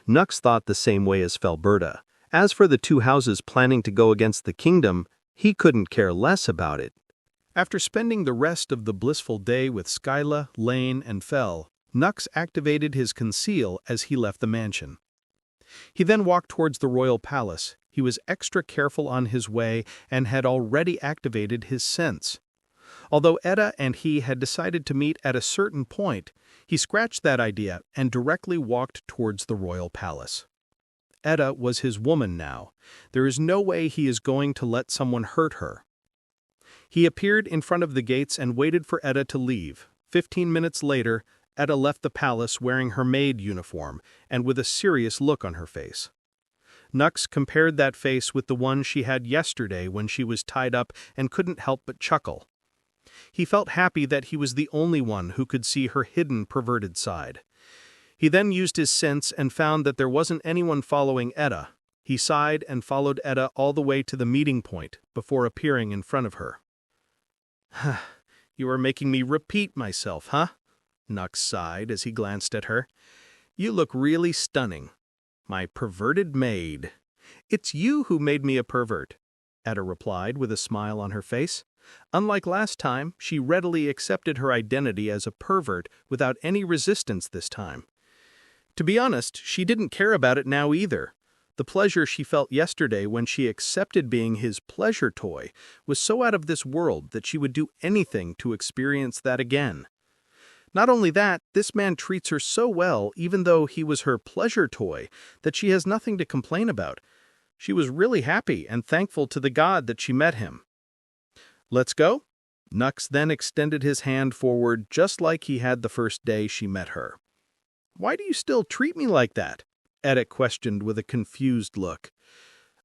Nux thought the same way as Felberta. As for the two houses planning to go against the kingdom, he couldn't care less about it. After spending the rest of the blissful day with Skyla, Lane, and Fel, Nux activated his conceal as he left the mansion. He then walked towards the royal palace. He was extra careful on his way and had already activated his sense. Although Edda and he had decided to meet at a certain point, he scratched that idea and directly walked towards the royal palace. Edda was his woman now. There is no way he is going to let someone hurt her. He appeared in front of the gates and waited for Edda to leave. 15 minutes later, Edda left the palace wearing her maid uniform and with a serious look on her face. Nux compared that face with the one she had yesterday when she was tied up and couldn't help but chuckle. He felt happy that he was the only one who could see her hidden, perverted side. He then used his sense and found that there wasn't anyone following Edda. He sighed and followed Edda all the way to the meeting point before appearing in front of her. "You are making me repeat myself, huh?" Nux sighed as he glanced at her. "You look really stunning. My perverted maid." "It's you who made me a pervert," Edda replied with a smile on her face. Unlike last time, she readily accepted her identity as a pervert without any resistance this time. To be honest, she didn't care about it now either. The pleasure she felt yesterday when she accepted being his pleasure toy was so out of this world that she would do anything to experience that again. Not only that, this man treats her so well, even though he was her pleasure toy, that she has nothing to complain about. She was really happy and thankful to the god that she met him. Let's go? Nux then extended his hand forward just like he had the first day she met her. Why do you still treat me like that? Edda questioned with a confused look.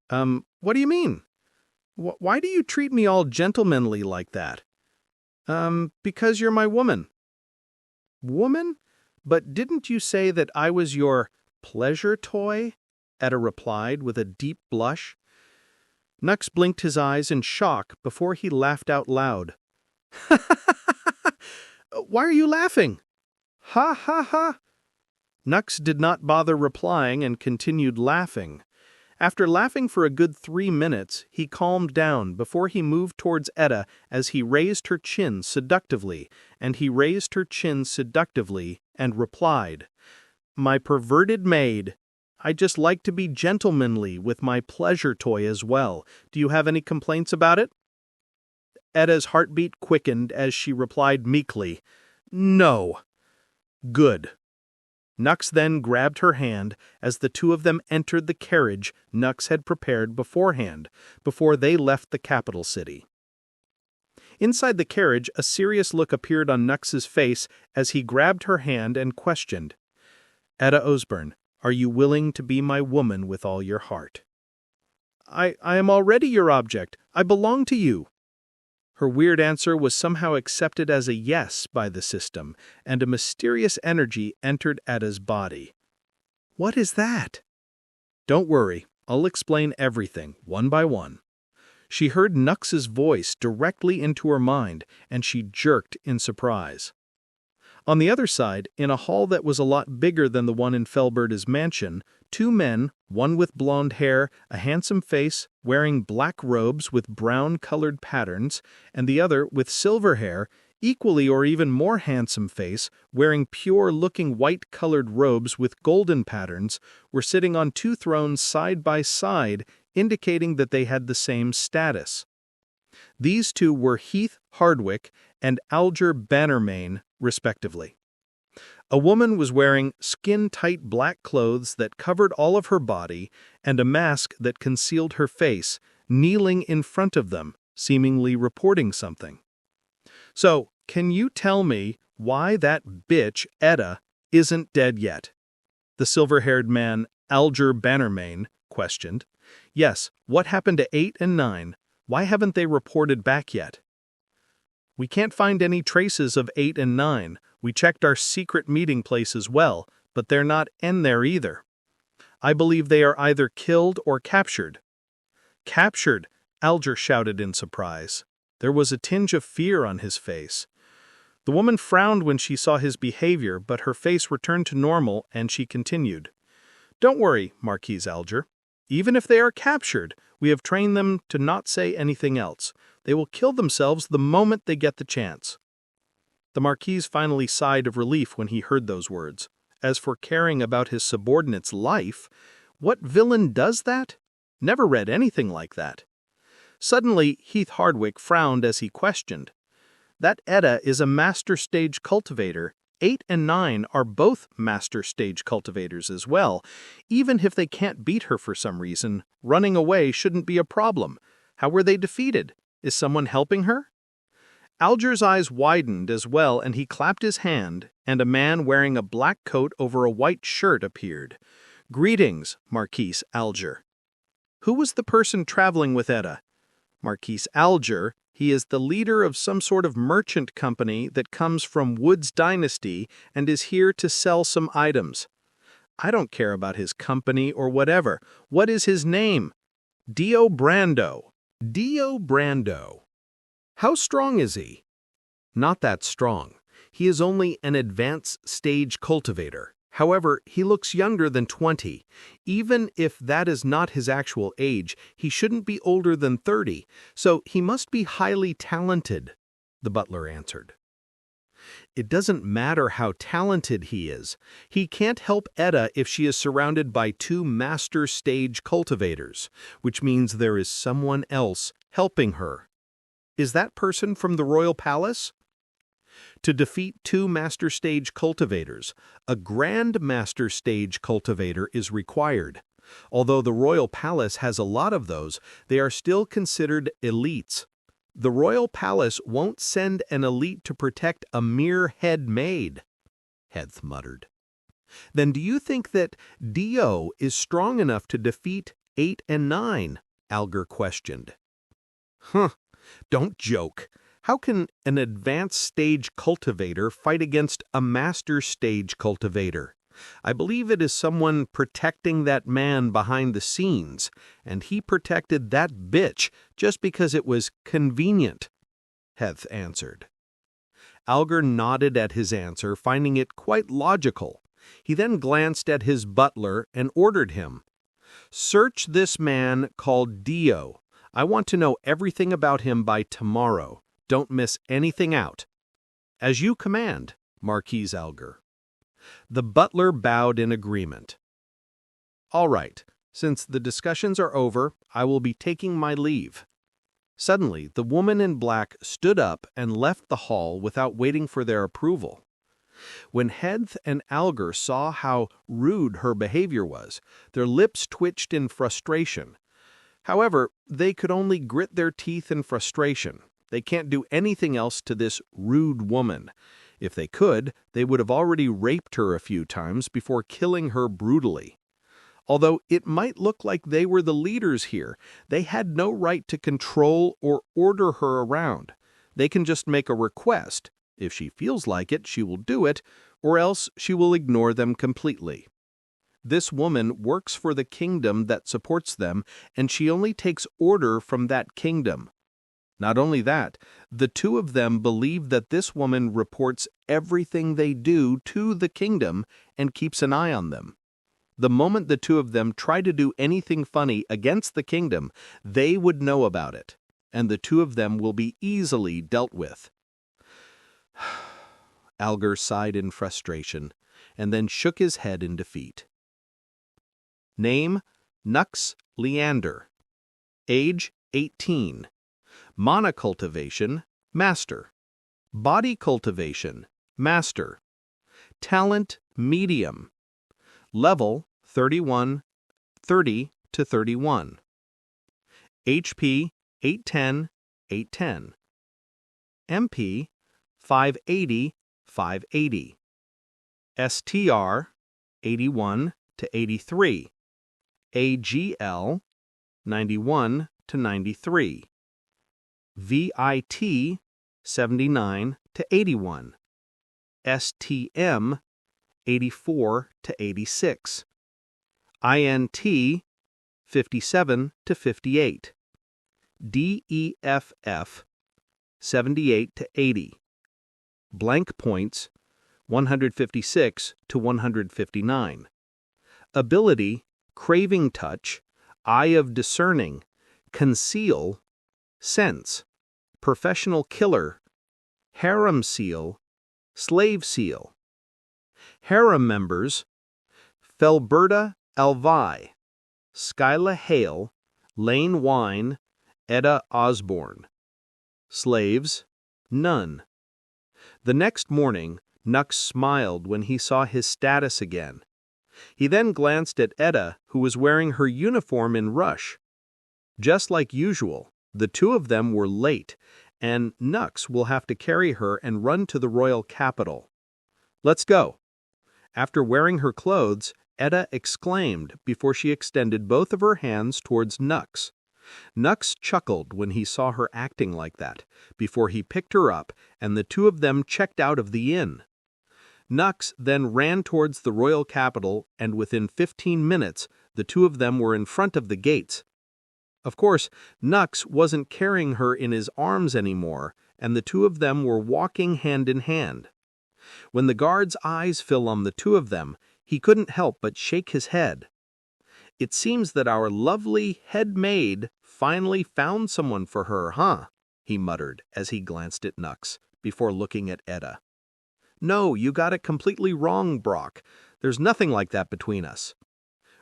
What do you mean? Why do you treat me all gentlemanly like that? Because you're my woman. Woman? But didn't you say that I was your pleasure toy? Edda replied with a deep blush. Nux blinked his eyes in shock before he laughed out loud. Why are you laughing? Ha ha ha! Nux did not bother replying and continued laughing. After laughing for a good 3 minutes, he calmed down before he moved towards Edda as he raised her chin seductively, and replied, My perverted maid. I just like to be gentlemanly with my pleasure toy as well. Do you have any complaints about it? Edda's heartbeat quickened as she replied meekly, No. Good. Nux then grabbed her hand as the two of them entered the carriage Nux had prepared beforehand, before they left the capital city. Inside the carriage, a serious look appeared on Nux's face as he grabbed her hand and questioned, Edda Osborne, are you willing to be my woman with all your heart? I am already your object. I belong to you. Her weird answer was somehow accepted as a yes by the system, and a mysterious energy entered Edda's body. What is that? Don't worry, I'll explain everything, one by one. She heard Nux's voice directly into her mind, and she jerked in surprise. On the other side, in a hall that was a lot bigger than the one in Felberda's mansion, 2 men, one with blonde hair, a handsome face, wearing black robes with brown-colored patterns, and the other with silver hair, equally or even more handsome face, wearing pure-looking white-colored robes with golden patterns, were sitting on 2 thrones side by side, indicating that they had the same status. These 2 were Heath Hardwick and Alger Bannermain, respectively. A woman was wearing skin-tight black clothes that covered all of her body and a mask that concealed her face, kneeling in front of them, seemingly reporting something. So, can you tell me why that bitch, Edda, isn't dead yet? The silver-haired man, Alger Bannermain, questioned. Yes, what happened to 8 and 9? Why haven't they reported back yet? We can't find any traces of 8 and 9. We checked our secret meeting place as well, but they're not in there either. I believe they are either killed or captured. Captured? Alger shouted in surprise. There was a tinge of fear on his face. The woman frowned when she saw his behavior, but her face returned to normal and she continued. Don't worry, Marquise Alger. Even if they are captured, we have trained them to not say anything else. They will kill themselves the moment they get the chance. The Marquise finally sighed of relief when he heard those words. As for caring about his subordinate's life, what villain does that? Never read anything like that. Suddenly, Heath Hardwick frowned as he questioned. That Edda is a master stage cultivator. 8 and 9 are both master stage cultivators as well. Even if they can't beat her for some reason, running away shouldn't be a problem. How were they defeated? Is someone helping her? Alger's eyes widened as well, and he clapped his hand, and a man wearing a black coat over a white shirt appeared. Greetings, Marquise Alger. Who was the person traveling with Edda? Marquise Alger. He is the leader of some sort of merchant company that comes from Wood's dynasty and is here to sell some items. I don't care about his company or whatever. What is his name? Dio Brando. Dio Brando. How strong is he? Not that strong. He is only an advanced stage cultivator. However, he looks younger than 20. Even if that is not his actual age, he shouldn't be older than 30, so he must be highly talented, the butler answered. It doesn't matter how talented he is. He can't help Edda if she is surrounded by 2 master stage cultivators, which means there is someone else helping her. Is that person from the royal palace? To defeat 2 Master Stage cultivators, a Grand Master Stage cultivator is required. Although the royal palace has a lot of those, they are still considered elites. The royal palace won't send an elite to protect a mere head maid, Heth muttered. Then do you think that Dio is strong enough to defeat 8 and 9? Alger questioned. Huh, don't joke. How can an advanced stage cultivator fight against a master stage cultivator? I believe it is someone protecting that man behind the scenes, and he protected that bitch just because it was convenient, Heth answered. Alger nodded at his answer, finding it quite logical. He then glanced at his butler and ordered him, "Search this man called Dio. I want to know everything about him by tomorrow. Don't miss anything out." "As you command, Marquis Alger." The butler bowed in agreement. "All right, since the discussions are over, I will be taking my leave." Suddenly, the woman in black stood up and left the hall without waiting for their approval. When Heth and Alger saw how rude her behavior was, their lips twitched in frustration. However, they could only grit their teeth in frustration. They can't do anything else to this rude woman. If they could, they would have already raped her a few times before killing her brutally. Although it might look like they were the leaders here, they had no right to control or order her around. They can just make a request. If she feels like it, she will do it, or else she will ignore them completely. This woman works for the kingdom that supports them, and she only takes order from that kingdom. Not only that, the 2 of them believe that this woman reports everything they do to the kingdom and keeps an eye on them. The moment the 2 of them try to do anything funny against the kingdom, they would know about it, and the 2 of them will be easily dealt with. Alger sighed in frustration, and then shook his head in defeat. Name, Nux Leander. Age, 18. Mana cultivation, Master. Body cultivation, Master. Talent, Medium. Level, 31, 30 to 31. HP, 810, 810. MP, 580, 580. STR, 81 to 83. AGL, 91 to 93. VIT, 79 to 81. STM, 84 to 86. INT, 57 to 58. DEFF, 78 to 80. Blank points, 156 to 159. Ability, Craving Touch, Eye of Discerning, Conceal, Sense, Professional Killer, Harem Seal, Slave Seal. Harem members, Felberta Alvi, Skyla Hale, Lane Wine, Edda Osborne. Slaves, none. The next morning, Nux smiled when he saw his status again. He then glanced at Edda, who was wearing her uniform in rush. Just like usual, the 2 of them were late, and Nux will have to carry her and run to the royal capital. "Let's go." After wearing her clothes, Edda exclaimed before she extended both of her hands towards Nux. Nux chuckled when he saw her acting like that, before he picked her up, and the 2 of them checked out of the inn. Nux then ran towards the royal capital, and within 15 minutes, the 2 of them were in front of the gates. Of course, Nux wasn't carrying her in his arms anymore, and the 2 of them were walking hand in hand. When the guard's eyes fell on the 2 of them, he couldn't help but shake his head. "It seems that our lovely head maid finally found someone for her, huh?" he muttered as he glanced at Nux, before looking at Edda. "No, you got it completely wrong, Brock. There's nothing like that between us."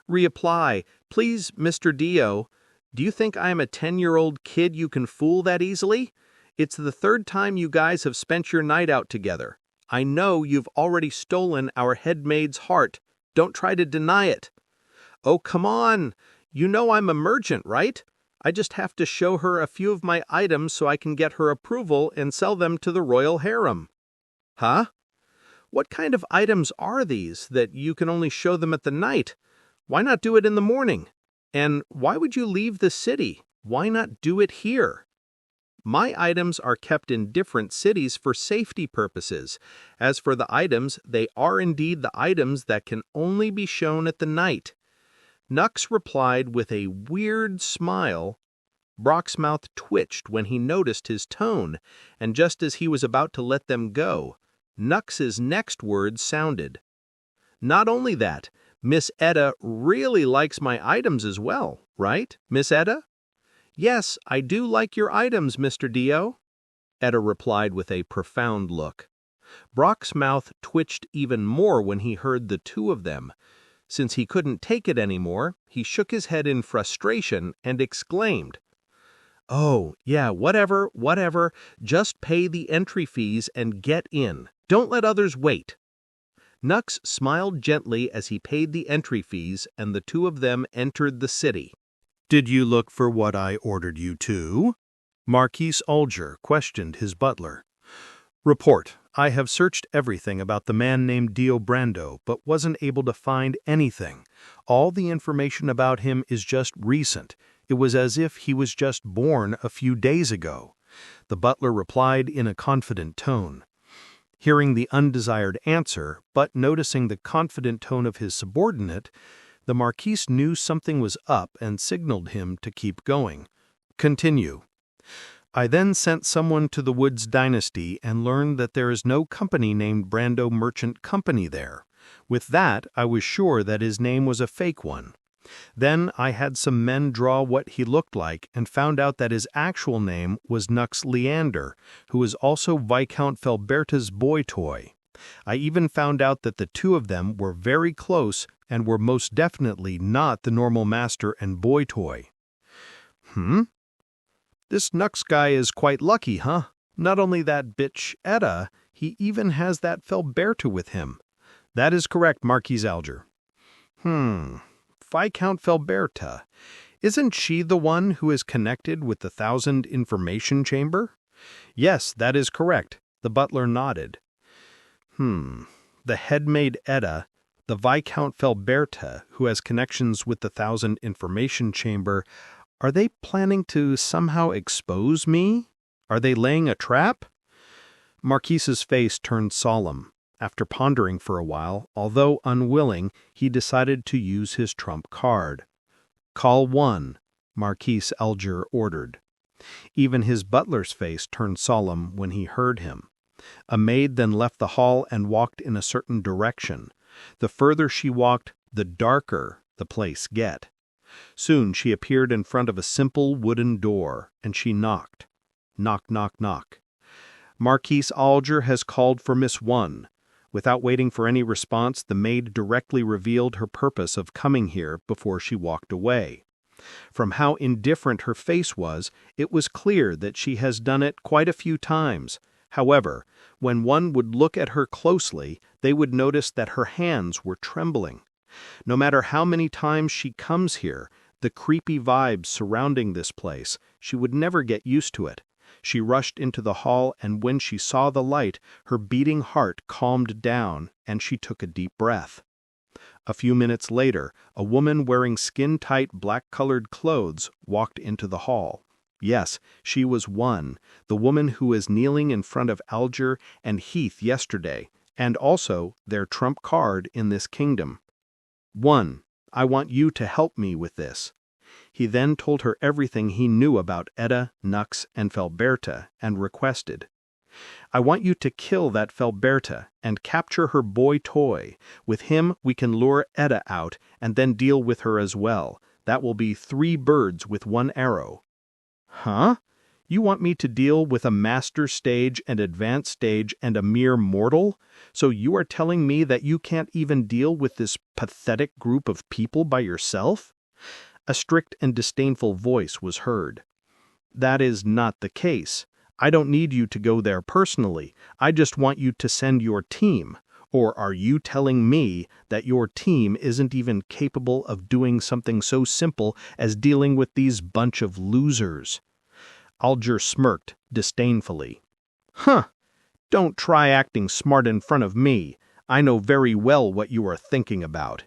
"Reapply, please, Mr. Dio. Do you think I am a 10-year-old kid you can fool that easily? It's the third time you guys have spent your night out together. I know you've already stolen our head maid's heart. Don't try to deny it. Oh, come on. You know I'm a merchant, right? I just have to show her a few of my items so I can get her approval and sell them to the royal harem. Huh? What kind of items are these that you can only show them at the night? Why not do it in the morning? And why would you leave the city? Why not do it here? My items are kept in different cities for safety purposes. As for the items, they are indeed the items that can only be shown at the night. Nux replied with a weird smile. Brock's mouth twitched when he noticed his tone, and just as he was about to let them go, Nux's next words sounded. Not only that, Miss Etta really likes my items as well, right, Miss Etta? Yes, I do like your items, Mr. Dio, Etta replied with a profound look. Brock's mouth twitched even more when he heard the two of them. Since he couldn't take it anymore, he shook his head in frustration and exclaimed, "Oh, yeah, whatever, just pay the entry fees and get in. Don't let others wait." Nux smiled gently as he paid the entry fees and the two of them entered the city. Did you look for what I ordered you to? Marquis Alger questioned his butler. Report. I have searched everything about the man named Dio Brando, but wasn't able to find anything. All the information about him is just recent. It was as if he was just born a few days ago. The butler replied in a confident tone. Hearing the undesired answer, but noticing the confident tone of his subordinate, the Marquis knew something was up and signaled him to keep going. Continue. I then sent someone to the Woods Dynasty and learned that there is no company named Brando Merchant Company there. With that, I was sure that his name was a fake one. Then I had some men draw what he looked like and found out that his actual name was Nux Leander, who was also Viscount Felberta's boy toy. I even found out that the two of them were very close and were most definitely not the normal master and boy toy. This Nux guy is quite lucky, huh? Not only that bitch Etta, he even has that Felberta with him. That is correct, Marquis Alger. Viscount Felberta. Isn't she the one who is connected with the 1000 Information Chamber? Yes, that is correct. The butler nodded. The headmaid Etta, the Viscount Felberta, who has connections with the 1000 Information Chamber, are they planning to somehow expose me? Are they laying a trap? Marquis's face turned solemn. After pondering for a while, although unwilling, he decided to use his trump card. Call one, Marquis Alger ordered. Even his butler's face turned solemn when he heard him. A maid then left the hall and walked in a certain direction. The further she walked, the darker the place get. Soon she appeared in front of a simple wooden door, and she knocked. Knock, knock, knock. Marquis Alger has called for Miss One. Without waiting for any response, the maid directly revealed her purpose of coming here before she walked away. From how indifferent her face was, it was clear that she has done it quite a few times. However, when one would look at her closely, they would notice that her hands were trembling. No matter how many times she comes here, the creepy vibes surrounding this place, she would never get used to it. She rushed into the hall, and when she saw the light, her beating heart calmed down, and she took a deep breath. A few minutes later, a woman wearing skin-tight black-colored clothes walked into the hall. Yes, she was One, the woman who was kneeling in front of Alger and Heath yesterday, and also their trump card in this kingdom. One, I want you to help me with this. He then told her everything he knew about Etta, Nux, and Felberta, and requested, I want you to kill that Felberta and capture her boy toy. With him, we can lure Etta out and then deal with her as well. That will be 3 birds with 1 arrow. Huh? You want me to deal with a master stage and advanced stage and a mere mortal? So you are telling me that you can't even deal with this pathetic group of people by yourself? A strict and disdainful voice was heard. That is not the case. I don't need you to go there personally. I just want you to send your team. Or are you telling me that your team isn't even capable of doing something so simple as dealing with these bunch of losers?" Alger smirked disdainfully. "Huh! Don't try acting smart in front of me. I know very well what you are thinking about."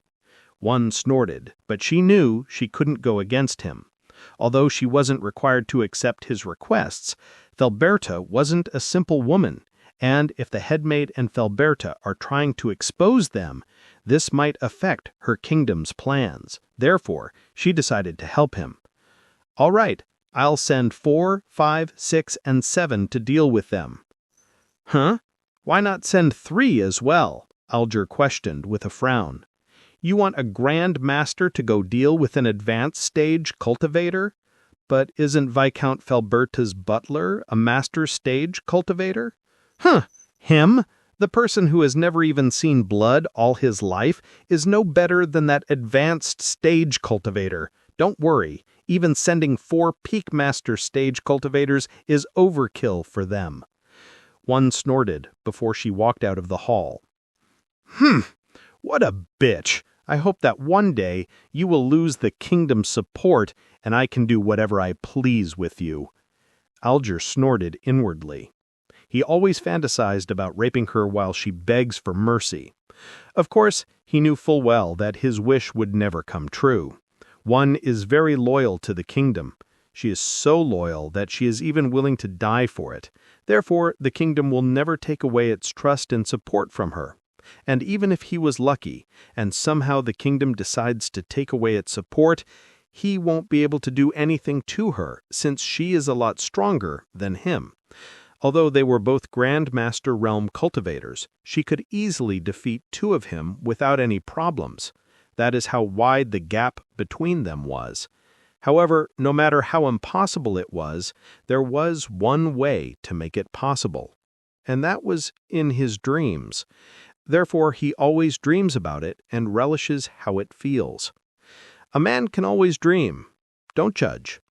One snorted, but she knew she couldn't go against him. Although she wasn't required to accept his requests, Felberta wasn't a simple woman, and if the headmaid and Felberta are trying to expose them, this might affect her kingdom's plans. Therefore, she decided to help him. "All right, I'll send 4, 5, 6, and 7 to deal with them." "Huh? Why not send 3 as well?" Alger questioned with a frown. "You want a Grand Master to go deal with an advanced stage cultivator? But isn't Viscount Felberta's butler a master stage cultivator?" "Huh! Him, the person who has never even seen blood all his life, is no better than that advanced stage cultivator. Don't worry, even sending 4 peak master stage cultivators is overkill for them." One snorted before she walked out of the hall. What a bitch! I hope that one day you will lose the kingdom's support and I can do whatever I please with you." Alger snorted inwardly. He always fantasized about raping her while she begs for mercy. Of course, he knew full well that his wish would never come true. One is very loyal to the kingdom. She is so loyal that she is even willing to die for it. Therefore, the kingdom will never take away its trust and support from her. And even if he was lucky, and somehow the kingdom decides to take away its support, he won't be able to do anything to her, since she is a lot stronger than him. Although they were both Grand Master Realm cultivators, she could easily defeat 2 of him without any problems. That is how wide the gap between them was. However, no matter how impossible it was, there was one way to make it possible. And that was in his dreams. Therefore, he always dreams about it and relishes how it feels. A man can always dream. Don't judge.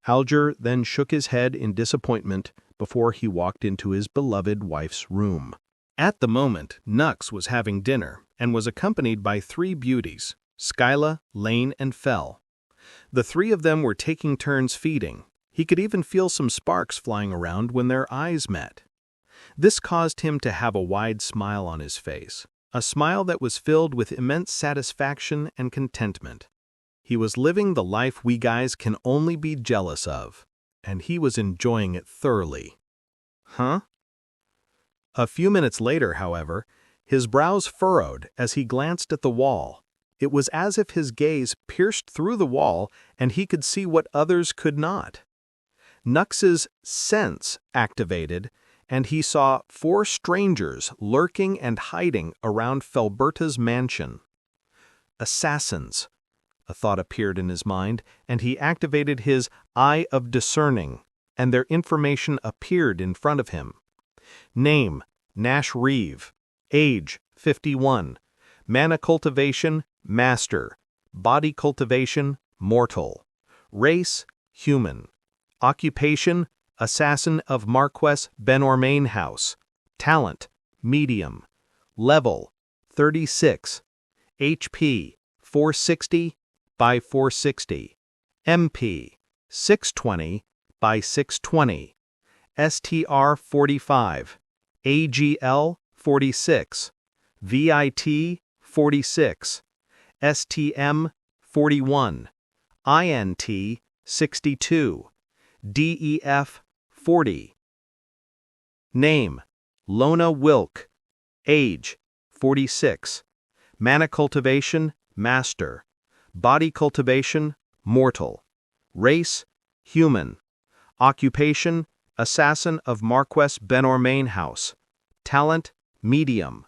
Alger then shook his head in disappointment before he walked into his beloved wife's room. At the moment, Nux was having dinner and was accompanied by 3 beauties, Skyla, Lane, and Fel. The 3 of them were taking turns feeding. He could even feel some sparks flying around when their eyes met. This caused him to have a wide smile on his face, a smile that was filled with immense satisfaction and contentment. He was living the life we guys can only be jealous of, and he was enjoying it thoroughly. Huh? A few minutes later, however, his brows furrowed as he glanced at the wall. It was as if his gaze pierced through the wall and he could see what others could not. Nux's sense activated, and he saw 4 strangers lurking and hiding around Felberta's mansion. Assassins. A thought appeared in his mind, and he activated his Eye of Discerning, and their information appeared in front of him. Name, Nash Reeve. Age, 51. Mana Cultivation, Master. Body Cultivation, Mortal. Race, Human. Occupation, Assassin of Marquess Benormain House. Talent, Medium. Level, 36. HP, 460 by 460. MP, 620 by 620. STR 45. AGL 46. VIT 46. STM 41. INT 62. DEF 40. Name, Lona Wilk. Age, 46. Mana Cultivation, Master. Body Cultivation, Mortal. Race, Human. Occupation, Assassin of Marquess Benormain House. Talent, Medium.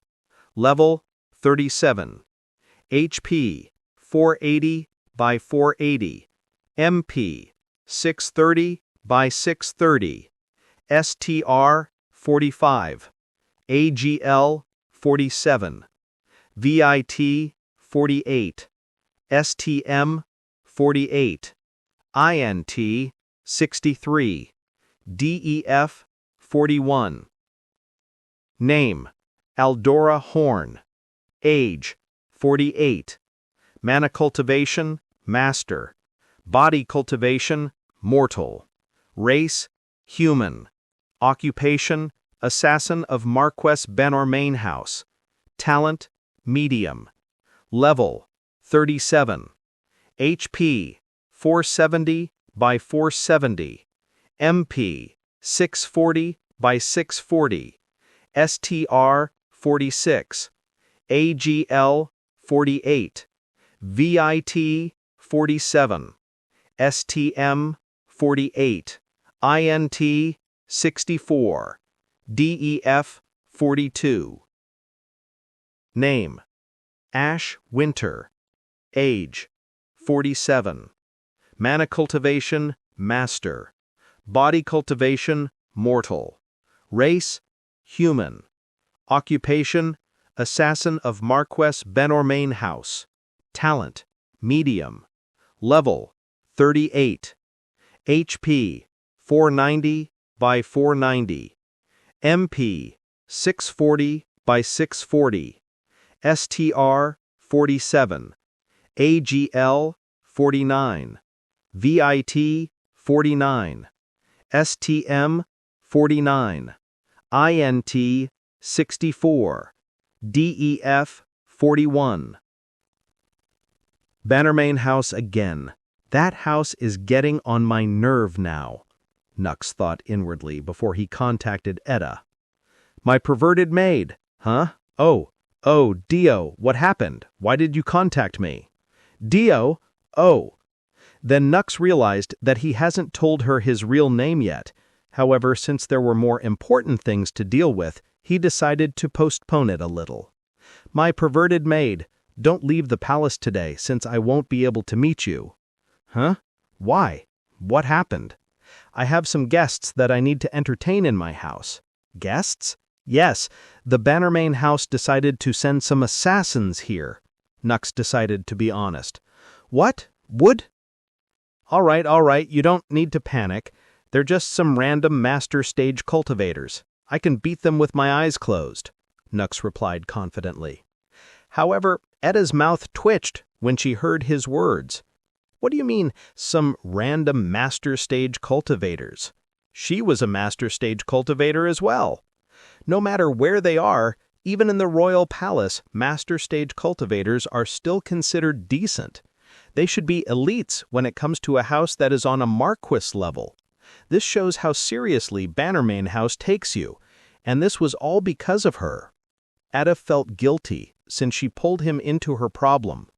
Level, 37. HP, 480 by 480. MP, 630 by 630. STR, 45. AGL, 47. VIT, 48. STM, 48. INT, 63. DEF 41. Name: Aldora Horn. Age: 48. Mana cultivation: Master. Body cultivation: Mortal. Race: Human. Occupation: Assassin of Marquess Benormain House. Talent: Medium. Level: 37. HP: 470 by 470. MP: 640 by 640. STR: 46. AGL: 48. VIT: 47. STM: 48. INT: 64. DEF: 42. Name: Ash Winter. Age: 47. Mana cultivation: Master. Body cultivation: Mortal. Race: Human. Occupation: Assassin of Marquess Benormain House. Talent: Medium. Level: 38. HP: 490 by 490. MP: 640 by 640. STR: 47. AGL: 49. VIT: 49. STM: 49. INT: 64. DEF: 41. Benormain House again. That house is getting on my nerve now, Nux thought inwardly before he contacted Etta. My perverted maid, huh? Oh, Dio, what happened? Why did you contact me? Dio? Oh. Then Nux realized that he hasn't told her his real name yet. However, since there were more important things to deal with, he decided to postpone it a little. My perverted maid, don't leave the palace today since I won't be able to meet you. Huh? Why? What happened? I have some guests that I need to entertain in my house. Guests? Yes, the Benormain House decided to send some assassins here. Nux decided to be honest. What? Would? All right, you don't need to panic. They're just some random master stage cultivators. I can beat them with my eyes closed, Nux replied confidently. However, Etta's mouth twitched when she heard his words. What do you mean, some random master stage cultivators? She was a master stage cultivator as well. No matter where they are, even in the royal palace, master stage cultivators are still considered decent. They should be elites when it comes to a house that is on a marquess level. This shows how seriously Benormain House takes you, and this was all because of her. Etta felt guilty since she pulled him into her problem.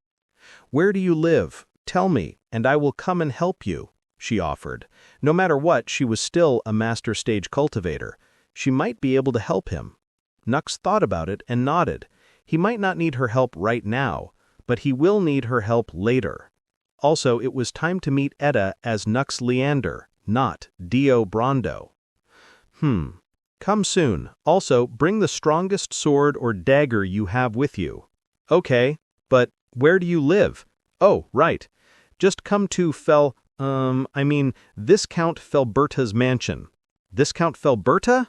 Where do you live? Tell me, and I will come and help you, she offered. No matter what, she was still a master stage cultivator. She might be able to help him. Nux thought about it and nodded. He might not need her help right now, but he will need her help later. Also, it was time to meet Etta as Nux Leander, not Dio Brando. Come soon. Also, bring the strongest sword or dagger you have with you. Okay, but where do you live? Oh, right. Just come to Viscount Felberta's mansion. Viscount Felberta?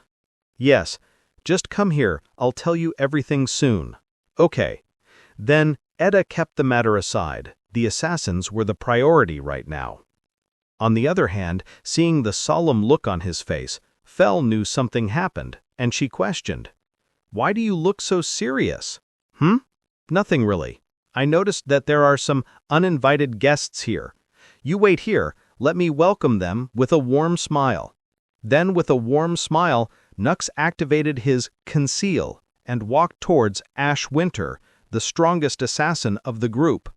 Yes, just come here. I'll tell you everything soon. Okay. Then Etta kept the matter aside. The assassins were the priority right now. On the other hand, seeing the solemn look on his face, Fel knew something happened, and she questioned, "Why do you look so serious?" Nothing really. I noticed that there are some uninvited guests here. You wait here, let me welcome them with a warm smile. Then with a warm smile, Nux activated his conceal and walked towards Ash Winter, the strongest assassin of the group.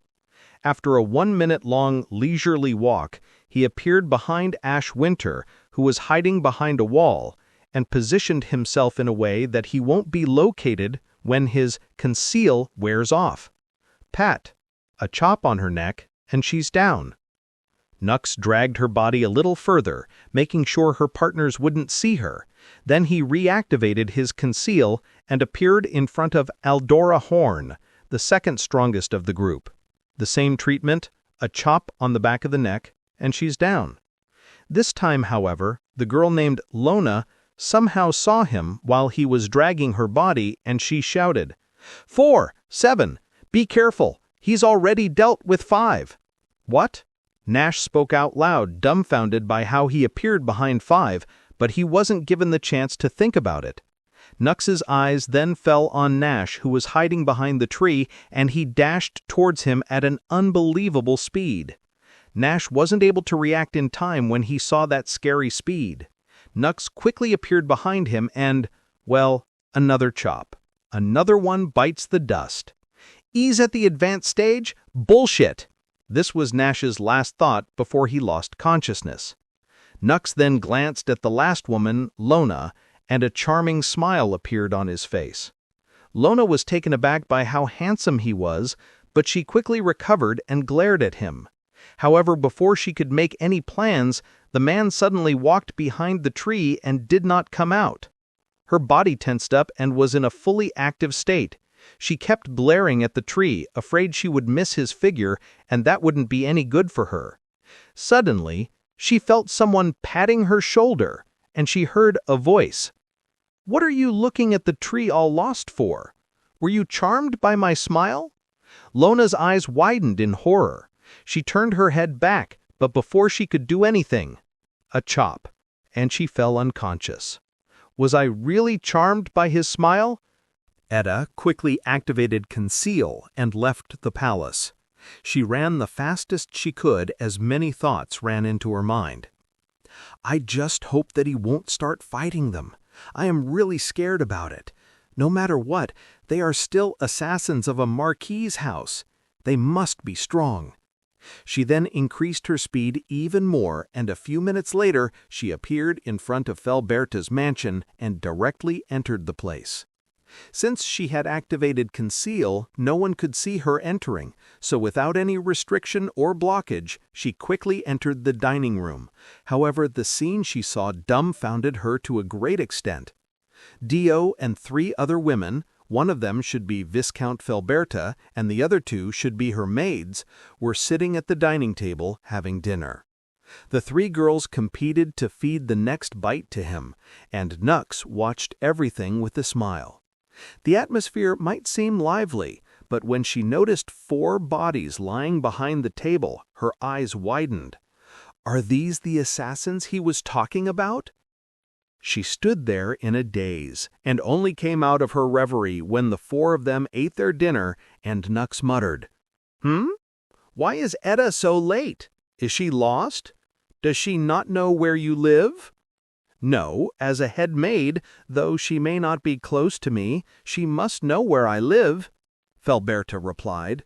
After a 1-minute-long leisurely walk, he appeared behind Ash Winter, who was hiding behind a wall, and positioned himself in a way that he won't be located when his conceal wears off. Pat, a chop on her neck, and she's down. Nux dragged her body a little further, making sure her partners wouldn't see her. Then he reactivated his conceal and appeared in front of Aldora Horn, the second strongest of the group. The same treatment, a chop on the back of the neck, and she's down. This time, however, The girl named Lona somehow saw him while he was dragging her body, and she shouted, 4, 7, be careful, he's already dealt with 5. What? Nash spoke out loud, dumbfounded by how he appeared behind 5, but he wasn't given the chance to think about it. Nux's eyes then fell on Nash, who was hiding behind the tree, and he dashed towards him at an unbelievable speed. Nash wasn't able to react in time when he saw that scary speed. Nux quickly appeared behind him and, well, another chop. Another one bites the dust. Ease at the advanced stage? Bullshit! This was Nash's last thought before he lost consciousness. Nux then glanced at the last woman, Lona, and a charming smile appeared on his face. Lona was taken aback by how handsome he was, but she quickly recovered and glared at him. However, before she could make any plans, the man suddenly walked behind the tree and did not come out. Her body tensed up and was in a fully active state. She kept glaring at the tree, afraid she would miss his figure, and that wouldn't be any good for her. Suddenly, she felt someone patting her shoulder, and she heard a voice. "What are you looking at the tree all lost for? Were you charmed by my smile?" Lona's eyes widened in horror. She turned her head back, but before she could do anything, a chop, and she fell unconscious. Was I really charmed by his smile? Edda quickly activated Conceal and left the palace. She ran the fastest she could as many thoughts ran into her mind. I just hope that he won't start fighting them. I am really scared about it. No matter what, they are still assassins of a marquis's house. They must be strong. She then increased her speed even more, and a few minutes later she appeared in front of Felberta's mansion and directly entered the place. Since she had activated Conceal, no one could see her entering, so without any restriction or blockage, she quickly entered the dining room. However, the scene she saw dumbfounded her to a great extent. Dio and 3 other women, one of them should be Viscount Felberta and the other 2 should be her maids, were sitting at the dining table having dinner. The 3 girls competed to feed the next bite to him, and Nux watched everything with a smile. The atmosphere might seem lively, but when she noticed 4 bodies lying behind the table, her eyes widened. Are these the assassins he was talking about? She stood there in a daze, and only came out of her reverie when the 4 of them ate their dinner, and Nux muttered, Why is Edda so late? Is she lost? Does she not know where you live? No, as a head maid, though she may not be close to me, she must know where I live, Felberta replied.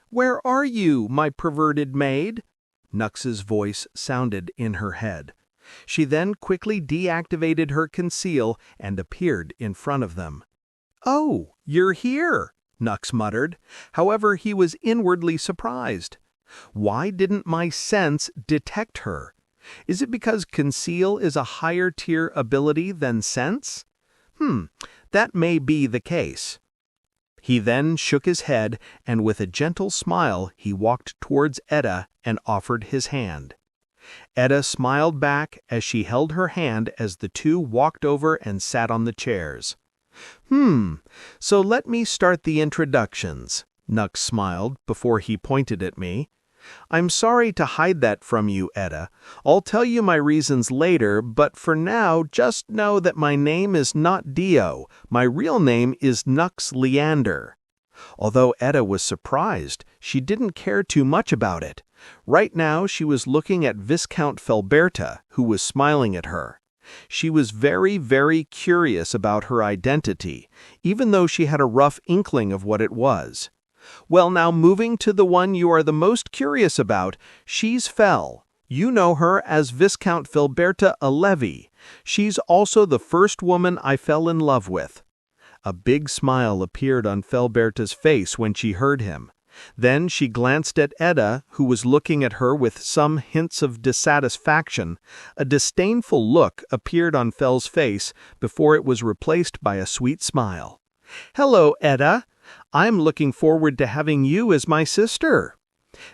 Where are you, my perverted maid? Nux's voice sounded in her head. She then quickly deactivated her Conceal and appeared in front of them. Oh, you're here, Nux muttered. However, he was inwardly surprised. Why didn't my sense detect her? Is it because Conceal is a higher tier ability than Sense? That may be the case. He then shook his head, and with a gentle smile he walked towards Edda and offered his hand. Edda smiled back as she held her hand as the 2 walked over and sat on the chairs. So let me start the introductions, Nux smiled before he pointed at me. I'm sorry to hide that from you, Edda. I'll tell you my reasons later, but for now, just know that my name is not Dio. My real name is Nux Leander. Although Edda was surprised, she didn't care too much about it. Right now, she was looking at Viscount Felberta, who was smiling at her. She was very, very curious about her identity, even though she had a rough inkling of what it was. Well, now moving to the one you are the most curious about, she's Fel. You know her as Viscount Felberta Alevi. She's also the first woman I fell in love with. A big smile appeared on Felberta's face when she heard him. Then she glanced at Edda, who was looking at her with some hints of dissatisfaction. A disdainful look appeared on Fel's face before it was replaced by a sweet smile. Hello, Edda. I'm looking forward to having you as my sister.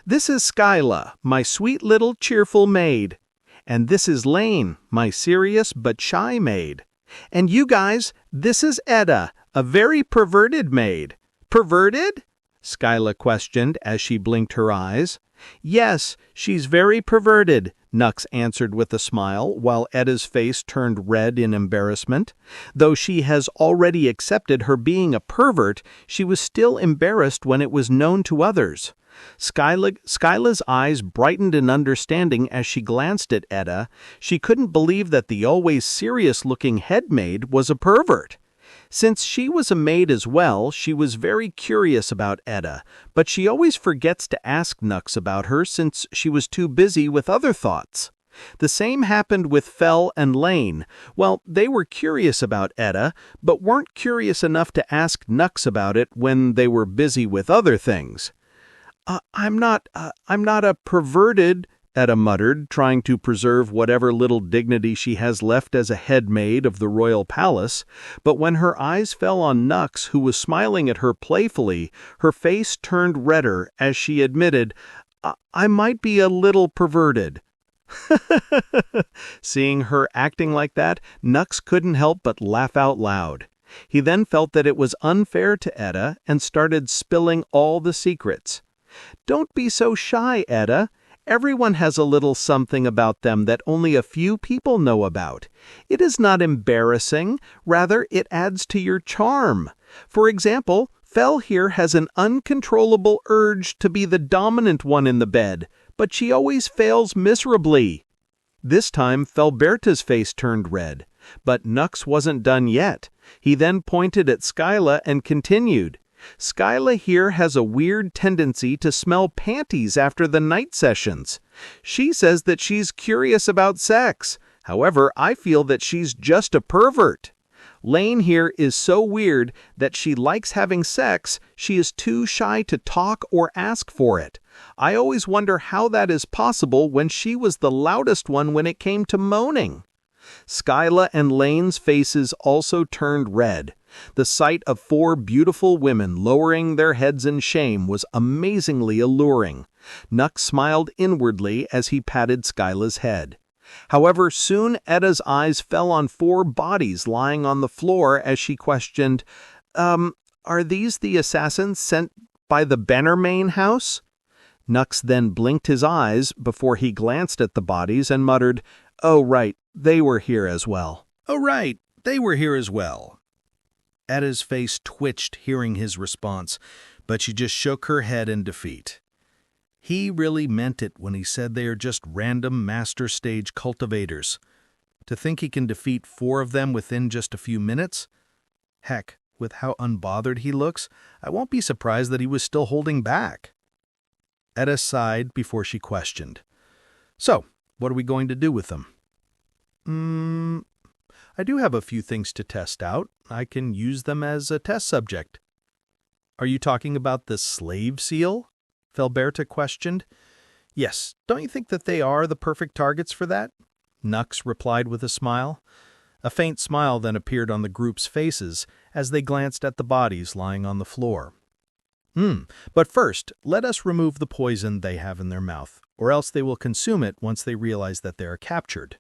This is Skyla, my sweet little cheerful maid. And this is Lane, my serious but shy maid. And you guys, this is Etta, a very perverted maid. Perverted? Skyla questioned as she blinked her eyes. Yes, she's very perverted, Nux answered with a smile, while Etta's face turned red in embarrassment. Though she has already accepted her being a pervert, she was still embarrassed when it was known to others. Skyla's eyes brightened in understanding as she glanced at Etta. She couldn't believe that the always serious-looking head maid was a pervert. Since she was a maid as well, she was very curious about Etta, but she always forgets to ask Nux about her since she was too busy with other thoughts. The same happened with Fel and Lane. Well, they were curious about Etta, but weren't curious enough to ask Nux about it when they were busy with other things. I'm not a perverted, Etta muttered, trying to preserve whatever little dignity she has left as a head maid of the royal palace. But when her eyes fell on Nux, who was smiling at her playfully, her face turned redder as she admitted, I might be a little perverted. Seeing her acting like that, Nux couldn't help but laugh out loud. He then felt that it was unfair to Etta and started spilling all the secrets. Don't be so shy, Etta. Everyone has a little something about them that only a few people know about. It is not embarrassing, rather it adds to your charm. For example, Fel here has an uncontrollable urge to be the dominant one in the bed, but she always fails miserably. This time Felberta's face turned red, but Nux wasn't done yet. He then pointed at Skyla and continued. Skyla here has a weird tendency to smell panties after the night sessions. She says that she's curious about sex. However, I feel that she's just a pervert. Lane here is so weird that she likes having sex, she is too shy to talk or ask for it. I always wonder how that is possible when she was the loudest one when it came to moaning. Skyla and Lane's faces also turned red. The sight of 4 beautiful women lowering their heads in shame was amazingly alluring. Nux smiled inwardly as he patted Skyla's head. However, soon Etta's eyes fell on 4 bodies lying on the floor as she questioned, are these the assassins sent by the Bannermain house? Nux then blinked his eyes before he glanced at the bodies and muttered, Oh, right, they were here as well. Oh, right, they were here as well. Etta's face twitched hearing his response, but she just shook her head in defeat. He really meant it when he said they are just random master stage cultivators. To think he can defeat 4 of them within just a few minutes? Heck, with how unbothered he looks, I won't be surprised that he was still holding back. Etta sighed before she questioned. So, what are we going to do with them? I do have a few things to test out. I can use them as a test subject. Are you talking about the slave seal? Felberta questioned. Yes, don't you think that they are the perfect targets for that? Nux replied with a smile. A faint smile then appeared on the group's faces as they glanced at the bodies lying on the floor. But first, let us remove the poison they have in their mouth, or else they will consume it once they realize that they are captured.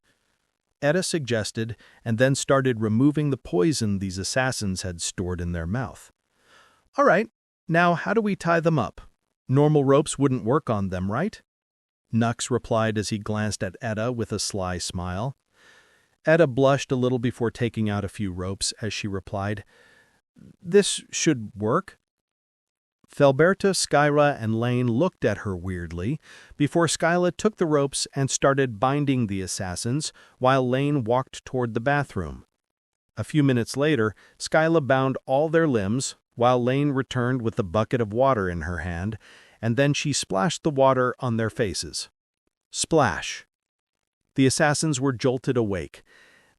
Etta suggested, and then started removing the poison these assassins had stored in their mouth. All right, now how do we tie them up? Normal ropes wouldn't work on them, right? Nux replied as he glanced at Etta with a sly smile. Etta blushed a little before taking out a few ropes as she replied, This should work. Felberta, Skyla, and Lane looked at her weirdly before Skyla took the ropes and started binding the assassins while Lane walked toward the bathroom. A few minutes later, Skyla bound all their limbs while Lane returned with a bucket of water in her hand, and then she splashed the water on their faces. Splash! The assassins were jolted awake.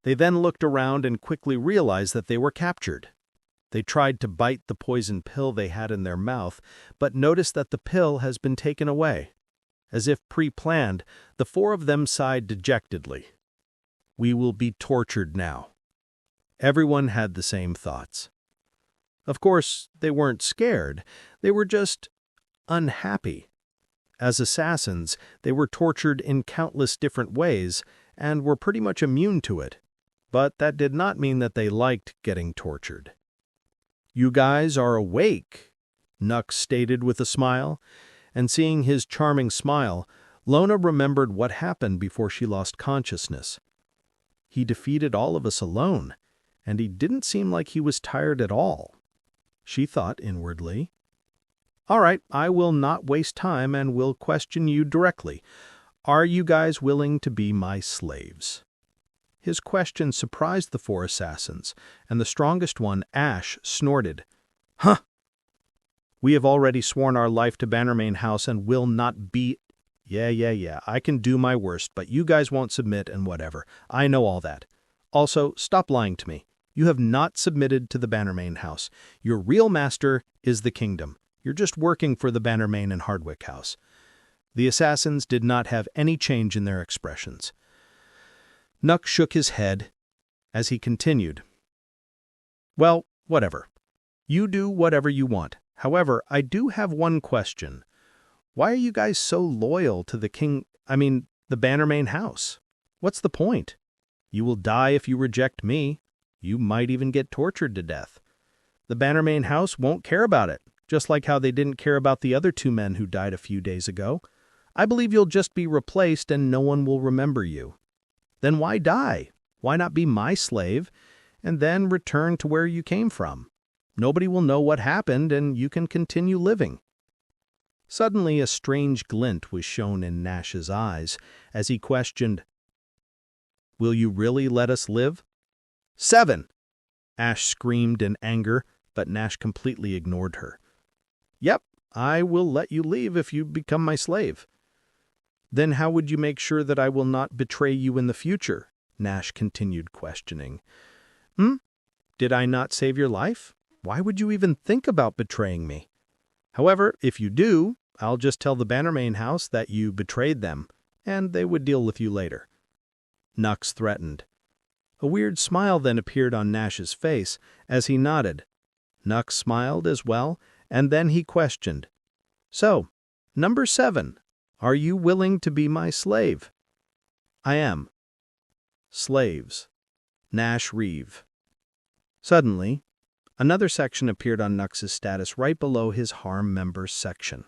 They then looked around and quickly realized that they were captured. They tried to bite the poison pill they had in their mouth, but noticed that the pill has been taken away. As if pre-planned, the 4 of them sighed dejectedly. We will be tortured now. Everyone had the same thoughts. Of course, they weren't scared. They were just unhappy. As assassins, they were tortured in countless different ways and were pretty much immune to it. But that did not mean that they liked getting tortured. "You guys are awake," Nux stated with a smile, and seeing his charming smile, Lona remembered what happened before she lost consciousness. He defeated all of us alone, and he didn't seem like he was tired at all. She thought inwardly, "All right, I will not waste time and will question you directly. Are you guys willing to be my slaves?" His question surprised the 4 assassins, and the strongest one, Ash, snorted. "Huh! We have already sworn our life to Bannermane House and will not be— Yeah, I can do my worst, but you guys won't submit and whatever. I know all that. Also, stop lying to me. You have not submitted to the Bannermane House. Your real master is the kingdom. You're just working for the Bannermane and Hardwick House." The assassins did not have any change in their expressions. Nux shook his head as he continued. "Well, whatever. You do whatever you want. However, I do have one question. Why are you guys so loyal to the the Bannermane House? What's the point? You will die if you reject me. You might even get tortured to death. The Bannermane House won't care about it, just like how they didn't care about the other 2 men who died a few days ago. I believe you'll just be replaced and no one will remember you. Then why die? Why not be my slave and then return to where you came from? Nobody will know what happened and you can continue living." Suddenly a strange glint was shown in Nash's eyes as he questioned, "Will you really let us live?" 7! Ash screamed in anger, but Nash completely ignored her. "Yep, I will let you leave if you become my slave." "Then how would you make sure that I will not betray you in the future?" Nash continued questioning. Did I not save your life? Why would you even think about betraying me? However, if you do, I'll just tell the Bannermane House that you betrayed them, and they would deal with you later." Nux threatened. A weird smile then appeared on Nash's face as he nodded. Nux smiled as well, and then he questioned, "So, number 7, are you willing to be my slave?" "I am." Slaves. Nash Reeve. Suddenly, another section appeared on Nux's status right below his harem members section.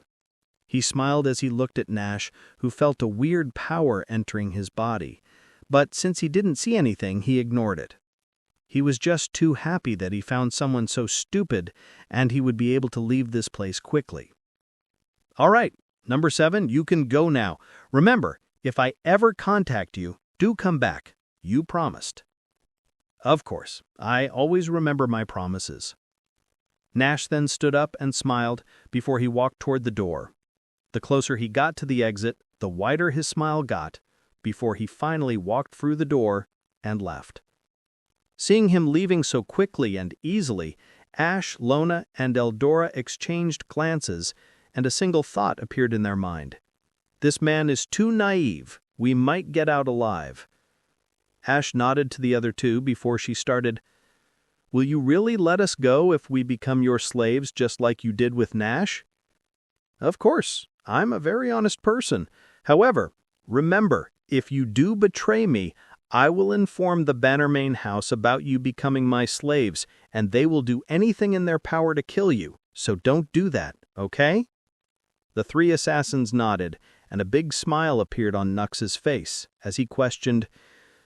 He smiled as he looked at Nash, who felt a weird power entering his body, but since he didn't see anything, he ignored it. He was just too happy that he found someone so stupid and he would be able to leave this place quickly. "All right, number 7, you can go now. Remember, if I ever contact you, do come back. You promised." "Of course, I always remember my promises." Nash then stood up and smiled before he walked toward the door. The closer he got to the exit, the wider his smile got, before he finally walked through the door and left. Seeing him leaving so quickly and easily, Ash, Lona, and Eldora exchanged glances, and a single thought appeared in their mind. "This man is too naive. We might get out alive." Ash nodded to the other 2 before she started, "Will you really let us go if we become your slaves just like you did with Nash?" "Of course. I'm a very honest person. However, remember, if you do betray me, I will inform the Bannermane House about you becoming my slaves, and they will do anything in their power to kill you, so don't do that, okay?" The 3 assassins nodded, and a big smile appeared on Nux's face as he questioned,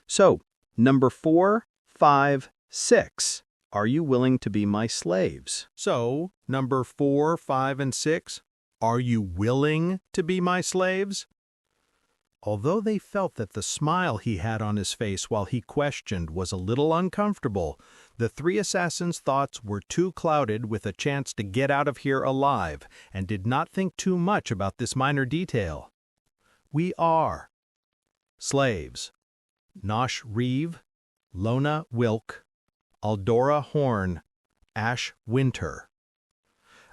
"So, number 4, 5, 6, are you willing to be my slaves?" So, number 4, 5, and 6, are you willing to be my slaves? Although they felt that the smile he had on his face while he questioned was a little uncomfortable, the 3 assassins' thoughts were too clouded with a chance to get out of here alive and did not think too much about this minor detail. "We are slaves. Nosh Reeve, Lona Wilk, Aldora Horn, Ash Winter."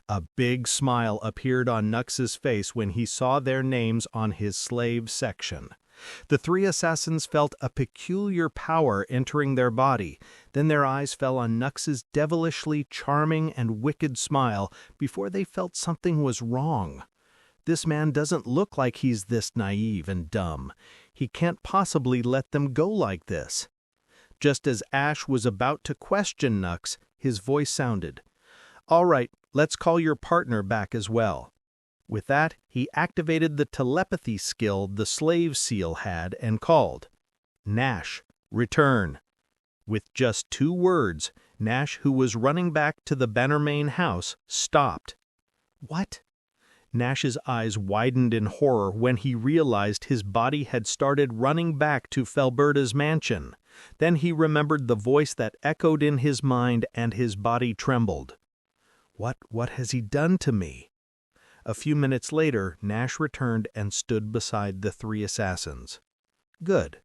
A big smile appeared on Nux's face when he saw their names on his slave section. The 3 assassins felt a peculiar power entering their body. Then their eyes fell on Nux's devilishly charming and wicked smile before they felt something was wrong. This man doesn't look like he's this naive and dumb. He can't possibly let them go like this. Just as Ash was about to question Nux, his voice sounded, "All right, let's call your partner back as well." With that, he activated the telepathy skill the slave seal had and called, "Nash, return." With just 2 words, Nash, who was running back to the Bannermain house, stopped. What? Nash's eyes widened in horror when he realized his body had started running back to Felberta's mansion. Then he remembered the voice that echoed in his mind and his body trembled. What has he done to me? A few minutes later, Nash returned and stood beside the 3 assassins. Good.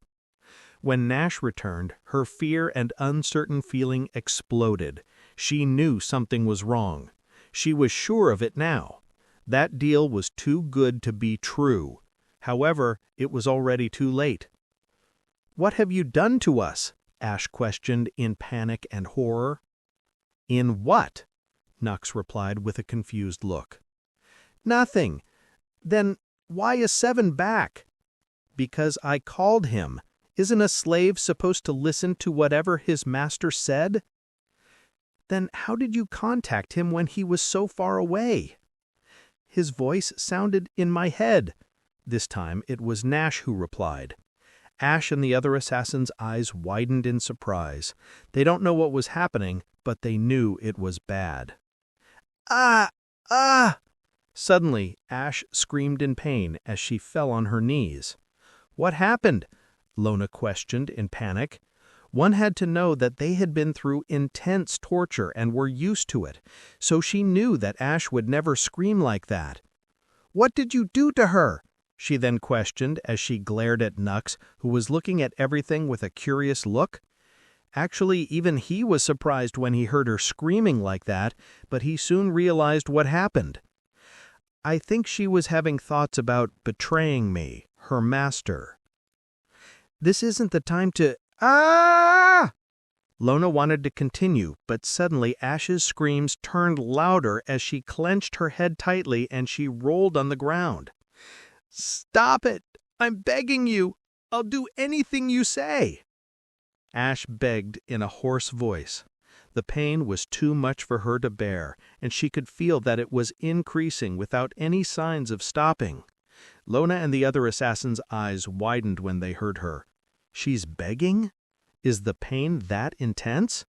When Nash returned, her fear and uncertain feeling exploded. She knew something was wrong. She was sure of it now. That deal was too good to be true. However, it was already too late. "What have you done to us?" Ash questioned in panic and horror. "In what?" Nux replied with a confused look. "Nothing. Then why is 7 back?" "Because I called him. Isn't a slave supposed to listen to whatever his master said?" "Then how did you contact him when he was so far away?" "His voice sounded in my head." This time it was Nash who replied. Ash and the other assassins' eyes widened in surprise. They don't know what was happening, but they knew it was bad. "Ah! Ah!" Suddenly, Ash screamed in pain as she fell on her knees. "What happened?" Lona questioned in panic. One had to know that they had been through intense torture and were used to it, so she knew that Ash would never scream like that. "What did you do to her?" she then questioned as she glared at Nux, who was looking at everything with a curious look. Actually, even he was surprised when he heard her screaming like that, but he soon realized what happened. "I think she was having thoughts about betraying me, her master." "This isn't the time to—" "Ah!" Lona wanted to continue, but suddenly Ash's screams turned louder as she clenched her head tightly and she rolled on the ground. "Stop it! I'm begging you! I'll do anything you say!" Ash begged in a hoarse voice. The pain was too much for her to bear, and she could feel that it was increasing without any signs of stopping. Lona and the other assassins' eyes widened when they heard her. She's begging? Is the pain that intense?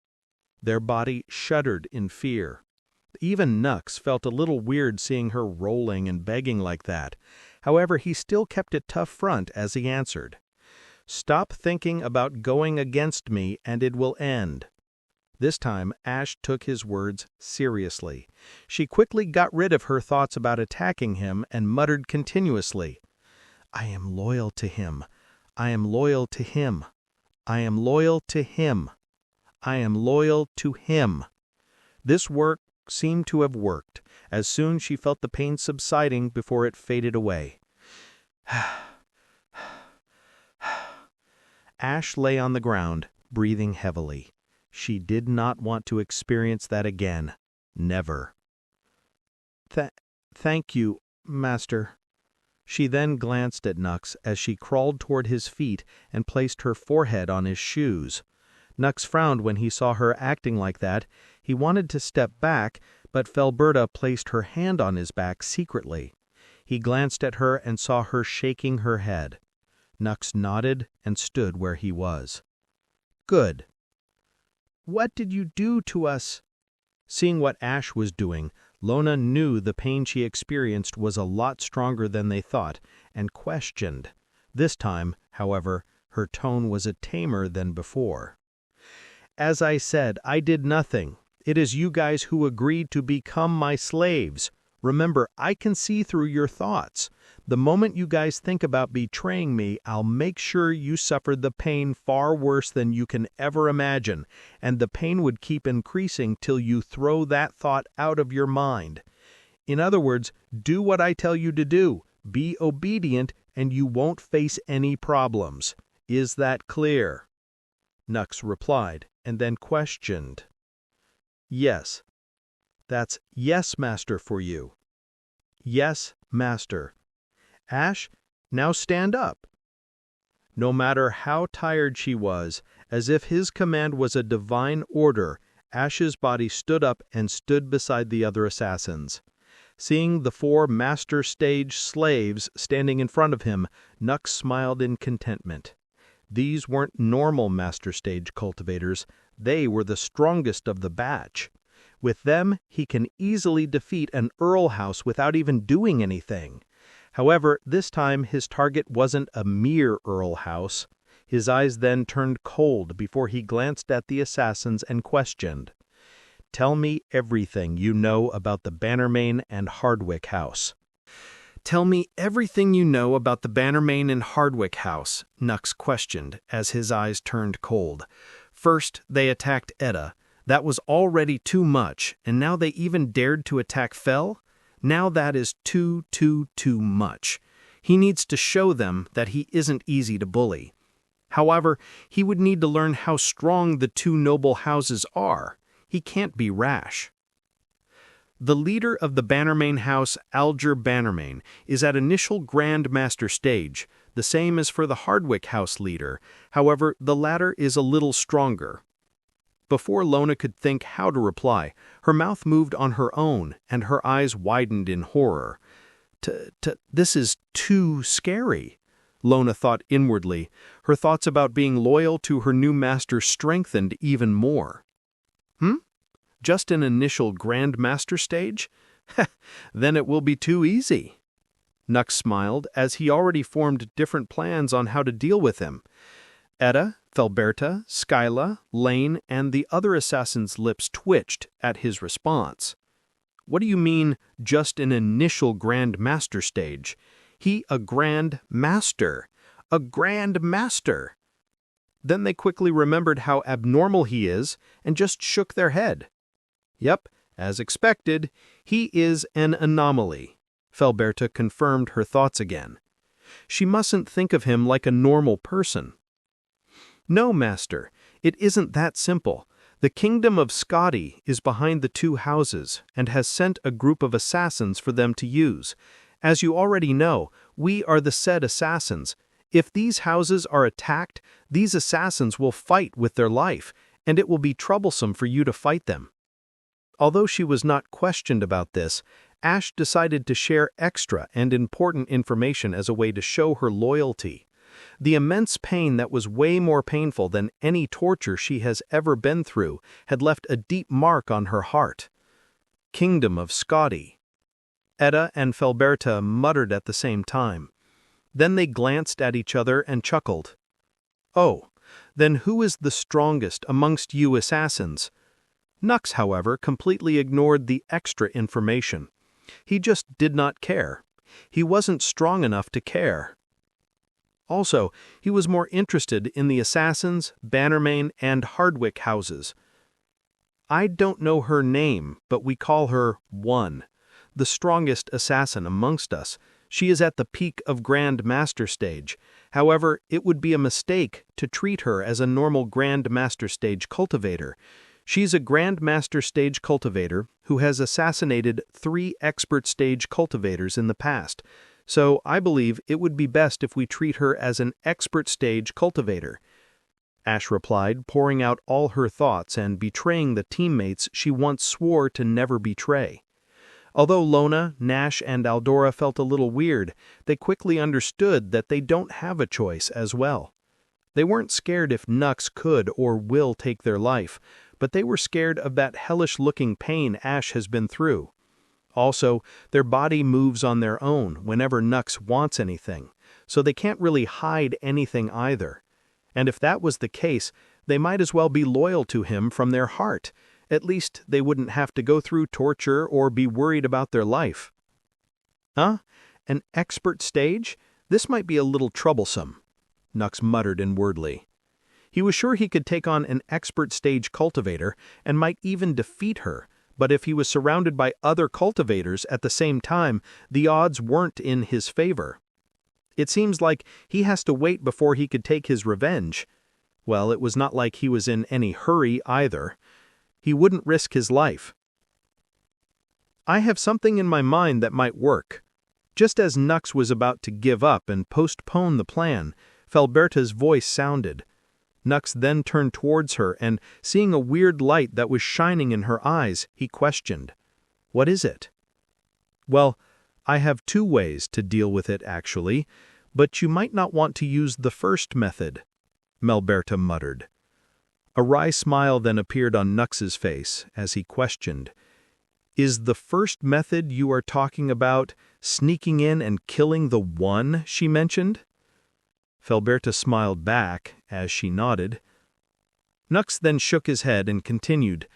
Their body shuddered in fear. Even Nux felt a little weird seeing her rolling and begging like that. However, he still kept a tough front as he answered, "Stop thinking about going against me and it will end." This time, Ash took his words seriously. She quickly got rid of her thoughts about attacking him and muttered continuously, "I am loyal to him. I am loyal to him. I am loyal to him. I am loyal to him." This work seemed to have worked, as soon she felt the pain subsiding before it faded away. Ash lay on the ground, breathing heavily. She did not want to experience that again. Never. Thank you, Master." She then glanced at Nux as she crawled toward his feet and placed her forehead on his shoes. Nux frowned when he saw her acting like that. He wanted to step back, but Felberta placed her hand on his back secretly. He glanced at her and saw her shaking her head. Nux nodded and stood where he was. "Good." "What did you do to us?" Seeing what Ash was doing, Lona knew the pain she experienced was a lot stronger than they thought, and questioned. This time, however, her tone was a tamer than before. "As I said, I did nothing. It is you guys who agreed to become my slaves. Remember, I can see through your thoughts. The moment you guys think about betraying me, I'll make sure you suffer the pain far worse than you can ever imagine, and the pain would keep increasing till you throw that thought out of your mind. In other words, do what I tell you to do. Be obedient, and you won't face any problems. Is that clear?" Nux replied, and then questioned. "Yes." "That's yes, Master, for you." Yes, master. Ash, now stand up. No matter how tired she was, as if his command was a divine order, Ash's body stood up and stood beside the other assassins. Seeing the 4 master stage slaves standing in front of him, Nux smiled in contentment. These weren't normal master stage cultivators, they were the strongest of the batch. With them, he can easily defeat an Earl House without even doing anything. However, this time his target wasn't a mere Earl House. His eyes then turned cold before he glanced at the assassins and questioned, "Tell me everything you know about the Bannermain and Hardwick House." Tell me everything you know about the Bannermain and Hardwick House, Nux questioned as his eyes turned cold. First, they attacked Edda. That was already too much, and now they even dared to attack Fel? Now that is too much. He needs to show them that he isn't easy to bully. However, he would need to learn how strong the 2 noble houses are. He can't be rash. The leader of the Bannermain House, Alger Bannermain, is at initial Grand Master stage, the same as for the Hardwick House leader. However, the latter is a little stronger. Before Lona could think how to reply, her mouth moved on her own, and her eyes widened in horror. This is too scary, Lona thought inwardly. Her thoughts about being loyal to her new master strengthened even more. Just an initial Grand Master stage? Then it will be too easy. Nux smiled, as he already formed different plans on how to deal with him. Edda, Felberta, Skyla, Lane, and the other assassins' lips twitched at his response. What do you mean, just an initial Grand Master stage? He a Grand Master. A Grand Master! Then they quickly remembered how abnormal he is and just shook their head. Yep, as expected, he is an anomaly. Felberta confirmed her thoughts again. She mustn't think of him like a normal person. No, Master, it isn't that simple. The kingdom of Scotty is behind the 2 houses and has sent a group of assassins for them to use. As you already know, we are the said assassins. If these houses are attacked, these assassins will fight with their life, and it will be troublesome for you to fight them. Although she was not questioned about this, Ash decided to share extra and important information as a way to show her loyalty. The immense pain that was way more painful than any torture she has ever been through had left a deep mark on her heart. Kingdom of Scotty. Edda and Felberta muttered at the same time. Then they glanced at each other and chuckled. Oh, then who is the strongest amongst you assassins? Nux, however, completely ignored the extra information. He just did not care. He wasn't strong enough to care. Also, he was more interested in the assassins, Bannermain, and Hardwick houses. I don't know her name, but we call her One, the strongest assassin amongst us. She is at the peak of Grand Master stage. However, it would be a mistake to treat her as a normal Grand Master stage cultivator. She's a Grand Master stage cultivator who has assassinated 3 expert stage cultivators in the past, so I believe it would be best if we treat her as an expert stage cultivator. Ash replied, pouring out all her thoughts and betraying the teammates she once swore to never betray. Although Lona, Nash, and Aldora felt a little weird, they quickly understood that they don't have a choice as well. They weren't scared if Nux could or will take their life, but they were scared of that hellish-looking pain Ash has been through. Also, their body moves on their own whenever Nux wants anything, so they can't really hide anything either. And if that was the case, they might as well be loyal to him from their heart. At least they wouldn't have to go through torture or be worried about their life. Huh? An expert stage? This might be a little troublesome, Nux muttered inwardly. He was sure he could take on an expert stage cultivator and might even defeat her, but if he was surrounded by other cultivators at the same time, the odds weren't in his favor. It seems like he has to wait before he could take his revenge. Well, it was not like he was in any hurry either. He wouldn't risk his life. I have something in my mind that might work." Just as Nux was about to give up and postpone the plan, Felberta's voice sounded. Nux then turned towards her and, seeing a weird light that was shining in her eyes, he questioned, "What is it?" "Well, I have 2 ways to deal with it, actually, but you might not want to use the first method," Melberta muttered. A wry smile then appeared on Nux's face as he questioned, "Is the first method you are talking about sneaking in and killing the one she mentioned?" Felberta smiled back as she nodded. Nux then shook his head and continued,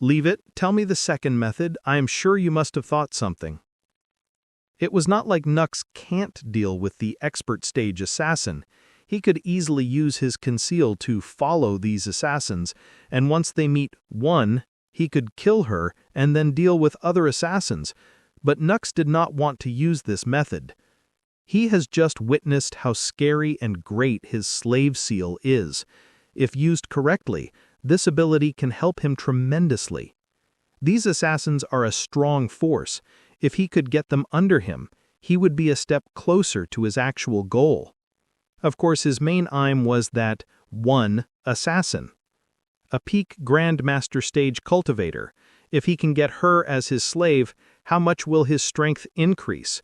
"Leave it, tell me the second method. I am sure you must have thought something." It was not like Nux can't deal with the expert stage assassin. He could easily use his conceal to follow these assassins, and once they meet one, he could kill her and then deal with other assassins. But Nux did not want to use this method. He has just witnessed how scary and great his slave seal is. If used correctly, this ability can help him tremendously. These assassins are a strong force. If he could get them under him, he would be a step closer to his actual goal. Of course, his main aim was that one assassin. A peak Grandmaster stage cultivator. If he can get her as his slave, how much will his strength increase?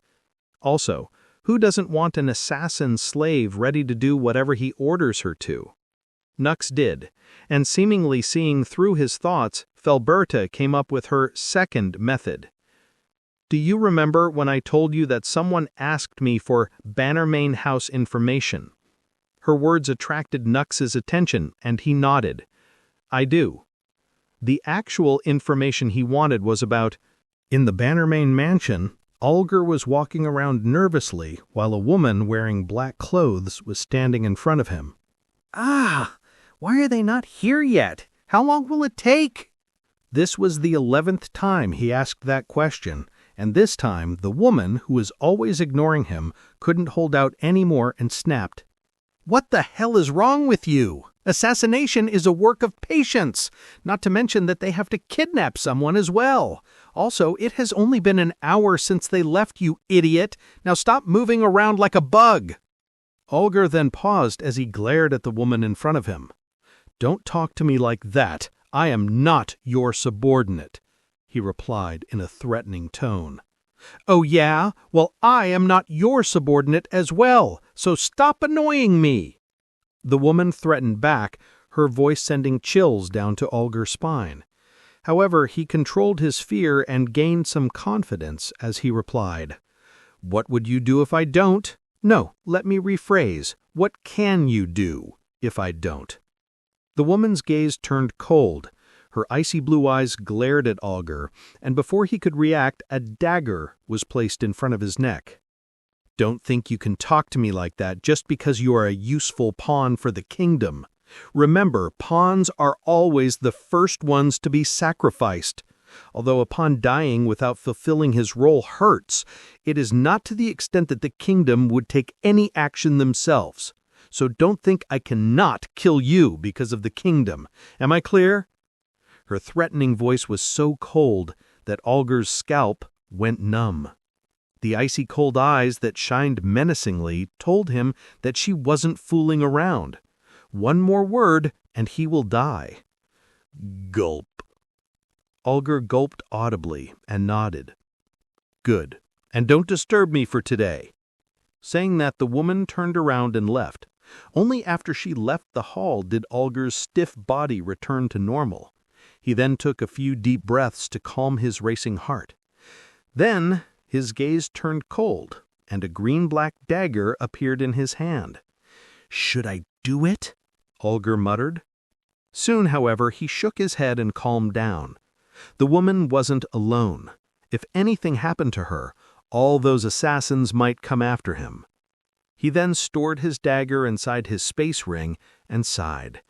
Also, who doesn't want an assassin slave ready to do whatever he orders her to? Nux did, and seemingly seeing through his thoughts, Felberta came up with her second method. "Do you remember when I told you that someone asked me for Bannermain House information?" Her words attracted Nux's attention, and he nodded. "I do." The actual information he wanted was about, in the Bannermain mansion, Olger was walking around nervously while a woman wearing black clothes was standing in front of him. "Ah, why are they not here yet? How long will it take?" This was the 11th time he asked that question, and this time the woman, who was always ignoring him, couldn't hold out any more and snapped, "What the hell is wrong with you? Assassination is a work of patience, not to mention that they have to kidnap someone as well. Also, it has only been an hour since they left, you idiot. Now stop moving around like a bug." Olger then paused as he glared at the woman in front of him. "Don't talk to me like that. I am not your subordinate," he replied in a threatening tone. "Oh yeah? Well, I am not your subordinate as well, so stop annoying me." The woman threatened back, her voice sending chills down to Olger's spine. However, he controlled his fear and gained some confidence as he replied, "What would you do if I don't? No, let me rephrase. What can you do if I don't?" The woman's gaze turned cold. Her icy blue eyes glared at Olger, and before he could react, a dagger was placed in front of his neck. "Don't think you can talk to me like that just because you are a useful pawn for the kingdom. Remember, pawns are always the first ones to be sacrificed. Although upon dying without fulfilling his role hurts, it is not to the extent that the kingdom would take any action themselves. So don't think I cannot kill you because of the kingdom. Am I clear?" Her threatening voice was so cold that Olger's scalp went numb. The icy cold eyes that shined menacingly told him that she wasn't fooling around. One more word, and he will die. Gulp. Olger gulped audibly and nodded. "Good, and don't disturb me for today." Saying that, the woman turned around and left. Only after she left the hall did Olger's stiff body return to normal. He then took a few deep breaths to calm his racing heart. Then his gaze turned cold, and a green-black dagger appeared in his hand. "Should I do it?" Olger muttered. Soon, however, he shook his head and calmed down. The woman wasn't alone. If anything happened to her, all those assassins might come after him. He then stored his dagger inside his space ring and sighed.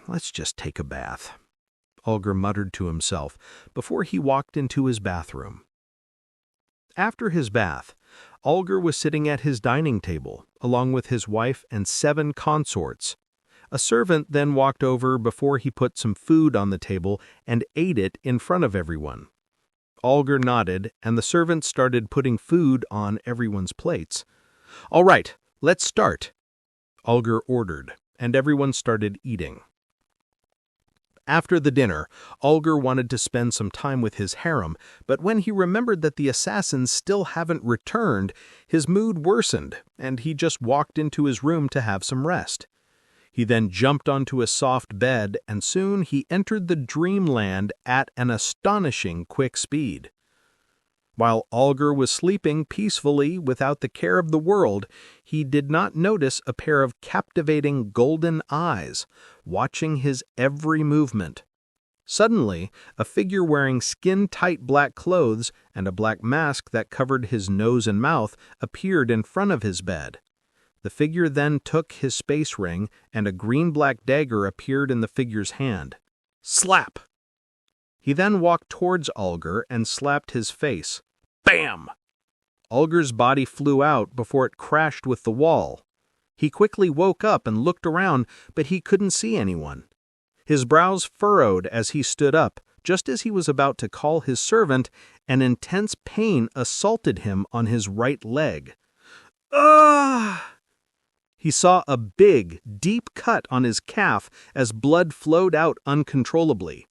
"Let's just take a bath," Olger muttered to himself before he walked into his bathroom. After his bath, Olger was sitting at his dining table, along with his wife and 7 consorts. A servant then walked over before he put some food on the table and ate it in front of everyone. Alger nodded, and the servant started putting food on everyone's plates. "All right, let's start," Alger ordered, and everyone started eating. After the dinner, Alger wanted to spend some time with his harem, but when he remembered that the assassins still haven't returned, his mood worsened, and he just walked into his room to have some rest. He then jumped onto a soft bed, and soon he entered the dreamland at an astonishing quick speed. While Alger was sleeping peacefully without the care of the world, he did not notice a pair of captivating golden eyes, watching his every movement. Suddenly, a figure wearing skin-tight black clothes and a black mask that covered his nose and mouth appeared in front of his bed. The figure then took his space ring, and a green-black dagger appeared in the figure's hand. Slap! He then walked towards Alger and slapped his face. Bam! Alger's body flew out before it crashed with the wall. He quickly woke up and looked around, but he couldn't see anyone. His brows furrowed as he stood up. Just as he was about to call his servant, an intense pain assaulted him on his right leg. Ah! He saw a big, deep cut on his calf as blood flowed out uncontrollably.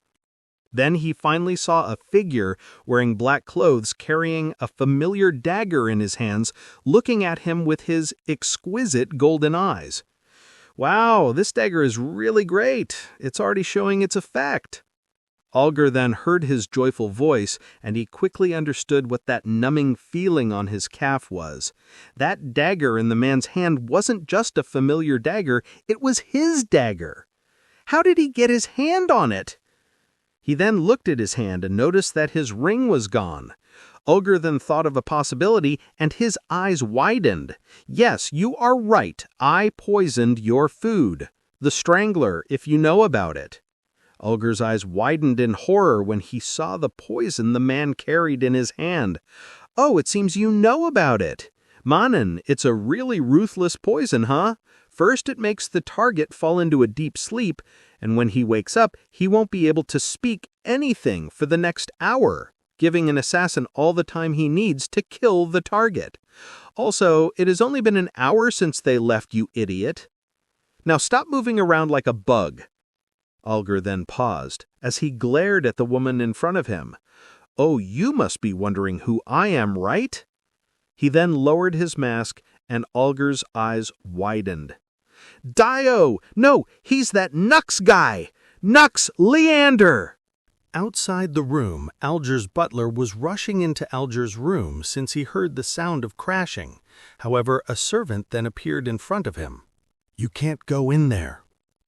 Then he finally saw a figure wearing black clothes carrying a familiar dagger in his hands, looking at him with his exquisite golden eyes. Wow, this dagger is really great. It's already showing its effect. Alger then heard his joyful voice, and he quickly understood what that numbing feeling on his calf was. That dagger in the man's hand wasn't just a familiar dagger, it was his dagger. How did he get his hand on it? He then looked at his hand and noticed that his ring was gone. Alger then thought of a possibility, and his eyes widened. Yes, you are right. I poisoned your food. The Strangler, if you know about it. Alger's eyes widened in horror when he saw the poison the man carried in his hand. Oh, it seems you know about it. Mannen, it's a really ruthless poison, huh? First, it makes the target fall into a deep sleep, and when he wakes up, he won't be able to speak anything for the next hour, giving an assassin all the time he needs to kill the target. Also, it has only been an hour since they left, you idiot. Now stop moving around like a bug. Alger then paused, as he glared at the woman in front of him. Oh, you must be wondering who I am, right? He then lowered his mask, and Alger's eyes widened. Dio! No, he's that Nux guy! Nux Leander! Outside the room, Alger's butler was rushing into Alger's room since he heard the sound of crashing. However, a servant then appeared in front of him. You can't go in there.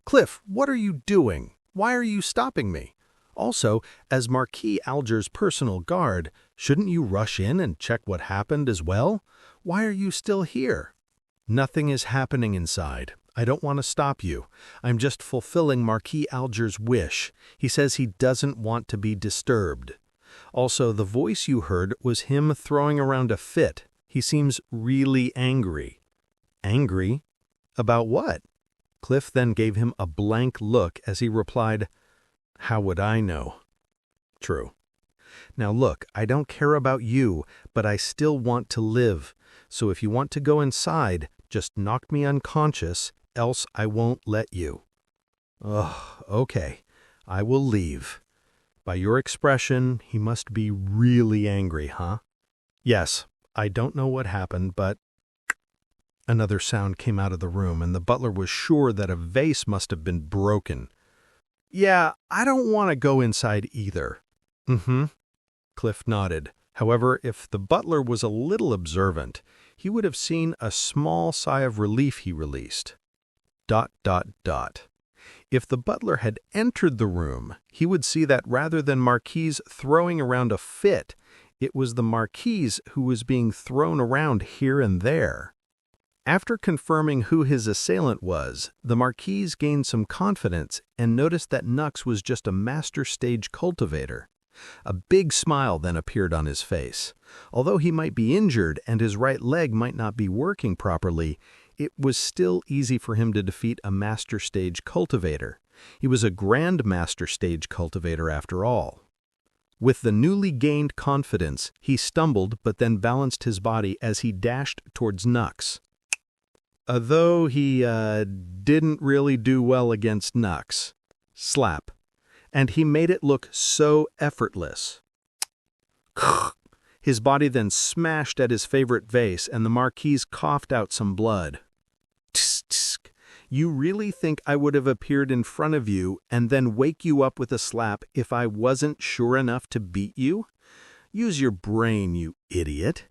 Cliff, what are you doing? Why are you stopping me? Also, as Marquis Alger's personal guard, shouldn't you rush in and check what happened as well? Why are you still here? Nothing is happening inside. I don't want to stop you. I'm just fulfilling Marquis Alger's wish. He says he doesn't want to be disturbed. Also, the voice you heard was him throwing around a fit. He seems really angry. Angry? About what? Cliff then gave him a blank look as he replied, How would I know? True. Now look, I don't care about you, but I still want to live. So if you want to go inside, just knock me unconscious, else I won't let you. Oh, okay. I will leave. By your expression, he must be really angry, huh? Yes, I don't know what happened, but... Another sound came out of the room, and the butler was sure that a vase must have been broken. Yeah, I don't want to go inside either. Mm-hmm. Cliff nodded. However, if the butler was a little observant, he would have seen a small sigh of relief he released. ... If the butler had entered the room, he would see that rather than Marquis throwing around a fit, it was the Marquis who was being thrown around here and there. After confirming who his assailant was, the Marquis gained some confidence and noticed that Nux was just a master stage cultivator. A big smile then appeared on his face. Although he might be injured and his right leg might not be working properly, it was still easy for him to defeat a master stage cultivator. He was a grand master stage cultivator after all. With the newly gained confidence, he stumbled but then balanced his body as he dashed towards Nux. Though he didn't really do well against Nux. Slap. And he made it look so effortless. His body then smashed at his favorite vase, and the Marquis coughed out some blood. Tsk, tsk. You really think I would have appeared in front of you and then wake you up with a slap if I wasn't sure enough to beat you? Use your brain, you idiot.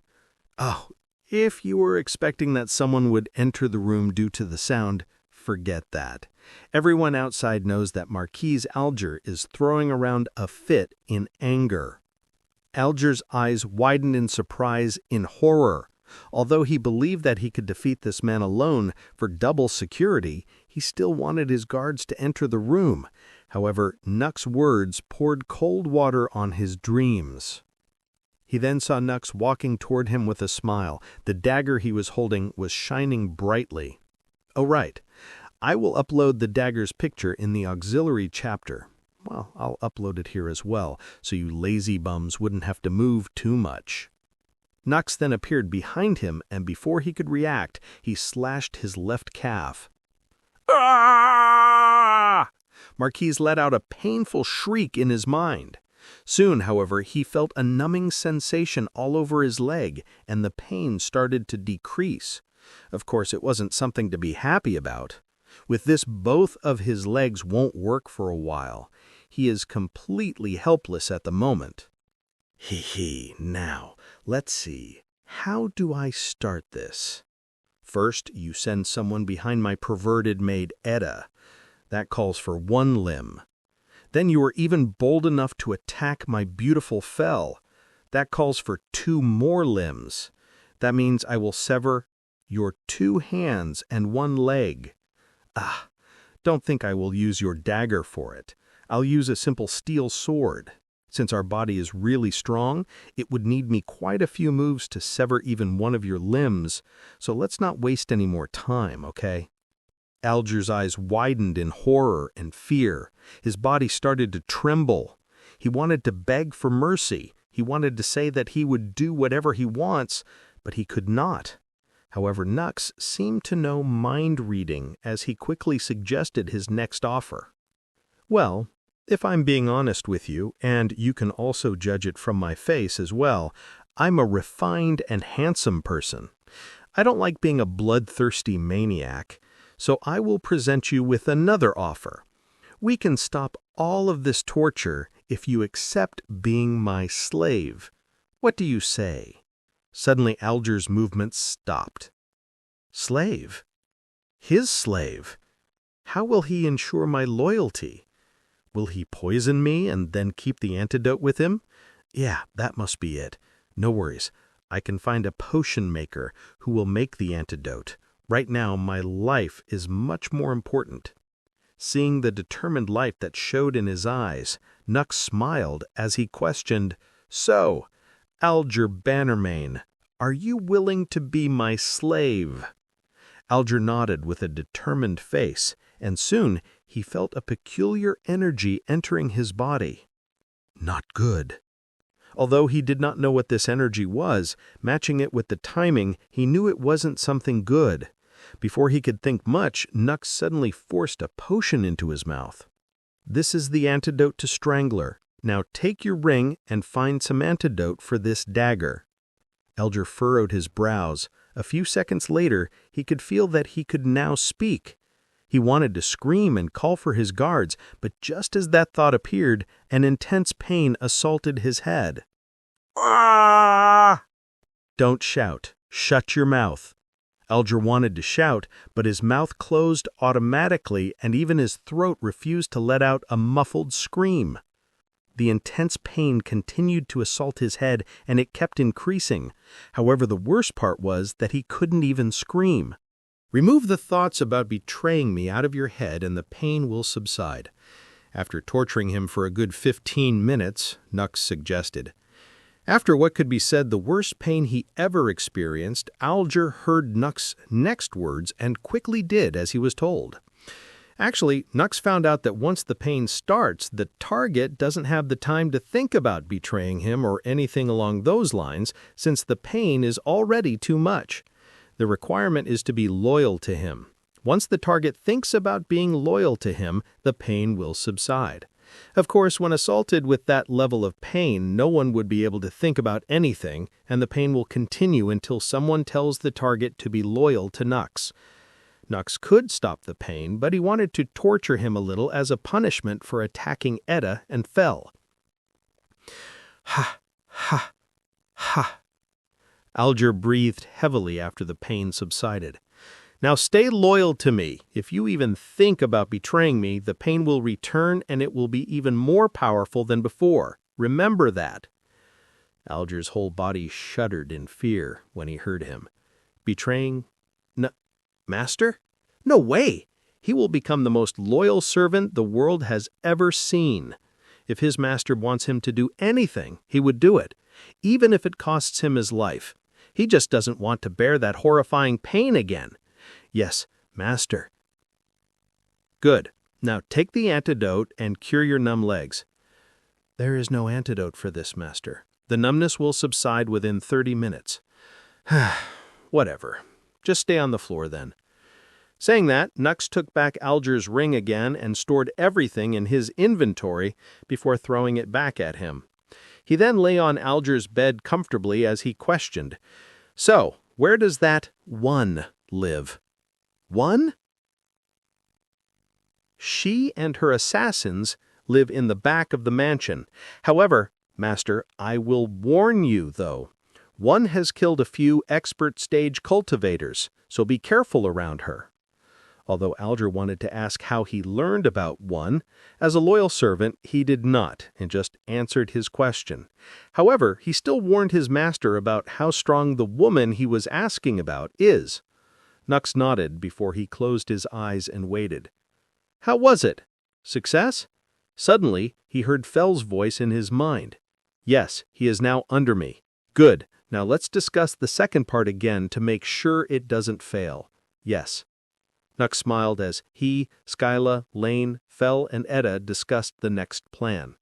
Oh, if you were expecting that someone would enter the room due to the sound, forget that. Everyone outside knows that Marquis Alger is throwing around a fit in anger. Alger's eyes widened in surprise, in horror. Although he believed that he could defeat this man alone for double security, he still wanted his guards to enter the room. However, Nux's words poured cold water on his dreams. He then saw Nux walking toward him with a smile. The dagger he was holding was shining brightly. Oh, right. I will upload the dagger's picture in the auxiliary chapter. Well, I'll upload it here as well, so you lazy bums wouldn't have to move too much. Nux then appeared behind him, and before he could react, he slashed his left calf. Ah! Marquis let out a painful shriek in his mind. Soon, however, he felt a numbing sensation all over his leg, and the pain started to decrease. Of course, it wasn't something to be happy about. With this, both of his legs won't work for a while. He is completely helpless at the moment. Now, let's see. How do I start this? First, you send someone behind my perverted maid Edda. That calls for one limb. Then you are even bold enough to attack my beautiful Fel. That calls for 2 more limbs. That means I will sever your 2 hands and 1 leg. Don't think I will use your dagger for it. I'll use a simple steel sword. Since our body is really strong, it would need me quite a few moves to sever even one of your limbs, so let's not waste any more time, okay? Alger's eyes widened in horror and fear. His body started to tremble. He wanted to beg for mercy. He wanted to say that he would do whatever he wants, but he could not. However, Nux seemed to know mind reading as he quickly suggested his next offer. Well, if I'm being honest with you, and you can also judge it from my face as well, I'm a refined and handsome person. I don't like being a bloodthirsty maniac, so I will present you with another offer. We can stop all of this torture if you accept being my slave. What do you say? Suddenly Alger's movements stopped. Slave? His slave? How will he ensure my loyalty? Will he poison me and then keep the antidote with him? Yeah, that must be it. No worries. I can find a potion maker who will make the antidote. Right now, my life is much more important. Seeing the determined light that showed in his eyes, Nux smiled as he questioned, So, Alger Bannermane, are you willing to be my slave? Alger nodded with a determined face, and soon he felt a peculiar energy entering his body. Not good. Although he did not know what this energy was, matching it with the timing, he knew it wasn't something good. Before he could think much, Nux suddenly forced a potion into his mouth. This is the antidote to Strangler. Now take your ring and find some antidote for this dagger. Alger furrowed his brows. A few seconds later, he could feel that he could now speak. He wanted to scream and call for his guards, but just as that thought appeared, an intense pain assaulted his head. Ah! Don't shout. Shut your mouth. Alger wanted to shout, but his mouth closed automatically and even his throat refused to let out a muffled scream. The intense pain continued to assault his head and it kept increasing. However, the worst part was that he couldn't even scream. Remove the thoughts about betraying me out of your head and the pain will subside. After torturing him for a good 15 minutes, Nux suggested. After what could be said the worst pain he ever experienced, Alger heard Nux's next words and quickly did as he was told. Actually, Nux found out that once the pain starts, the target doesn't have the time to think about betraying him or anything along those lines, since the pain is already too much. The requirement is to be loyal to him. Once the target thinks about being loyal to him, the pain will subside. Of course, when assaulted with that level of pain, no one would be able to think about anything, and the pain will continue until someone tells the target to be loyal to Nux. Nux could stop the pain, but he wanted to torture him a little as a punishment for attacking Edda and fell. Ha, ha, ha. Alger breathed heavily after the pain subsided. Now stay loyal to me. If you even think about betraying me, the pain will return and it will be even more powerful than before. Remember that. Alger's whole body shuddered in fear when he heard him. Betraying? Master? No way! He will become the most loyal servant the world has ever seen. If his master wants him to do anything, he would do it, even if it costs him his life. He just doesn't want to bear that horrifying pain again. Yes, master. Good. Now take the antidote and cure your numb legs. There is no antidote for this, master. The numbness will subside within 30 minutes. Whatever. Just stay on the floor then. Saying that, Nux took back Alger's ring again and stored everything in his inventory before throwing it back at him. He then lay on Alger's bed comfortably as he questioned, "So, where does that one live?" One? She and her assassins live in the back of the mansion. However, master, I will warn you, though. One has killed a few expert-stage cultivators, so be careful around her. Although Alger wanted to ask how he learned about One, as a loyal servant, he did not, and just answered his question. However, he still warned his master about how strong the woman he was asking about is. Nux nodded before he closed his eyes and waited. How was it? Success? Suddenly, he heard Fell's voice in his mind. Yes, he is now under me. Good. Now let's discuss the second part again to make sure it doesn't fail. Yes. Nux smiled as he, Skyla, Lane, Fell, and Edda discussed the next plan.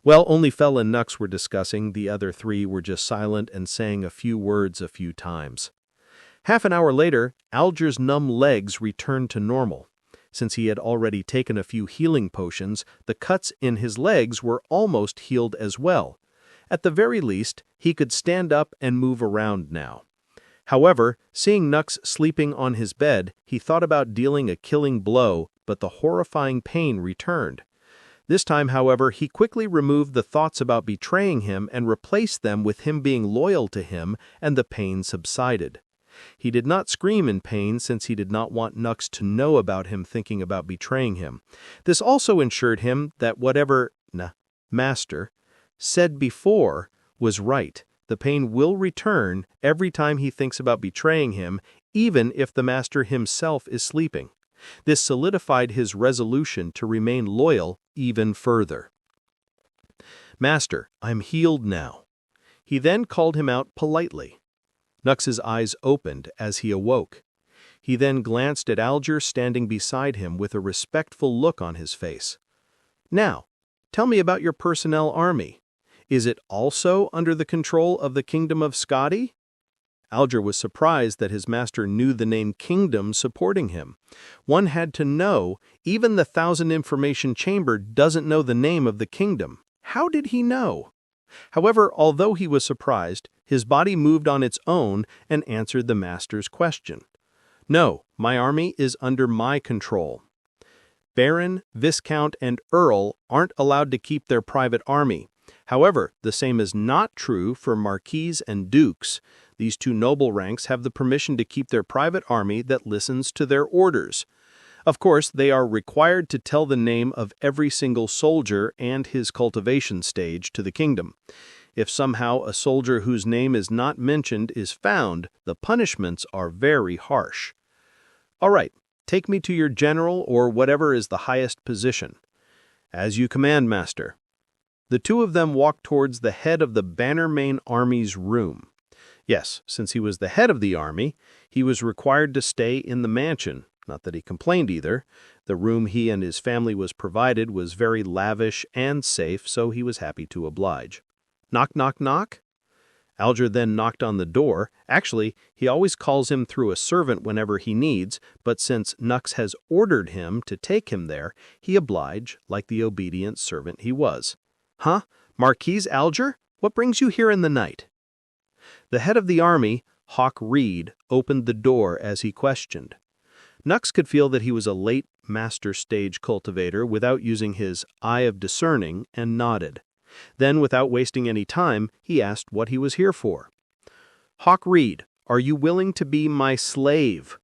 Well, only Fell and Nux were discussing, the other three were just silent and saying a few words a few times. Half an hour later, Alger's numb legs returned to normal. Since he had already taken a few healing potions, the cuts in his legs were almost healed as well. At the very least, he could stand up and move around now. However, seeing Nux sleeping on his bed, he thought about dealing a killing blow, but the horrifying pain returned. This time, however, he quickly removed the thoughts about betraying him and replaced them with him being loyal to him, and the pain subsided. He did not scream in pain since he did not want Nux to know about him thinking about betraying him. This also ensured him that whatever master said before was right. The pain will return every time he thinks about betraying him, even if the master himself is sleeping. This solidified his resolution to remain loyal even further. Master, I'm healed now. He then called him out politely. Nux's eyes opened as he awoke. He then glanced at Alger standing beside him with a respectful look on his face. Now, tell me about your personnel army. Is it also under the control of the Kingdom of Skadi? Alger was surprised that his master knew the name Kingdom supporting him. One had to know, even the Thousand Information Chamber doesn't know the name of the kingdom. How did he know? However, although he was surprised, his body moved on its own and answered the master's question. No, my army is under my control. Baron, Viscount, and Earl aren't allowed to keep their private army. However, the same is not true for Marquis and Dukes. These two noble ranks have the permission to keep their private army that listens to their orders. Of course, they are required to tell the name of every single soldier and his cultivation stage to the kingdom. If somehow a soldier whose name is not mentioned is found, the punishments are very harsh. All right, take me to your general or whatever is the highest position. As you command, master. The two of them walked towards the head of the Bannermain Army's room. Yes, since he was the head of the army, he was required to stay in the mansion. Not that he complained either. The room he and his family was provided was very lavish and safe, so he was happy to oblige. Knock, knock, knock. Alger then knocked on the door. Actually, he always calls him through a servant whenever he needs, but since Nux has ordered him to take him there, he obliged, like the obedient servant he was. Huh? Marquise Alger? What brings you here in the night? The head of the army, Hawk Reed, opened the door as he questioned. Nux could feel that he was a late master stage cultivator without using his eye of discerning and nodded. Then, without wasting any time, he asked what he was here for. Hawk Reed, are you willing to be my slave?